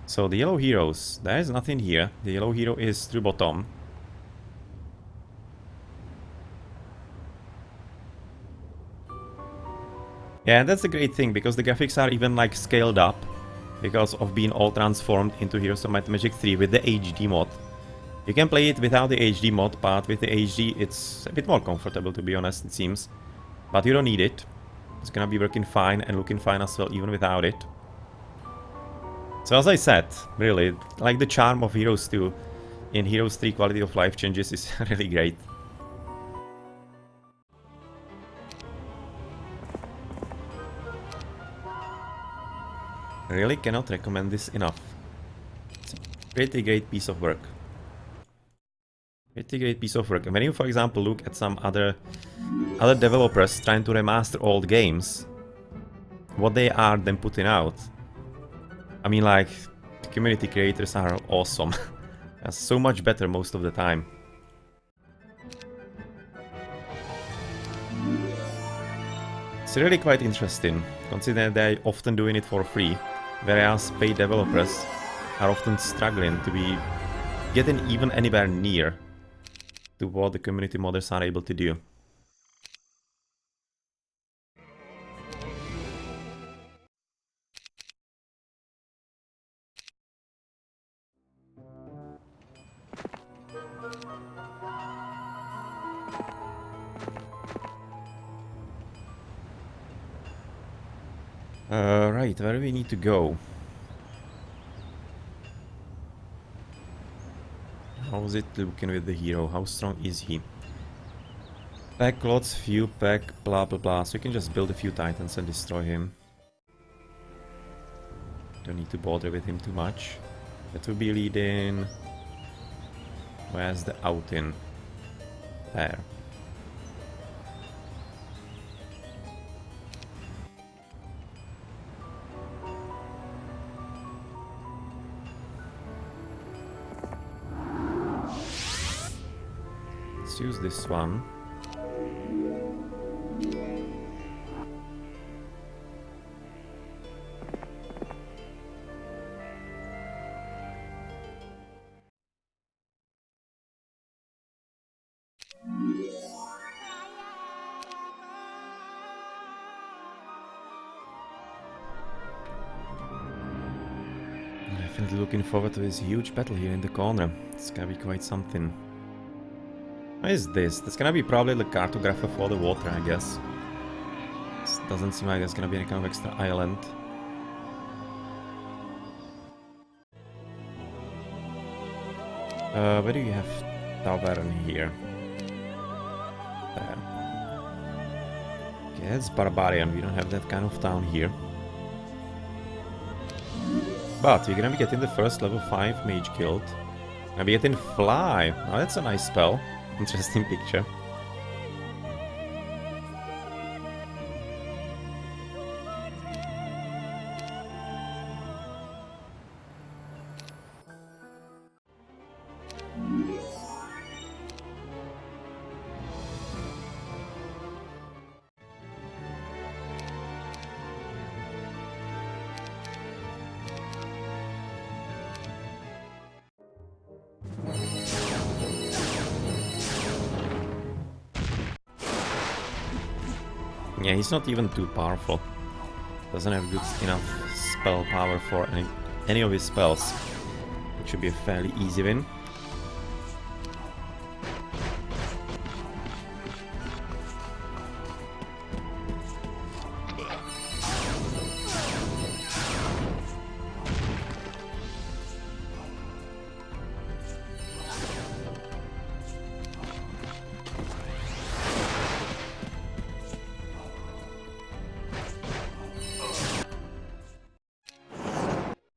So the Yellow Heroes, there is nothing here. The Yellow Hero is through bottom. Yeah, that's the great thing, because the graphics are even like scaled up because of being all transformed into Heroes of Might and Magic 3 with the HD mod. You can play it without the HD mod, but with the HD it's a bit more comfortable, to be honest, it seems. But you don't need it. It's gonna be working fine and looking fine as well, even without it. So as I said, really, like the charm of Heroes 2 in Heroes 3 quality of life changes is really great. Really cannot recommend this enough. It's a pretty great piece of work. Pretty great piece of work. And when you, for example, look at some other developers trying to remaster old games, what they are then putting out, I mean, like, the community creators are awesome. They're so much better most of the time. It's really quite interesting, considering they're often doing it for free, whereas paid developers are often struggling to be getting even anywhere near to what the community modders are able to do. Right, where do we need to go? How's it looking with the hero? How strong is he? Pack lots, few pack, blah blah blah. So you can just build a few titans and destroy him. Don't need to bother with him too much. That will be leading... Where's the outing? There. Let's use this one. Definitely looking forward to this huge battle here in the corner. It's gonna be quite something. What is this? That's gonna be probably the cartographer for the water, I guess. This doesn't seem like there's gonna be any kind of extra island. Where do you have tavern here? There. Okay, that's barbarian. We don't have that kind of town here. But we're gonna be getting the first level 5 mage guild. Gonna be getting fly. Oh, that's a nice spell. Interesting picture. Yeah, he's not even too powerful. Doesn't have good enough spell power for any of his spells. It should be a fairly easy win.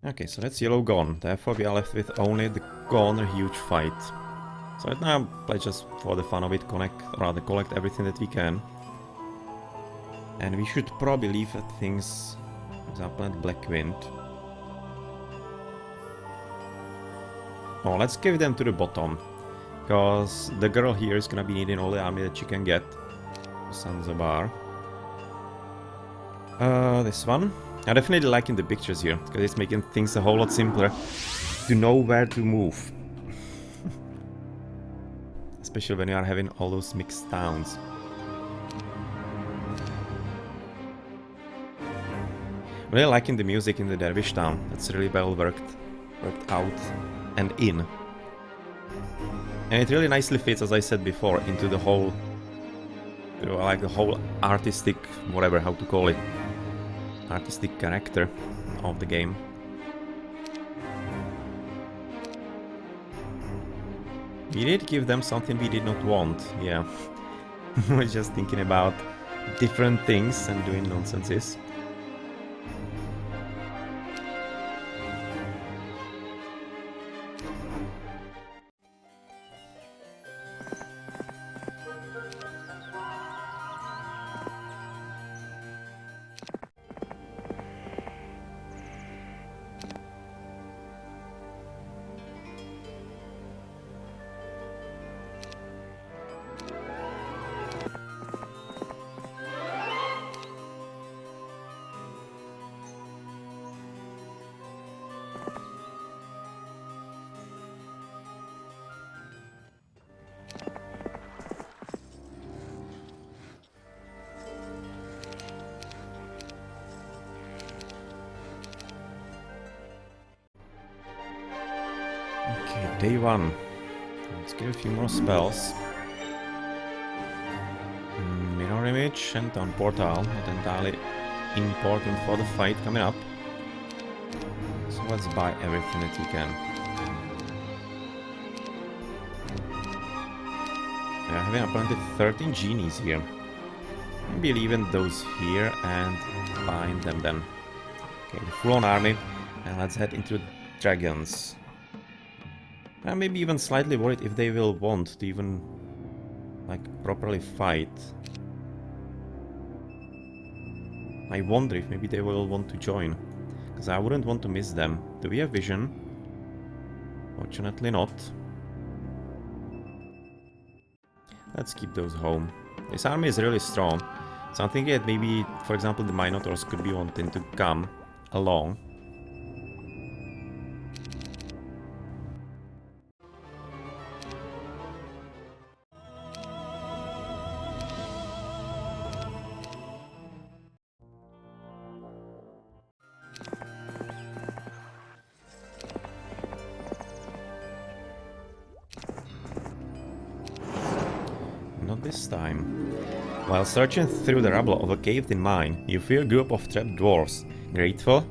Okay, so that's yellow gone. Therefore we are left with only the corner huge fight. So right now let's just for the fun of it collect everything that we can. And we should probably leave things, for example at Black Wind. Oh, let's give them to the bottom. Because the girl here is gonna be needing all the army that she can get. Zanzibar. This one. I'm definitely liking the pictures here, because it's making things a whole lot simpler to know where to move. Especially when you are having all those mixed towns. Really liking the music in the Dervish town. That's really well worked out and in. And it really nicely fits, as I said before, into the whole, like the whole artistic, whatever, how to call it. Artistic character of the game. We did give them something we did not want, yeah. We're just thinking about different things and doing nonsenses. Okay, day 1. Let's get a few more spells. Mirror image and on portal, not entirely important for the fight coming up. So let's buy everything that we can. Yeah, having apparently 13 genies here. Maybe leaving those here and buying them then. Okay, the full-on army, and let's head into dragons. I'm maybe even slightly worried if they will want to even like properly fight. I wonder if maybe they will want to join, because I wouldn't want to miss them. Do we have vision? Fortunately not. Let's keep those home. This army is really strong, so I'm thinking that maybe, for example, the Minotaurs could be wanting to come along. Not this time. While searching through the rubble of a caved-in mine, you feel a group of trapped dwarves. Grateful?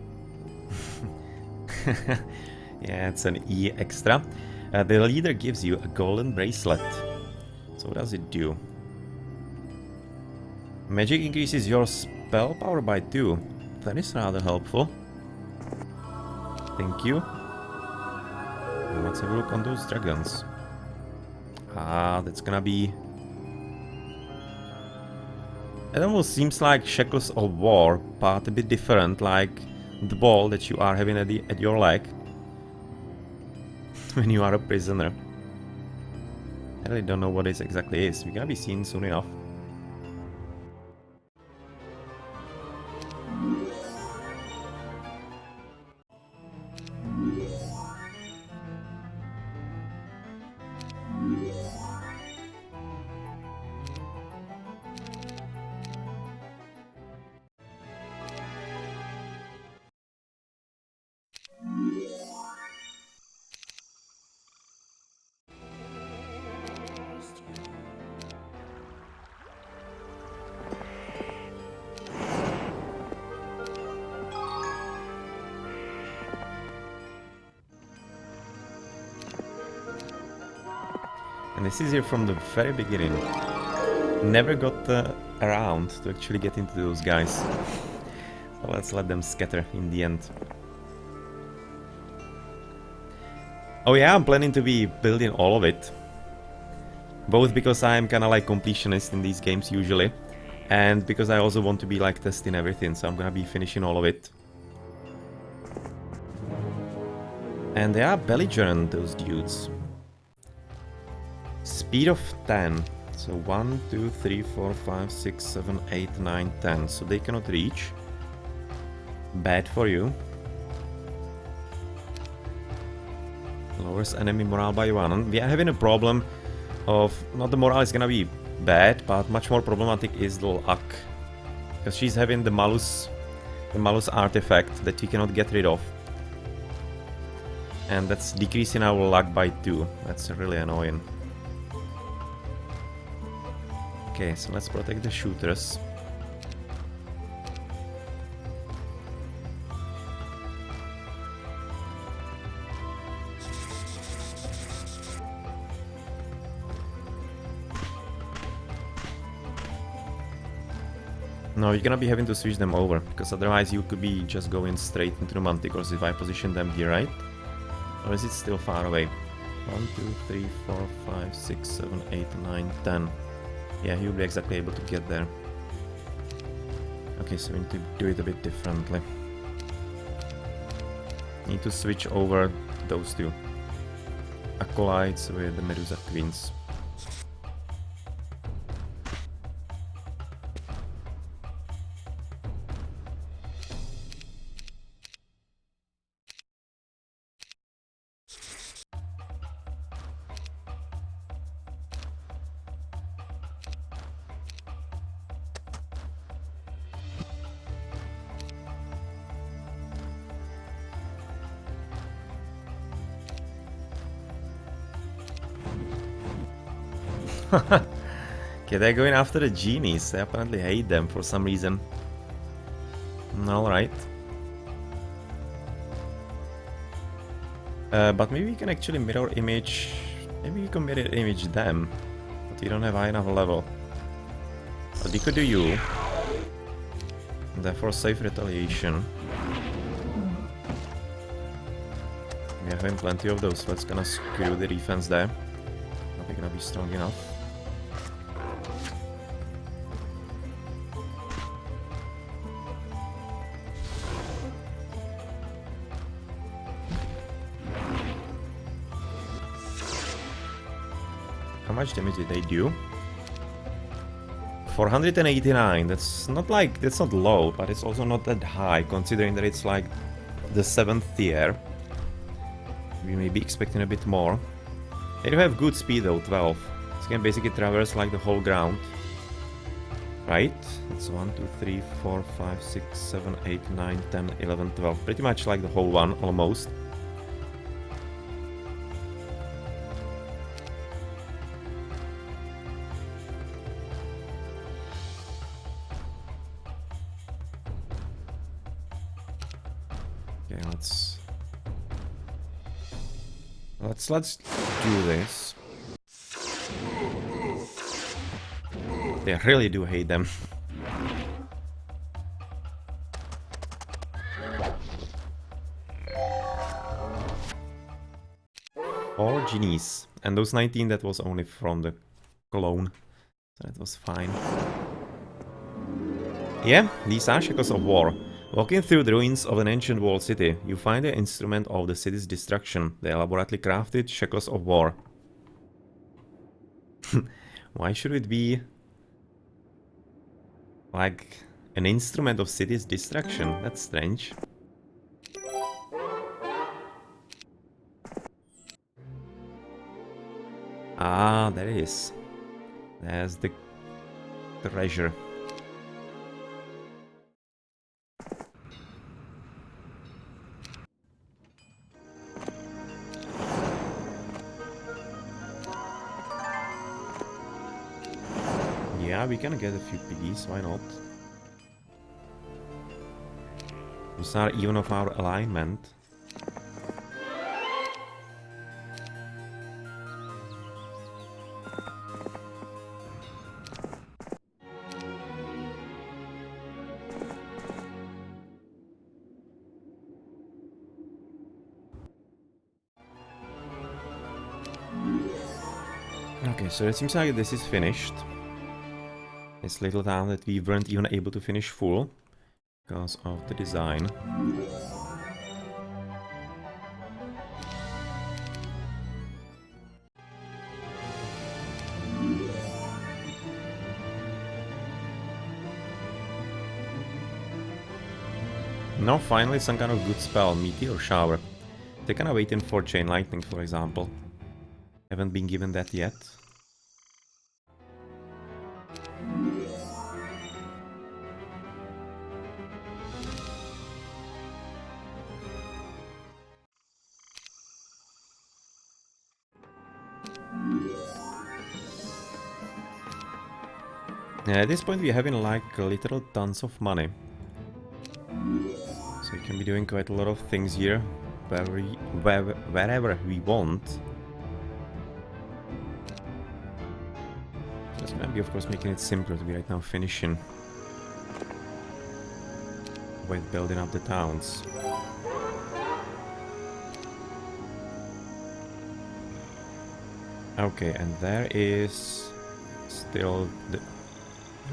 Yeah, it's an E extra. The leader gives you a golden bracelet. So what does it do? Magic increases your spell power by 2. That is rather helpful. Thank you. And let's have a look on those dragons. Ah, that's gonna be... It almost seems like Shackles of War, but a bit different, like the ball that you are having at your leg when you are a prisoner. I really don't know what this exactly is. We're gonna be seeing soon enough. And this is here from the very beginning. Never got around to actually get into those guys. So let's let them scatter in the end. Oh yeah, I'm planning to be building all of it. Both because I'm kinda like completionist in these games usually, and because I also want to be like testing everything, so I'm gonna be finishing all of it. And they are belligerent, those dudes. Speed of 10. So 1, 2, 3, 4, 5, 6, 7, 8, 9, 10. So they cannot reach. Bad for you. Lowers enemy morale by 1. We are having a problem of... Not the morale is gonna be bad, but much more problematic is the luck. Because she's having the malus artifact that you cannot get rid of. And that's decreasing our luck by 2. That's really annoying. Okay, so let's protect the shooters. No, you're gonna be having to switch them over, because otherwise you could be just going straight into the manticores if I position them here, right? Or is it still far away? 1, 2, 3, 4, 5, 6, 7, 8, 9, 10. Yeah, he'll be exactly able to get there. Okay, so we need to do it a bit differently. Need to switch over those two acolytes with the Medusa Queens. Okay, they're going after the genies. They apparently hate them for some reason. Alright. But maybe we can actually mirror image... Maybe we can mirror image them. But we don't have high enough level. But we could do you. Therefore safe retaliation. We are having plenty of those, so that's gonna screw the defense there. Not gonna be strong enough. much damage did they do? 489. That's not low, but it's also not that high, considering that it's like the 7th tier. We may be expecting a bit more. They do have good speed though, 12. This can basically traverse like the whole ground. Right? It's 1, 2, 3, 4, 5, 6, 7, 8, 9, 10, 11, 12. Pretty much like the whole one, almost. Okay, let's do this. They really do hate them. All genies. And those 19, that was only from the clone. So that was fine. Yeah, these are shackles of war. Walking through the ruins of an ancient walled city, you find the instrument of the city's destruction, the elaborately crafted shackles of war. Why should it be like an instrument of city's destruction? That's strange. Ah, there it is. There's the treasure. Yeah, we can get a few piggies, why not? Those are even of our alignment. Okay, so it seems like this is finished. This little town that we weren't even able to finish full because of the design. Now finally some kind of good spell, meteor shower. They're kinda waiting for chain lightning, for example. Haven't been given that yet. At this point we're having like literal tons of money. So we can be doing quite a lot of things here, wherever we want. That's gonna be of course making it simpler to be right now finishing with building up the towns. Okay, and there is still the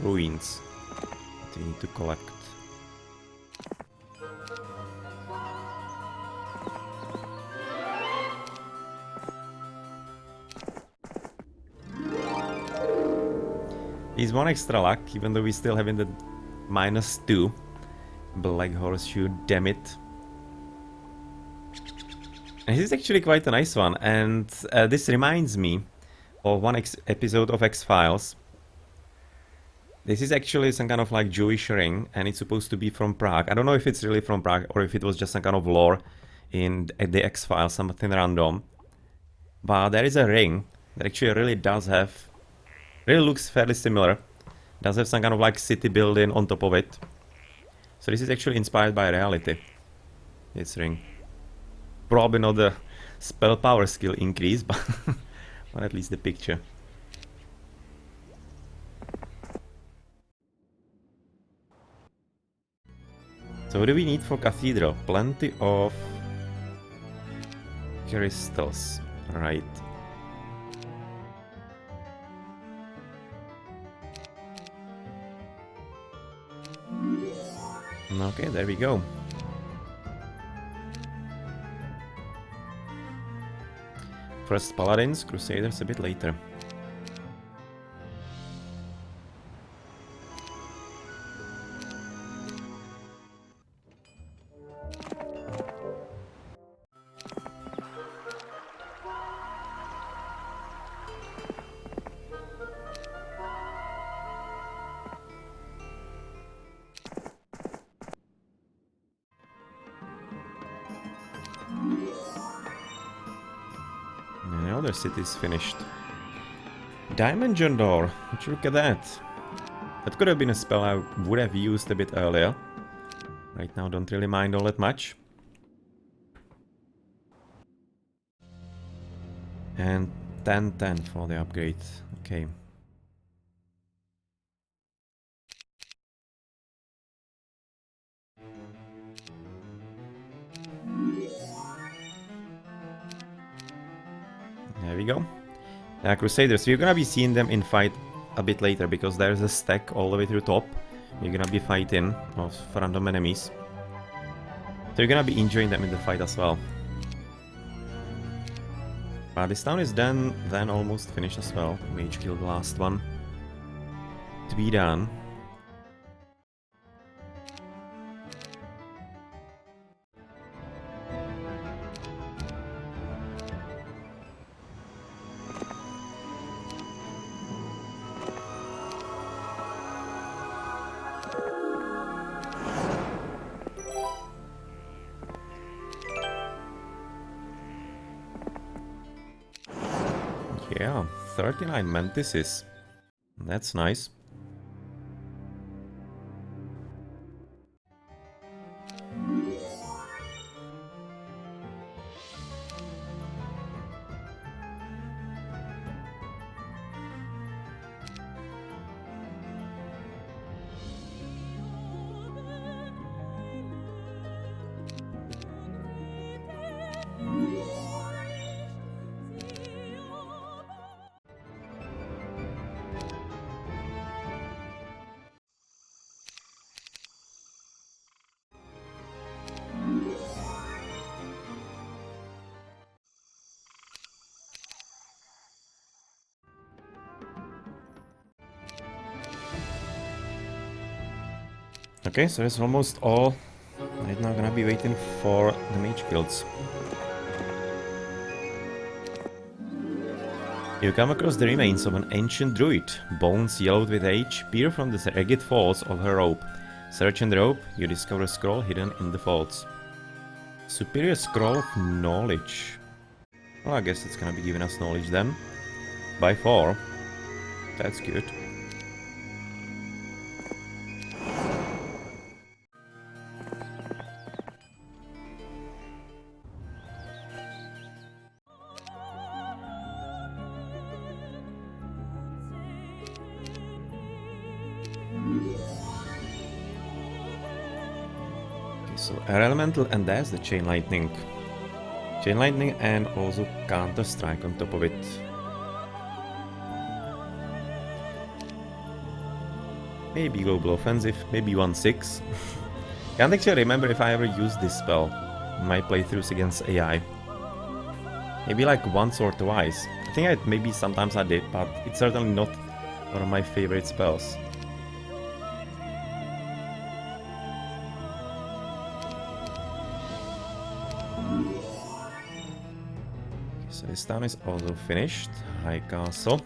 ruins that we need to collect. He's one extra luck, even though we still having the -2. Black Horseshoe, damn it. And this is actually quite a nice one, and this reminds me of one episode of X-Files. This is actually some kind of like Jewish ring, and it's supposed to be from Prague. I don't know if it's really from Prague, or if it was just some kind of lore in the X-Files, something random. But there is a ring that actually really does have... really looks fairly similar. Does have some kind of like city building on top of it. So this is actually inspired by reality. This ring. Probably not the spell power skill increase, but, but at least the picture. So what do we need for cathedral? Plenty of crystals. Right. Okay, there we go. First Paladins, Crusaders a bit later. other cities finished. Dimension Door. Would you look at that? That could have been a spell I would have used a bit earlier. Right now, don't really mind all that much. And 10-10 for the upgrade. Okay. There we go. Crusaders, we're gonna be seeing them in fight a bit later because there's a stack all the way to the top. You're gonna be fighting of random enemies. So you're gonna be enjoying them in the fight as well. But this town is then almost finished as well. Mage killed the last one. To be done. Yeah, 39 mantises. That's nice. Okay, so that's almost all. Right now gonna be waiting for the mage guilds. You come across the remains of an ancient druid, bones yellowed with age, peer from the ragged folds of her robe. Search in the robe, you discover a scroll hidden in the folds. Superior Scroll of Knowledge. Well, I guess it's gonna be giving us knowledge then. By 4. That's good. So Air Elemental, and there's the Chain Lightning. Chain Lightning and also Counter Strike on top of it. Maybe Global Offensive, maybe 1-6. Can't actually remember if I ever used this spell in my playthroughs against AI. Maybe like once or twice. I think maybe sometimes I did, but it's certainly not one of my favorite spells. So this town is also finished. High Castle.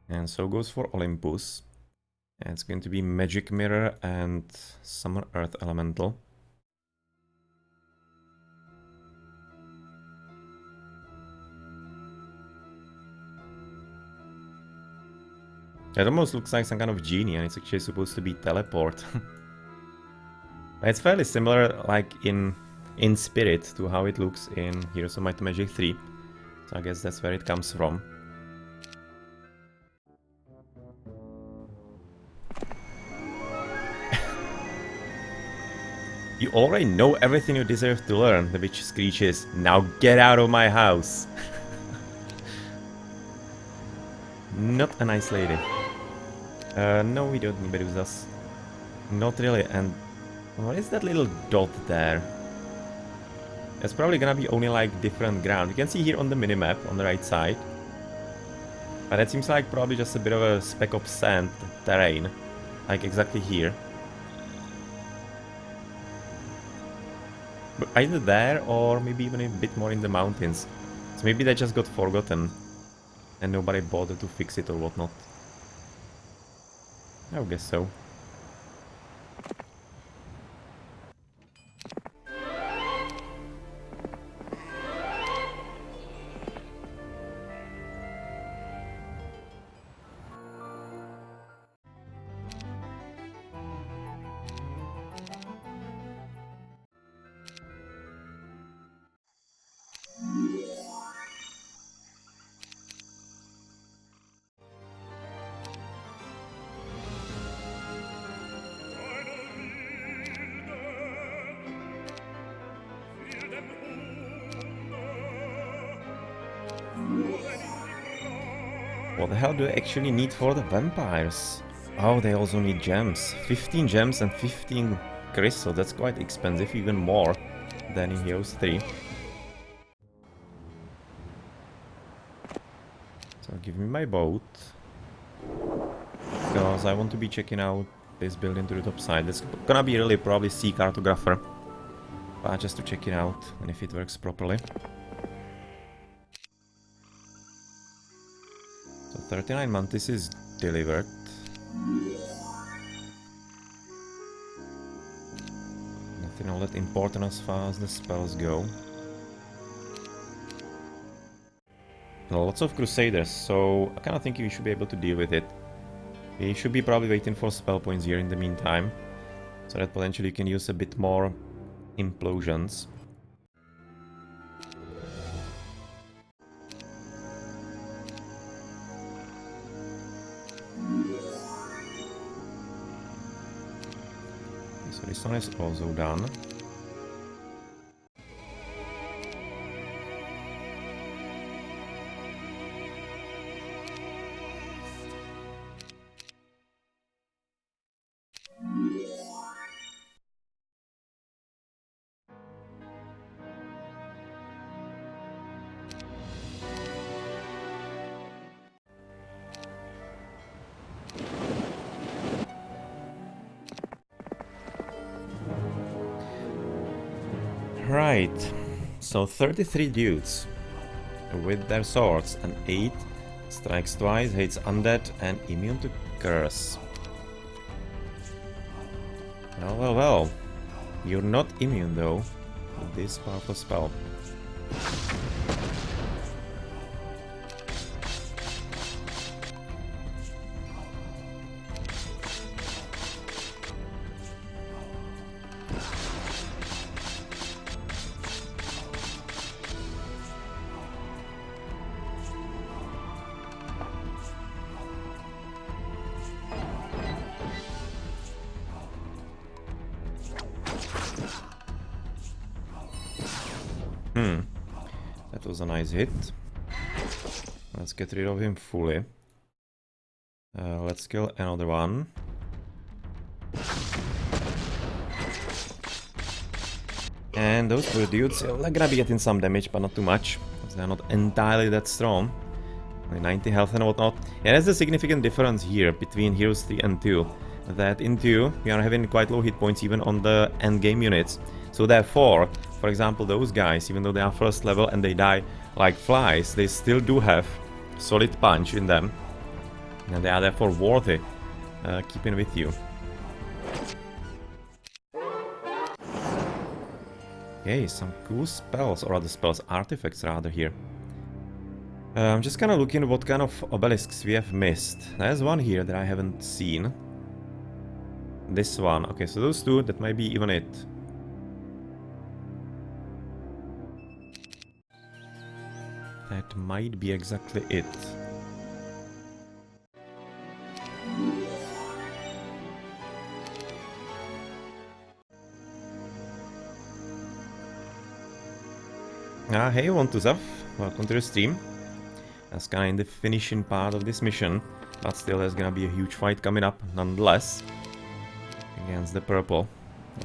And so goes for Olympus. And it's going to be Magic Mirror and Summon Earth Elemental. It almost looks like some kind of genie, and it's actually supposed to be teleport. It's fairly similar, like in spirit, to how it looks in Heroes of Might and Magic 3. So I guess that's where it comes from. You already know everything you deserve to learn, the witch screeches. Now get out of my house! Not a nice lady. No, we don't need Medusas. Not really, and what is that little dot there? It's probably gonna be only like different ground. You can see here on the minimap on the right side. But that seems like probably just a bit of a speck of sand terrain. Like exactly here. But either there or maybe even a bit more in the mountains. So maybe they just got forgotten. And nobody bothered to fix it or whatnot. I guess so. What the hell do I actually need for the vampires? Oh, they also need gems. 15 gems and 15 crystal. That's quite expensive, even more than in Heroes 3. So give me my boat. Because I want to be checking out this building to the top side. It's gonna be really probably sea cartographer. But just to check it out and if it works properly. So 39 mantis is delivered. Nothing all that important as far as the spells go. Lots of crusaders, so I kinda think we should be able to deal with it. We should be probably waiting for spell points here in the meantime. So that potentially you can use a bit more implosions. So this one is also done. Right, so 33 dudes with their swords and 8 strikes twice, hates undead and immune to curse. Well, you're not immune though with this powerful spell. That was a nice hit. Let's get rid of him fully. Let's kill another one. And those poor dudes are gonna be getting some damage, but not too much, because they're not entirely that strong. Only 90 health and whatnot. Yeah, that's the significant difference here between Heroes 3 and 2. That in 2, we are having quite low hit points even on the endgame units. So therefore, for example, those guys, even though they are first level and they die like flies, they still do have solid punch in them. And they are therefore worthy keeping with you. Okay, some cool spells, or other spells, artifacts rather here. I'm just kind of looking at what kind of obelisks we have missed. There's one here that I haven't seen. This one. Okay, so those two, that might be even it. That might be exactly it. Hey, Wantuzaf, welcome to the stream. That's kind of in the finishing part of this mission, but still there's gonna be a huge fight coming up nonetheless against the purple,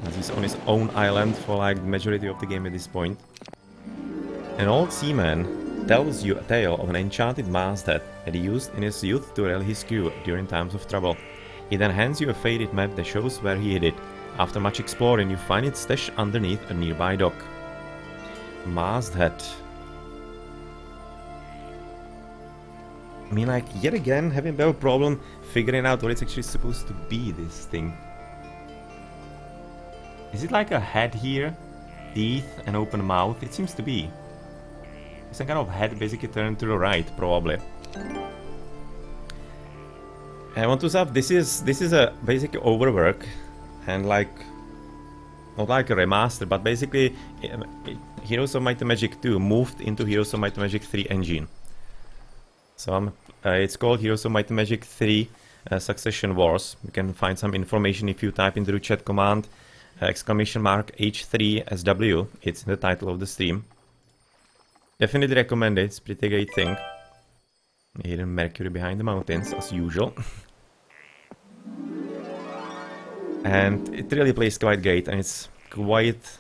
as he's on his own island for like the majority of the game at this point. An old seaman tells you a tale of an enchanted masthead that he used in his youth to rally his crew during times of trouble. He then hands you a faded map that shows where he hid it. After much exploring, you find it stashed underneath a nearby dock. Masthead. I mean, like, yet again, having a problem figuring out what it's actually supposed to be, this thing. Is it like a head here? Teeth and open mouth? It seems to be. Some kind of head basically turned to the right, probably. I want to say this is a basic overwork, and like, not like a remaster, but basically Heroes of Might and Magic 2 moved into Heroes of Might and Magic 3 engine. So it's called Heroes of Might and Magic 3 Succession Wars. You can find some information if you type into the chat command !H3SW. It's in the title of the stream. Definitely recommend it, it's a pretty great thing. Hidden Mercury behind the mountains, as usual. And it really plays quite great, and it's quite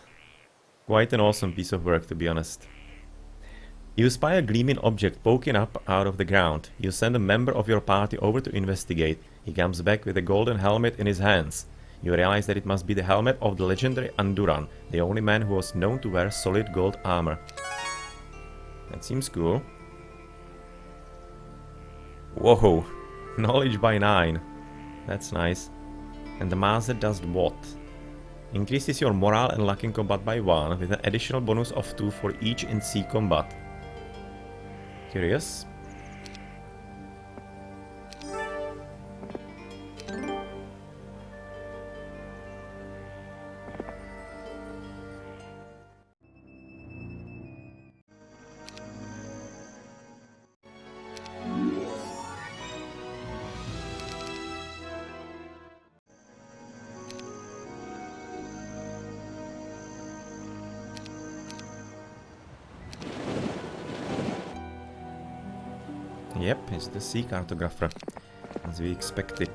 an awesome piece of work, to be honest. You spy a gleaming object poking up out of the ground. You send a member of your party over to investigate. He comes back with a golden helmet in his hands. You realize that it must be the helmet of the legendary Anduran, the only man who was known to wear solid gold armor. That seems cool. Whoa, knowledge by 9. That's nice. And the master does what? Increases your morale and luck in combat by 1, with an additional bonus of 2 for each in sea combat. Curious. Yep, it's the sea cartographer, as we expected.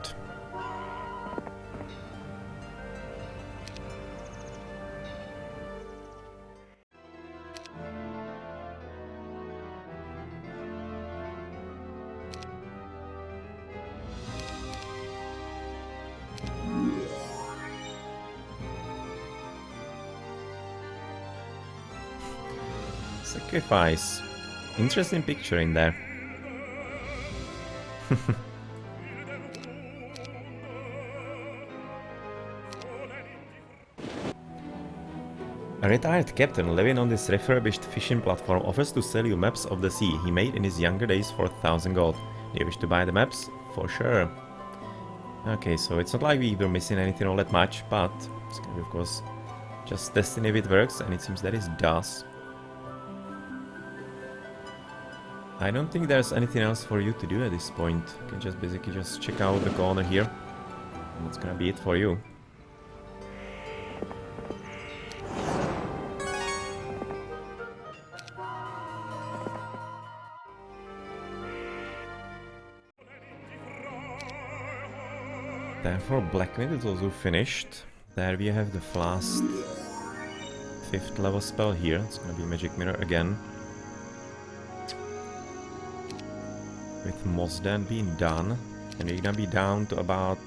Sacrifice. Interesting picture in there. A retired captain living on this refurbished fishing platform offers to sell you maps of the sea he made in his younger days for 1,000 gold. Do you wish to buy the maps? For sure. Okay, so it's not like we were missing anything all that much, but it's gonna be, of course, just testing if it works, and it seems that it does. I don't think there's anything else for you to do at this point. You can just basically just check out the corner here. And that's gonna be it for you. Therefore, Blackmid is also finished. There we have the last 5th level spell here. It's gonna be Magic Mirror again. With Mosden being done, and we're gonna be down to about...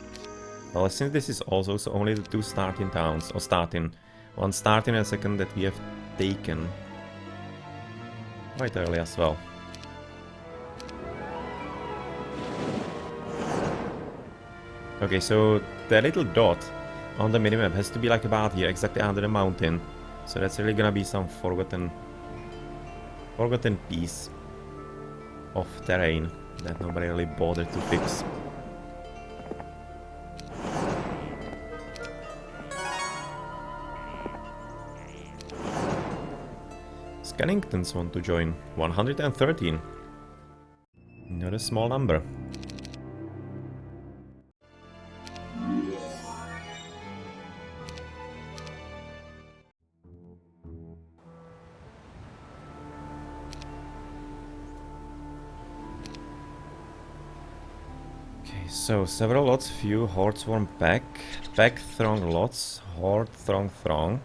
Well, since this is also so only the 2 starting towns, or starting. One starting and a second that we have taken quite early as well. Okay, so the little dot on the minimap has to be like about here, exactly under the mountain. So that's really gonna be some forgotten piece of terrain that nobody really bothered to fix. Scanningtons want to join. 113. Not a small number. So, several lots, few, horde swarm pack, pack throng lots, horde throng.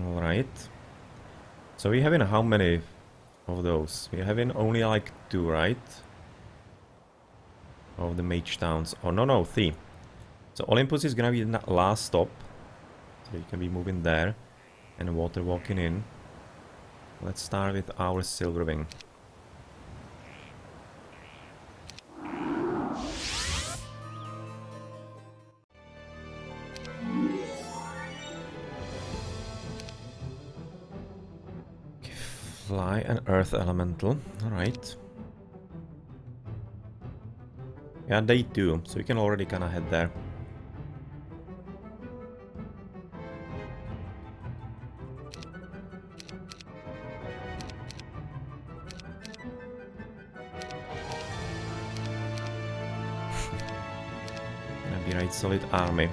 Alright. So we're having how many of those? We're having only like 2, right? Of the mage towns. Oh, no, 3. So Olympus is gonna be the last stop. So you can be moving there. And water walking in. Let's start with our Silverwing. Fly and Earth Elemental, alright. Yeah, day 2, so you can already kinda head there. Maybe right, solid army.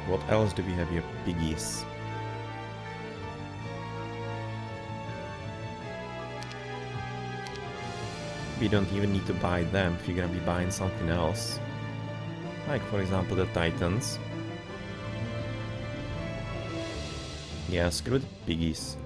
What else do we have here? Piggies. we don't even need to buy them if you're gonna be buying something else. Like, for example, the Titans. Yeah, screw the piggies.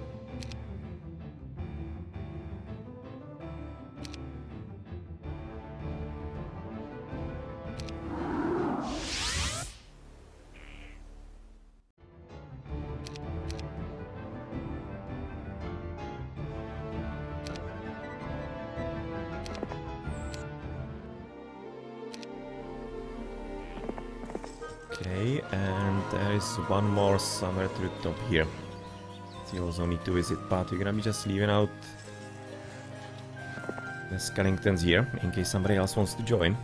Okay, and there is one more somewhere to the top here. So you also need to visit, but we're gonna be just leaving out the skeletons here, in case somebody else wants to join.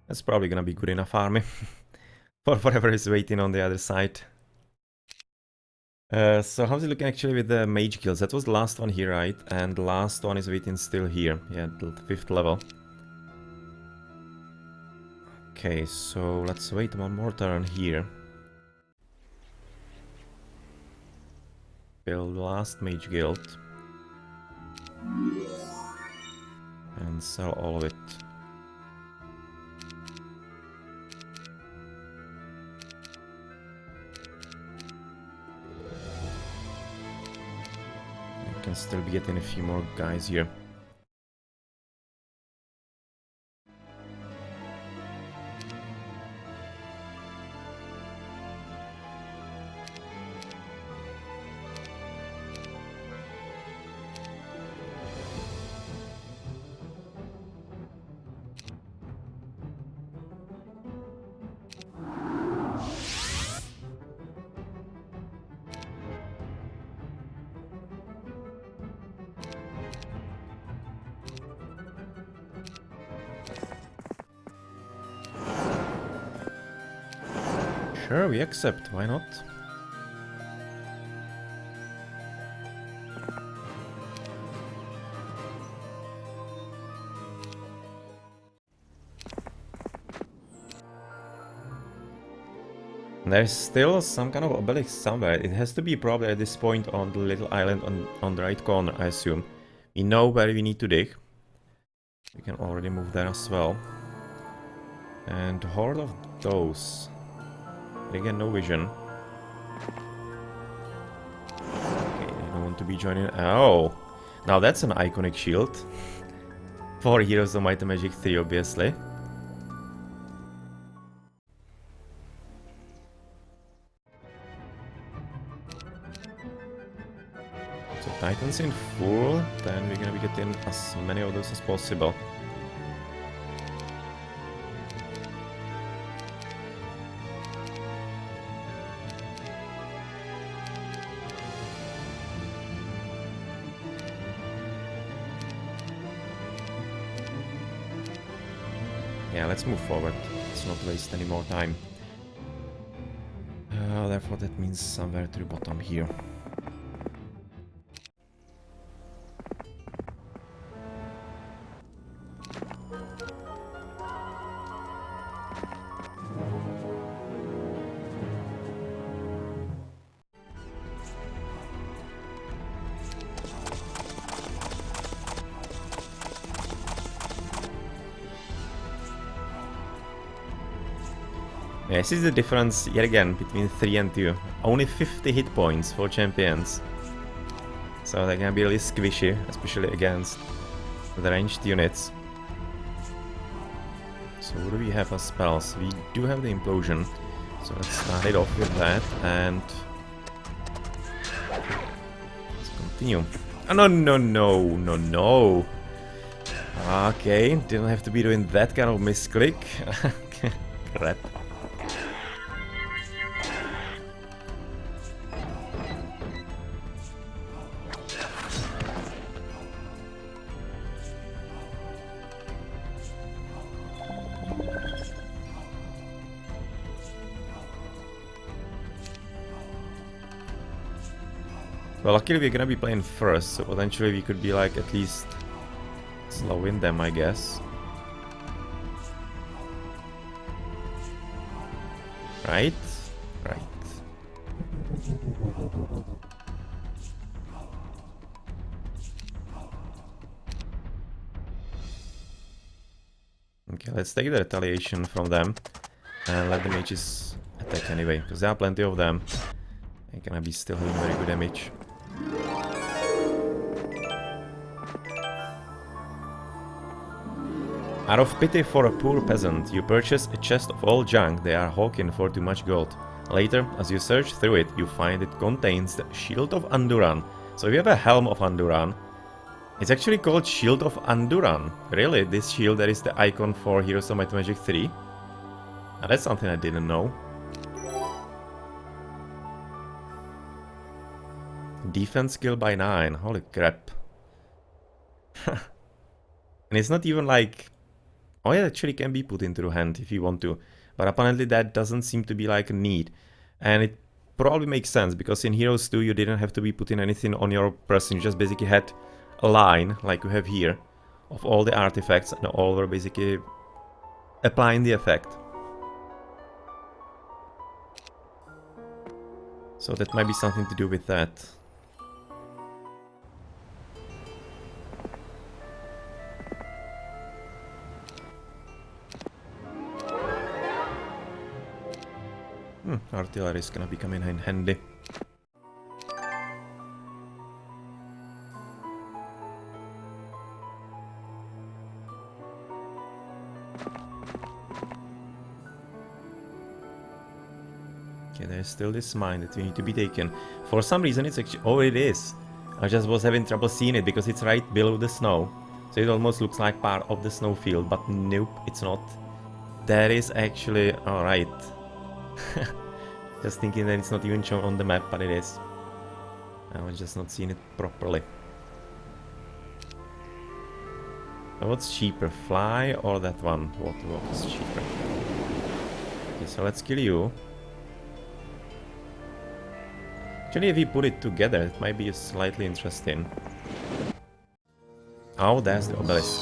That's probably gonna be good enough army for whatever is waiting on the other side. So how's it looking actually with the mage guilds? That was the last one here, right? And the last one is waiting still here. Yeah, the 5th level. Okay, so let's wait one more turn here. Build the last mage guild. And sell all of it. I can still be getting a few more guys here. Sure, we accept, why not? There's still some kind of obelisk somewhere. It has to be probably at this point on the little island on the right corner, I assume. We know where we need to dig. We can already move there as well. And horde of those. Again, no vision. Okay, they don't want to be joining. Oh! Now that's an iconic shield. For Heroes of Might and Magic 3, obviously. So Titans in full, then we're gonna be getting as many of those as possible. Yeah, let's move forward. Let's not waste any more time. Therefore, that means somewhere to the bottom here. Yeah, this is the difference, yet again, between 3 and 2. Only 50 hit points for champions. So they can be really squishy, especially against the ranged units. So what do we have as spells? We do have the implosion. So let's start it off with that and... let's continue. Oh, no, no, no, no, no. Okay, didn't have to be doing that kind of misclick. Crap. Well, luckily we're gonna be playing first, so potentially we could be like at least slowing them, I guess. Right? Right. Okay, let's take the retaliation from them and let the mages attack anyway, because there are plenty of them. They're gonna be still doing very good damage. Out of pity for a poor peasant, you purchase a chest of all junk they are hawking for too much gold. Later, as you search through it, you find it contains the Shield of Anduran. So we have a Helm of Anduran. It's actually called Shield of Anduran. Really, this shield that is the icon for Heroes of Might and Magic 3. Now, that's something I didn't know. Defense skill by 9, holy crap. And it's not even like... Oh, it actually can be put into the hand if you want to, but apparently that doesn't seem to be like a need. And it probably makes sense, because in Heroes 2 you didn't have to be putting anything on your person, you just basically had a line, like you have here, of all the artifacts, and all were basically applying the effect. So that might be something to do with that. Artillery is gonna be coming in handy. Okay, there's still this mine that we need to be taken. For some reason it's actually... Oh, it is! I just was having trouble seeing it because it's right below the snow. So it almost looks like part of the snowfield, but nope, it's not. That is actually... Alright. Just thinking that it's not even shown on the map, but it is. I was just not seeing it properly. So what's cheaper, fly or that one? What was cheaper? Okay, so let's kill you. Actually, if we put it together, it might be slightly interesting. Oh, there's the obelisk.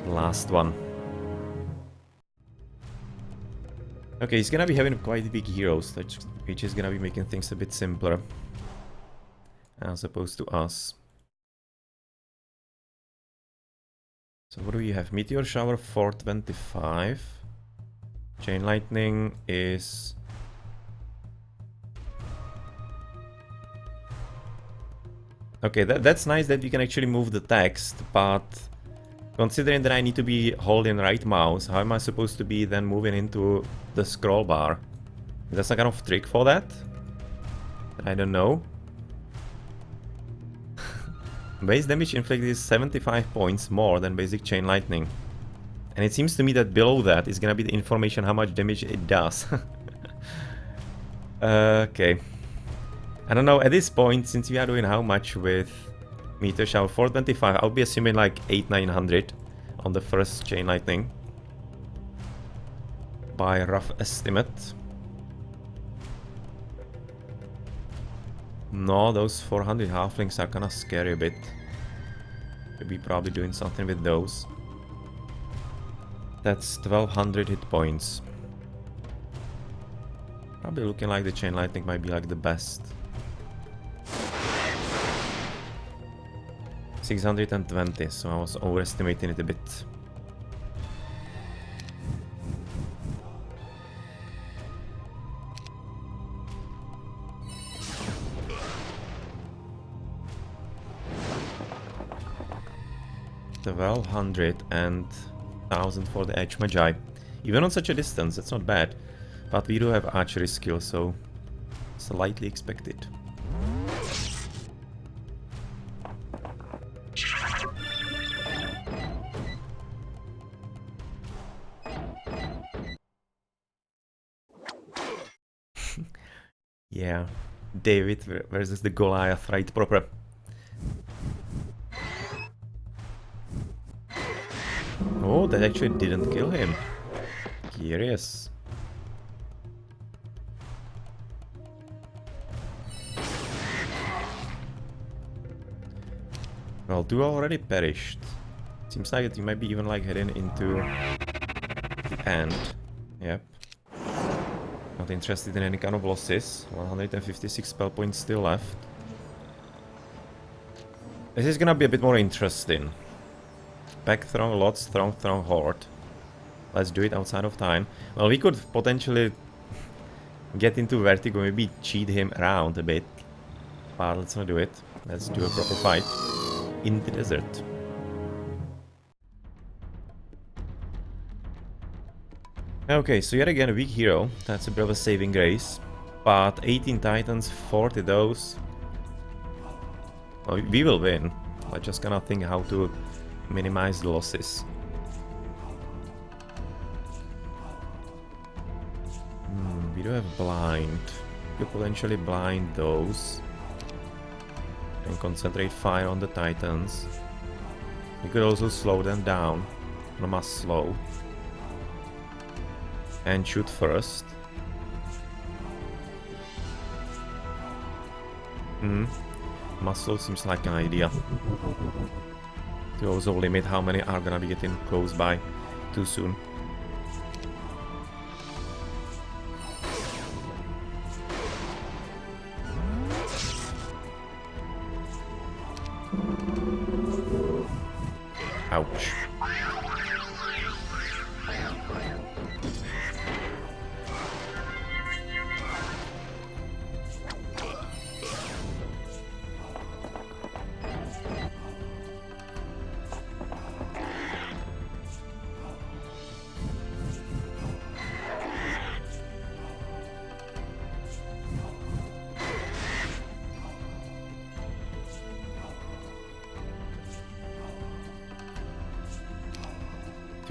Last one. Okay, he's gonna be having quite big heroes, which is gonna be making things a bit simpler. As opposed to us. So what do we have? Meteor Shower 425. Chain Lightning is... Okay, that's nice that we can actually move the text, but... Considering that I need to be holding right mouse, how am I supposed to be then moving into the scroll bar? Is there some kind of trick for that? I don't know. Base damage inflicted is 75 points more than basic Chain Lightning. And it seems to me that below that is gonna be the information how much damage it does. Okay. I don't know, at this point, since we are doing how much with Meteor Shower 425, I'll be assuming like 800-900 on the first Chain Lightning. By a rough estimate. No, those 400 halflings are kinda scary a bit. Could be probably doing something with those. That's 1200 hit points. Probably looking like the Chain Lightning might be like the best. 620, so I was overestimating it a bit. The 1200 and 1000 for the Edge Magi. Even on such a distance, that's not bad. But we do have archery skill, so slightly expected. Yeah, David versus the Goliath, right proper. Oh, that actually didn't kill him. Curious. Well, 2 already perished. Seems like you might be even like heading into the end. Yep. Not interested in any kind of losses. 156 spell points still left. This is gonna be a bit more interesting. Pack Throng, Lot, Strong Throng, Horde. Let's do it outside of time. Well, we could potentially get into Vertigo, maybe cheat him around a bit. But let's not do it. Let's do a proper fight in the desert. Okay, so yet again a weak hero. That's a bit of a saving grace. But 18 titans, 40 those. Well, we will win. I just gonna think how to minimize the losses. We do have blind. We could potentially blind those. And concentrate fire on the titans. You could also slow them down. On a mass slow. And shoot first. Muscle seems like an idea. To also limit how many are gonna be getting close by too soon. Ouch.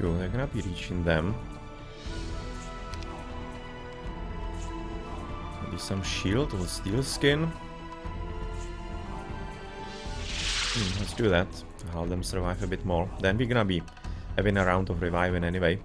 They're gonna be reaching them. Maybe some shield or steel skin. Let's do that. Help them survive a bit more. Then we're gonna be having a round of reviving anyway.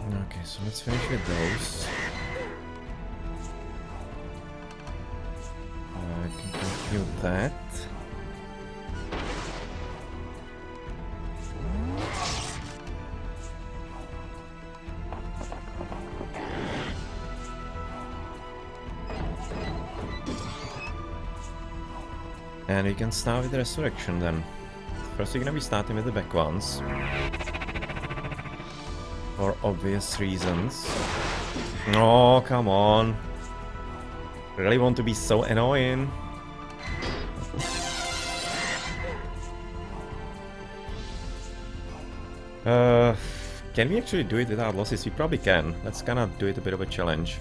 Okay, so let's finish with those. I can continue that. And we can start with the resurrection then. First we're gonna be starting with the back ones. For obvious reasons. Oh, come on. Really want to be so annoying. Can we actually do it without losses? We probably can. Let's kind of do it a bit of a challenge.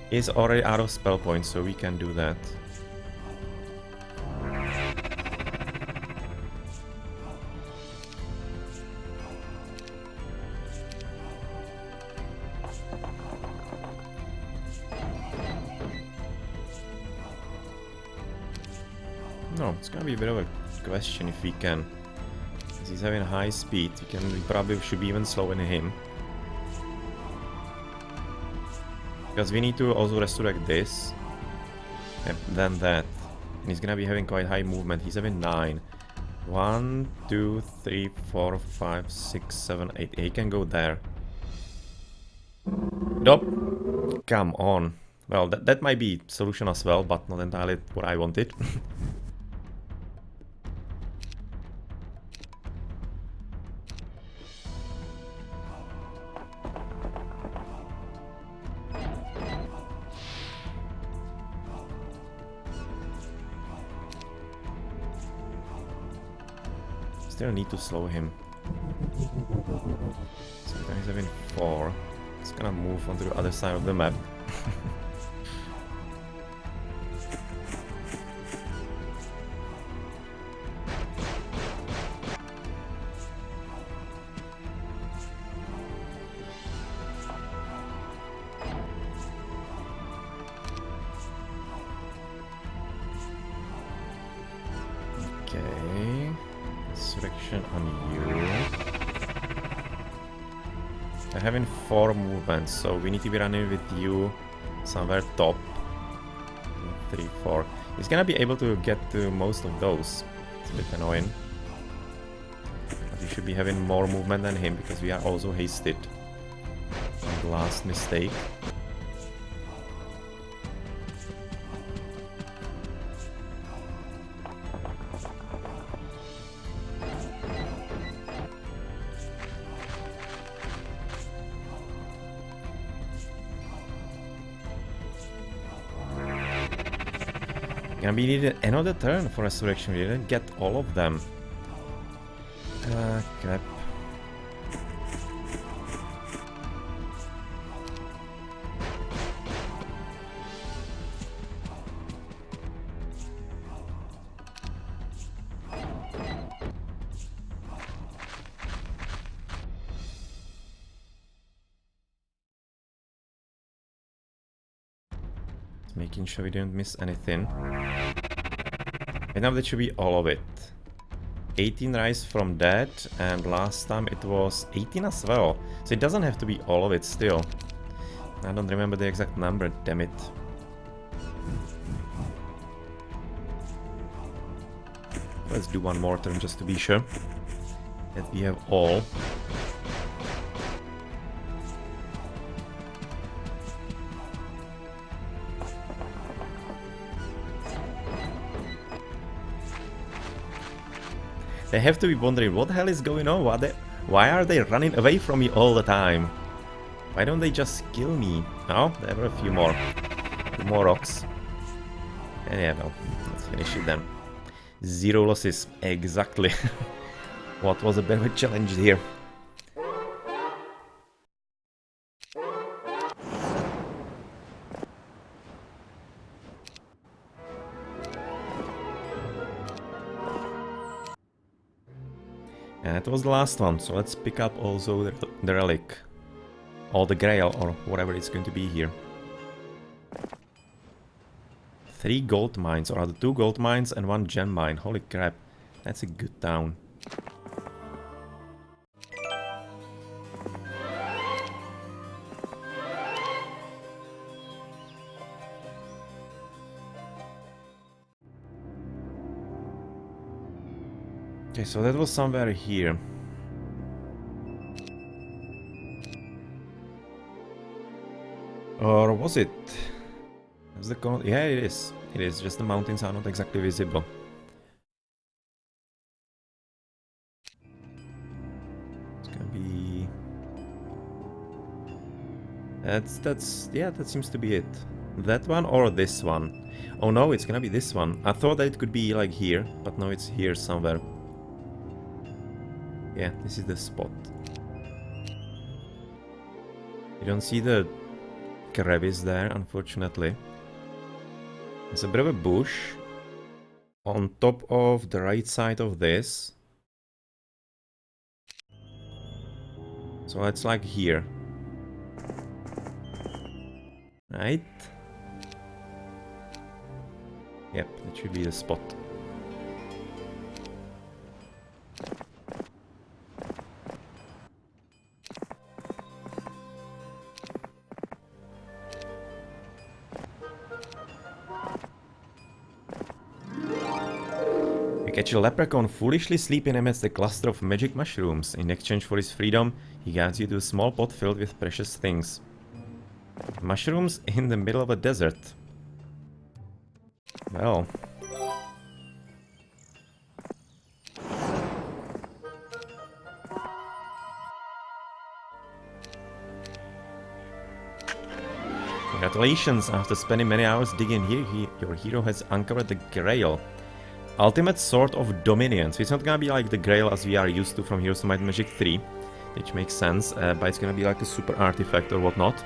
He's already out of spell points, so we can do that. No, it's gonna be a bit of a question if we can. Because he's having high speed, we probably should be even slower than him. Because we need to also resurrect this. And then that. And he's gonna be having quite high movement. He's having 9. 1, 2, 3, 4, 5, 6, 7, 8. He can go there. Nope. Come on. Well, that might be solution as well, but not entirely what I wanted. Still need to slow him. So he's having 4. It's gonna move onto the other side of the map. resurrection on you. I'm having 4 movements, so we need to be running with you somewhere top. 3, 4. He's gonna be able to get to most of those. It's a bit annoying. But we should be having more movement than him because we are also hasted. The last mistake. And we needed another turn for resurrection. We didn't get all of them. Crap. Making sure we didn't miss anything. And now that should be all of it. 18 rise from that, and last time it was 18 as well. So it doesn't have to be all of it still. I don't remember the exact number, damn it. Let's do one more turn just to be sure that we have all. They have to be wondering what the hell is going on, why are they running away from me all the time? Why don't they just kill me? Oh, there were a few more. 2 more rocks. And yeah, well, let's finish it then. 0 losses, exactly. What was a bit of a challenge here? And that was the last one, so let's pick up also the relic. Or the grail, or whatever it's going to be here. 3 gold mines, or rather 2 gold mines and 1 gem mine. Holy crap, that's a good town. Okay, so that was somewhere here. Or was it? Is the yeah, it is. It is, just the mountains are not exactly visible. It's gonna be... yeah, that seems to be it. That one or this one? Oh no, it's gonna be this one. I thought that it could be like here, but no, it's here somewhere. Yeah, this is the spot. You don't see the crevice there, unfortunately. There's a bit of a bush on top of the right side of this. So it's like here. Right? Yep, that should be the spot. Catch a leprechaun foolishly sleeping amidst a cluster of magic mushrooms. In exchange for his freedom, he guides you to a small pot filled with precious things. Mushrooms in the middle of a desert. Well. Congratulations! After spending many hours digging here, your hero has uncovered the Grail. Ultimate Sword of Dominion. So it's not gonna be like the Grail as we are used to from Heroes of Might and Magic 3, which makes sense, but it's gonna be like a super artifact or whatnot.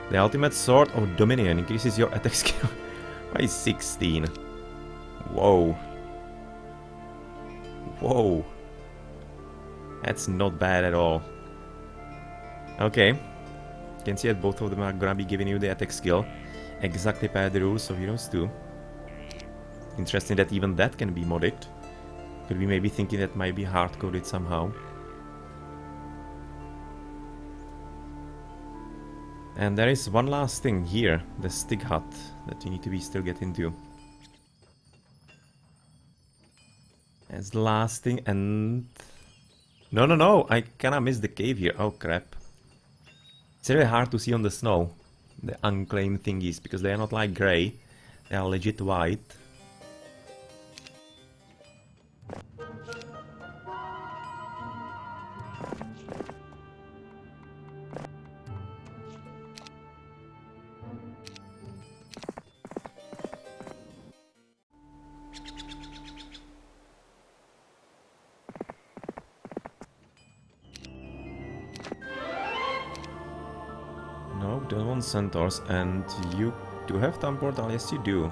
The Ultimate Sword of Dominion increases your attack skill by 16. Whoa. Whoa. That's not bad at all. Okay. You can see that both of them are gonna be giving you the attack skill exactly per the rules of Heroes 2. Interesting that even that can be modded. Could be maybe thinking that might be hard-coded somehow. And there is one last thing here, the stick hut, that you need to be still get into. That's the last thing, and... No, I kinda missed the cave here. Oh crap. It's really hard to see on the snow, the unclaimed thingies, because they are not like grey, they are legit white. No, don't want centaurs, and you do have town portal, yes you do.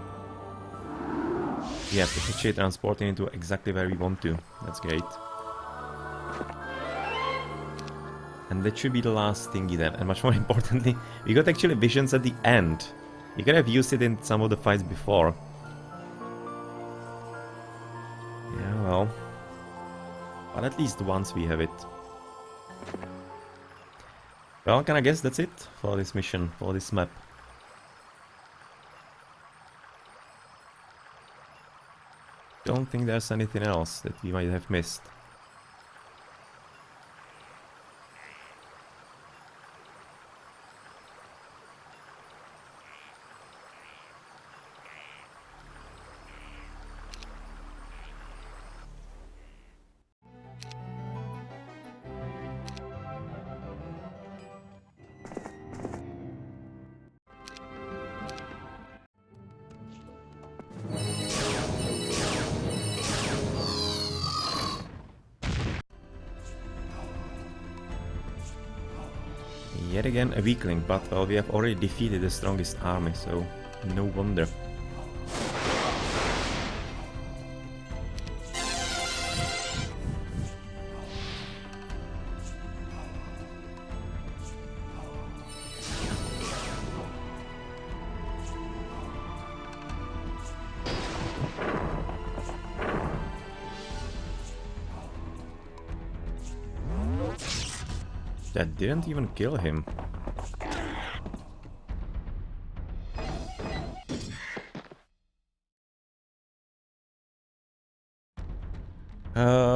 Yes, it's actually transporting into exactly where we want to, that's great. And that should be the last thingy then, and much more importantly, we got actually visions at the end. You could have used it in some of the fights before. Yeah, well. But at least once we have it. Well, can I guess that's it for this mission, for this map. Don't think there's anything else that we might have missed. Yet again a weakling, but well, we have already defeated the strongest army, so no wonder. That didn't even kill him.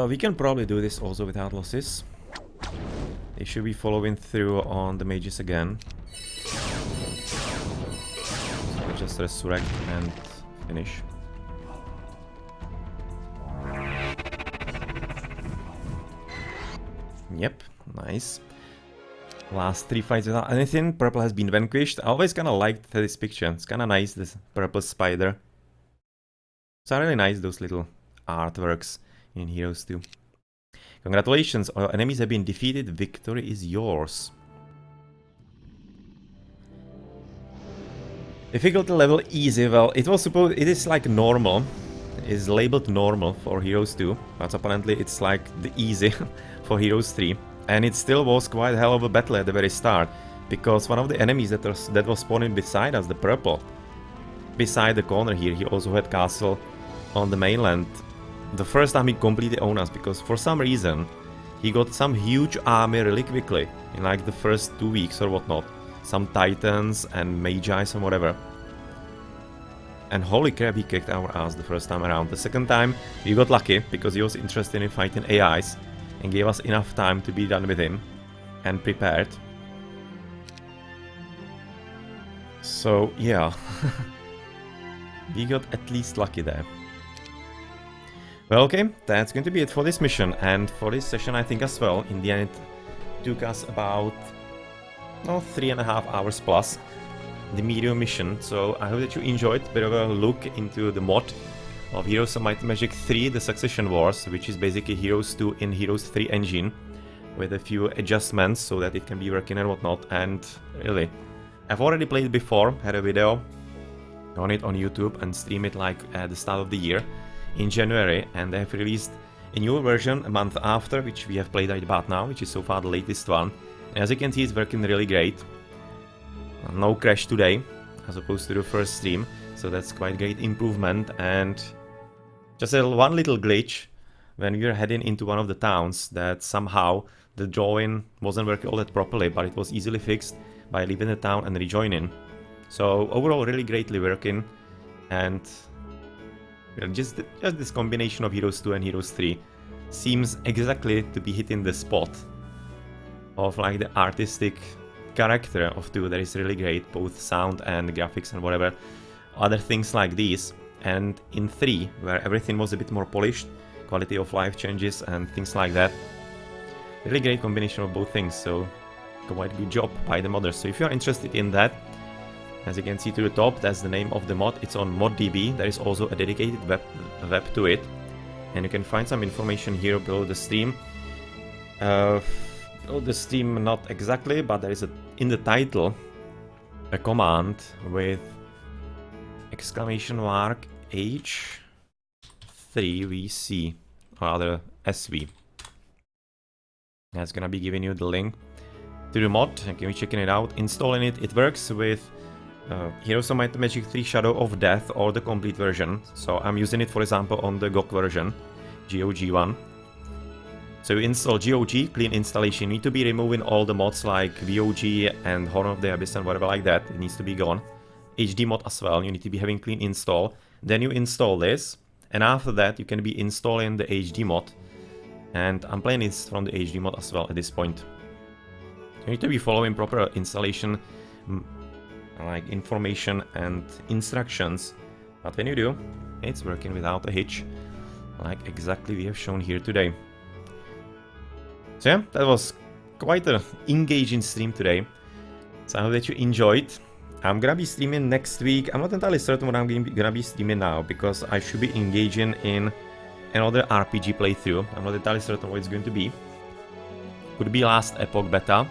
We can probably do this also without losses. They should be following through on the mages again. So we just resurrect and finish. Yep, nice. Last 3 fights without anything. Purple has been vanquished. I always kind of liked this picture. It's kind of nice, this purple spider. It's really nice, those little artworks in Heroes 2. Congratulations, our enemies have been defeated. Victory is yours. Difficulty level easy. Well, it is like normal. It is labeled normal for Heroes 2, but apparently it's like the easy for Heroes 3. And it still was quite a hell of a battle at the very start, because one of the enemies that was spawning beside us, the purple, beside the corner here, he also had castle on the mainland. The first time he completely owned us, because for some reason he got some huge army really quickly, in like the first 2 weeks or whatnot. Some titans and magis and whatever. And holy crap, he kicked our ass the first time around. The second time we got lucky, because he was interested in fighting AIs. And gave us enough time to be done with him and prepared. So yeah, we got at least lucky there. Well, okay, that's going to be it for this mission and for this session, I think as well. In the end, it took us about 3.5 hours plus, the medium mission. So I hope that you enjoyed a bit of a look into the mod of Heroes of Might and Magic 3, The Succession Wars, which is basically Heroes 2 in Heroes 3 engine, with a few adjustments so that it can be working and whatnot. And really, I've already played it before, had a video on it on YouTube and stream it like at the start of the year in January, and they have released a new version a month after, which we have played right about now, which is so far the latest one. And as you can see, it's working really great. No crash today, as opposed to the first stream, so that's quite great improvement. And just one little glitch when we were heading into one of the towns that somehow the drawing wasn't working all that properly, but it was easily fixed by leaving the town and rejoining. So overall, really greatly working, and just this combination of Heroes 2 and Heroes 3 seems exactly to be hitting the spot of like the artistic character of 2 that is really great, both sound and graphics and whatever other things like these. And in 3, where everything was a bit more polished, quality of life changes and things like that, really great combination of both things, so quite good job by the modders. So if you are interested in that, as you can see to the top, that's the name of the mod. It's on ModDB. There is also a dedicated web to it, and you can find some information here below the stream. Below the stream, not exactly, but there is in the title a command with exclamation mark H3VC, or rather SV. That's gonna be giving you the link to the mod, and can be checking it out, installing it. It works with Heroes of Might and Magic 3 Shadow of Death or the complete version. So I'm using it, for example, on the GOG version, GOG one. So you install GOG, clean installation. You need to be removing all the mods like VOG and Horn of the Abyss and whatever like that. It needs to be gone. HD mod as well, you need to be having clean install. Then you install this, and after that you can be installing the HD mod. And I'm playing this from the HD mod as well at this point. You need to be following proper installation like information and instructions, but when you do, it's working without a hitch, like exactly we have shown here today. So yeah, that was quite an engaging stream today, so I hope that you enjoyed. I'm gonna be streaming next week. I'm not entirely certain what I'm gonna be streaming now, because I should be engaging in another RPG playthrough. I'm not entirely certain what it's going to be. Could be Last Epoch beta,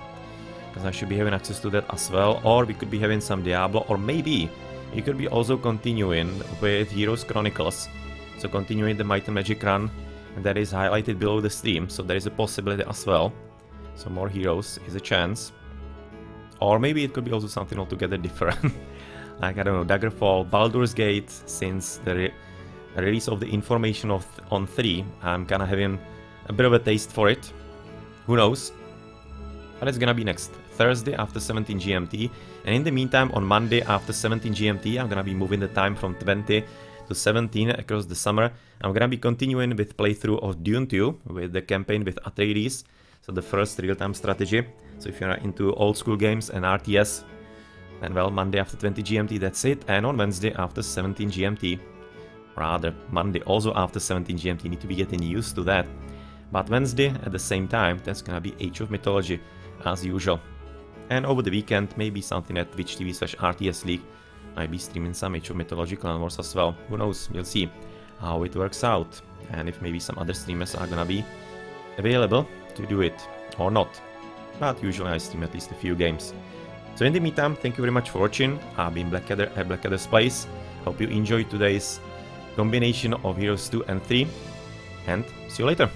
because I should be having access to that as well, or we could be having some Diablo, or maybe we could be also continuing with Heroes Chronicles, so continuing the Might and Magic run that is highlighted below the stream, so there is a possibility as well. So more Heroes is a chance, or maybe it could be also something altogether different, like I don't know, Daggerfall, Baldur's Gate. Since the release of the information on 3, I'm kinda having a bit of a taste for it. Who knows? But it's gonna be next Thursday after 17 GMT, and in the meantime on Monday after 17 GMT I'm gonna be moving the time from 20 to 17 across the summer. I'm gonna be continuing with playthrough of Dune 2 with the campaign with Atreides, so the first real-time strategy. So if you're into old school games and RTS, then well, Monday after 20 GMT, that's it. And on Wednesday after 17 GMT, rather Monday also after 17 GMT, you need to be getting used to that. But Wednesday at the same time, that's gonna be Age of Mythology as usual. And over the weekend, maybe something at Twitch TV/RTS League. Might be streaming some Age of Mythology Clan Wars as well. Who knows? We'll see how it works out, and if maybe some other streamers are gonna be available to do it or not. But usually I stream at least a few games. So in the meantime, thank you very much for watching. I've been Blackadder at Blackadder's Place. Hope you enjoyed today's combination of Heroes 2 and 3, and see you later.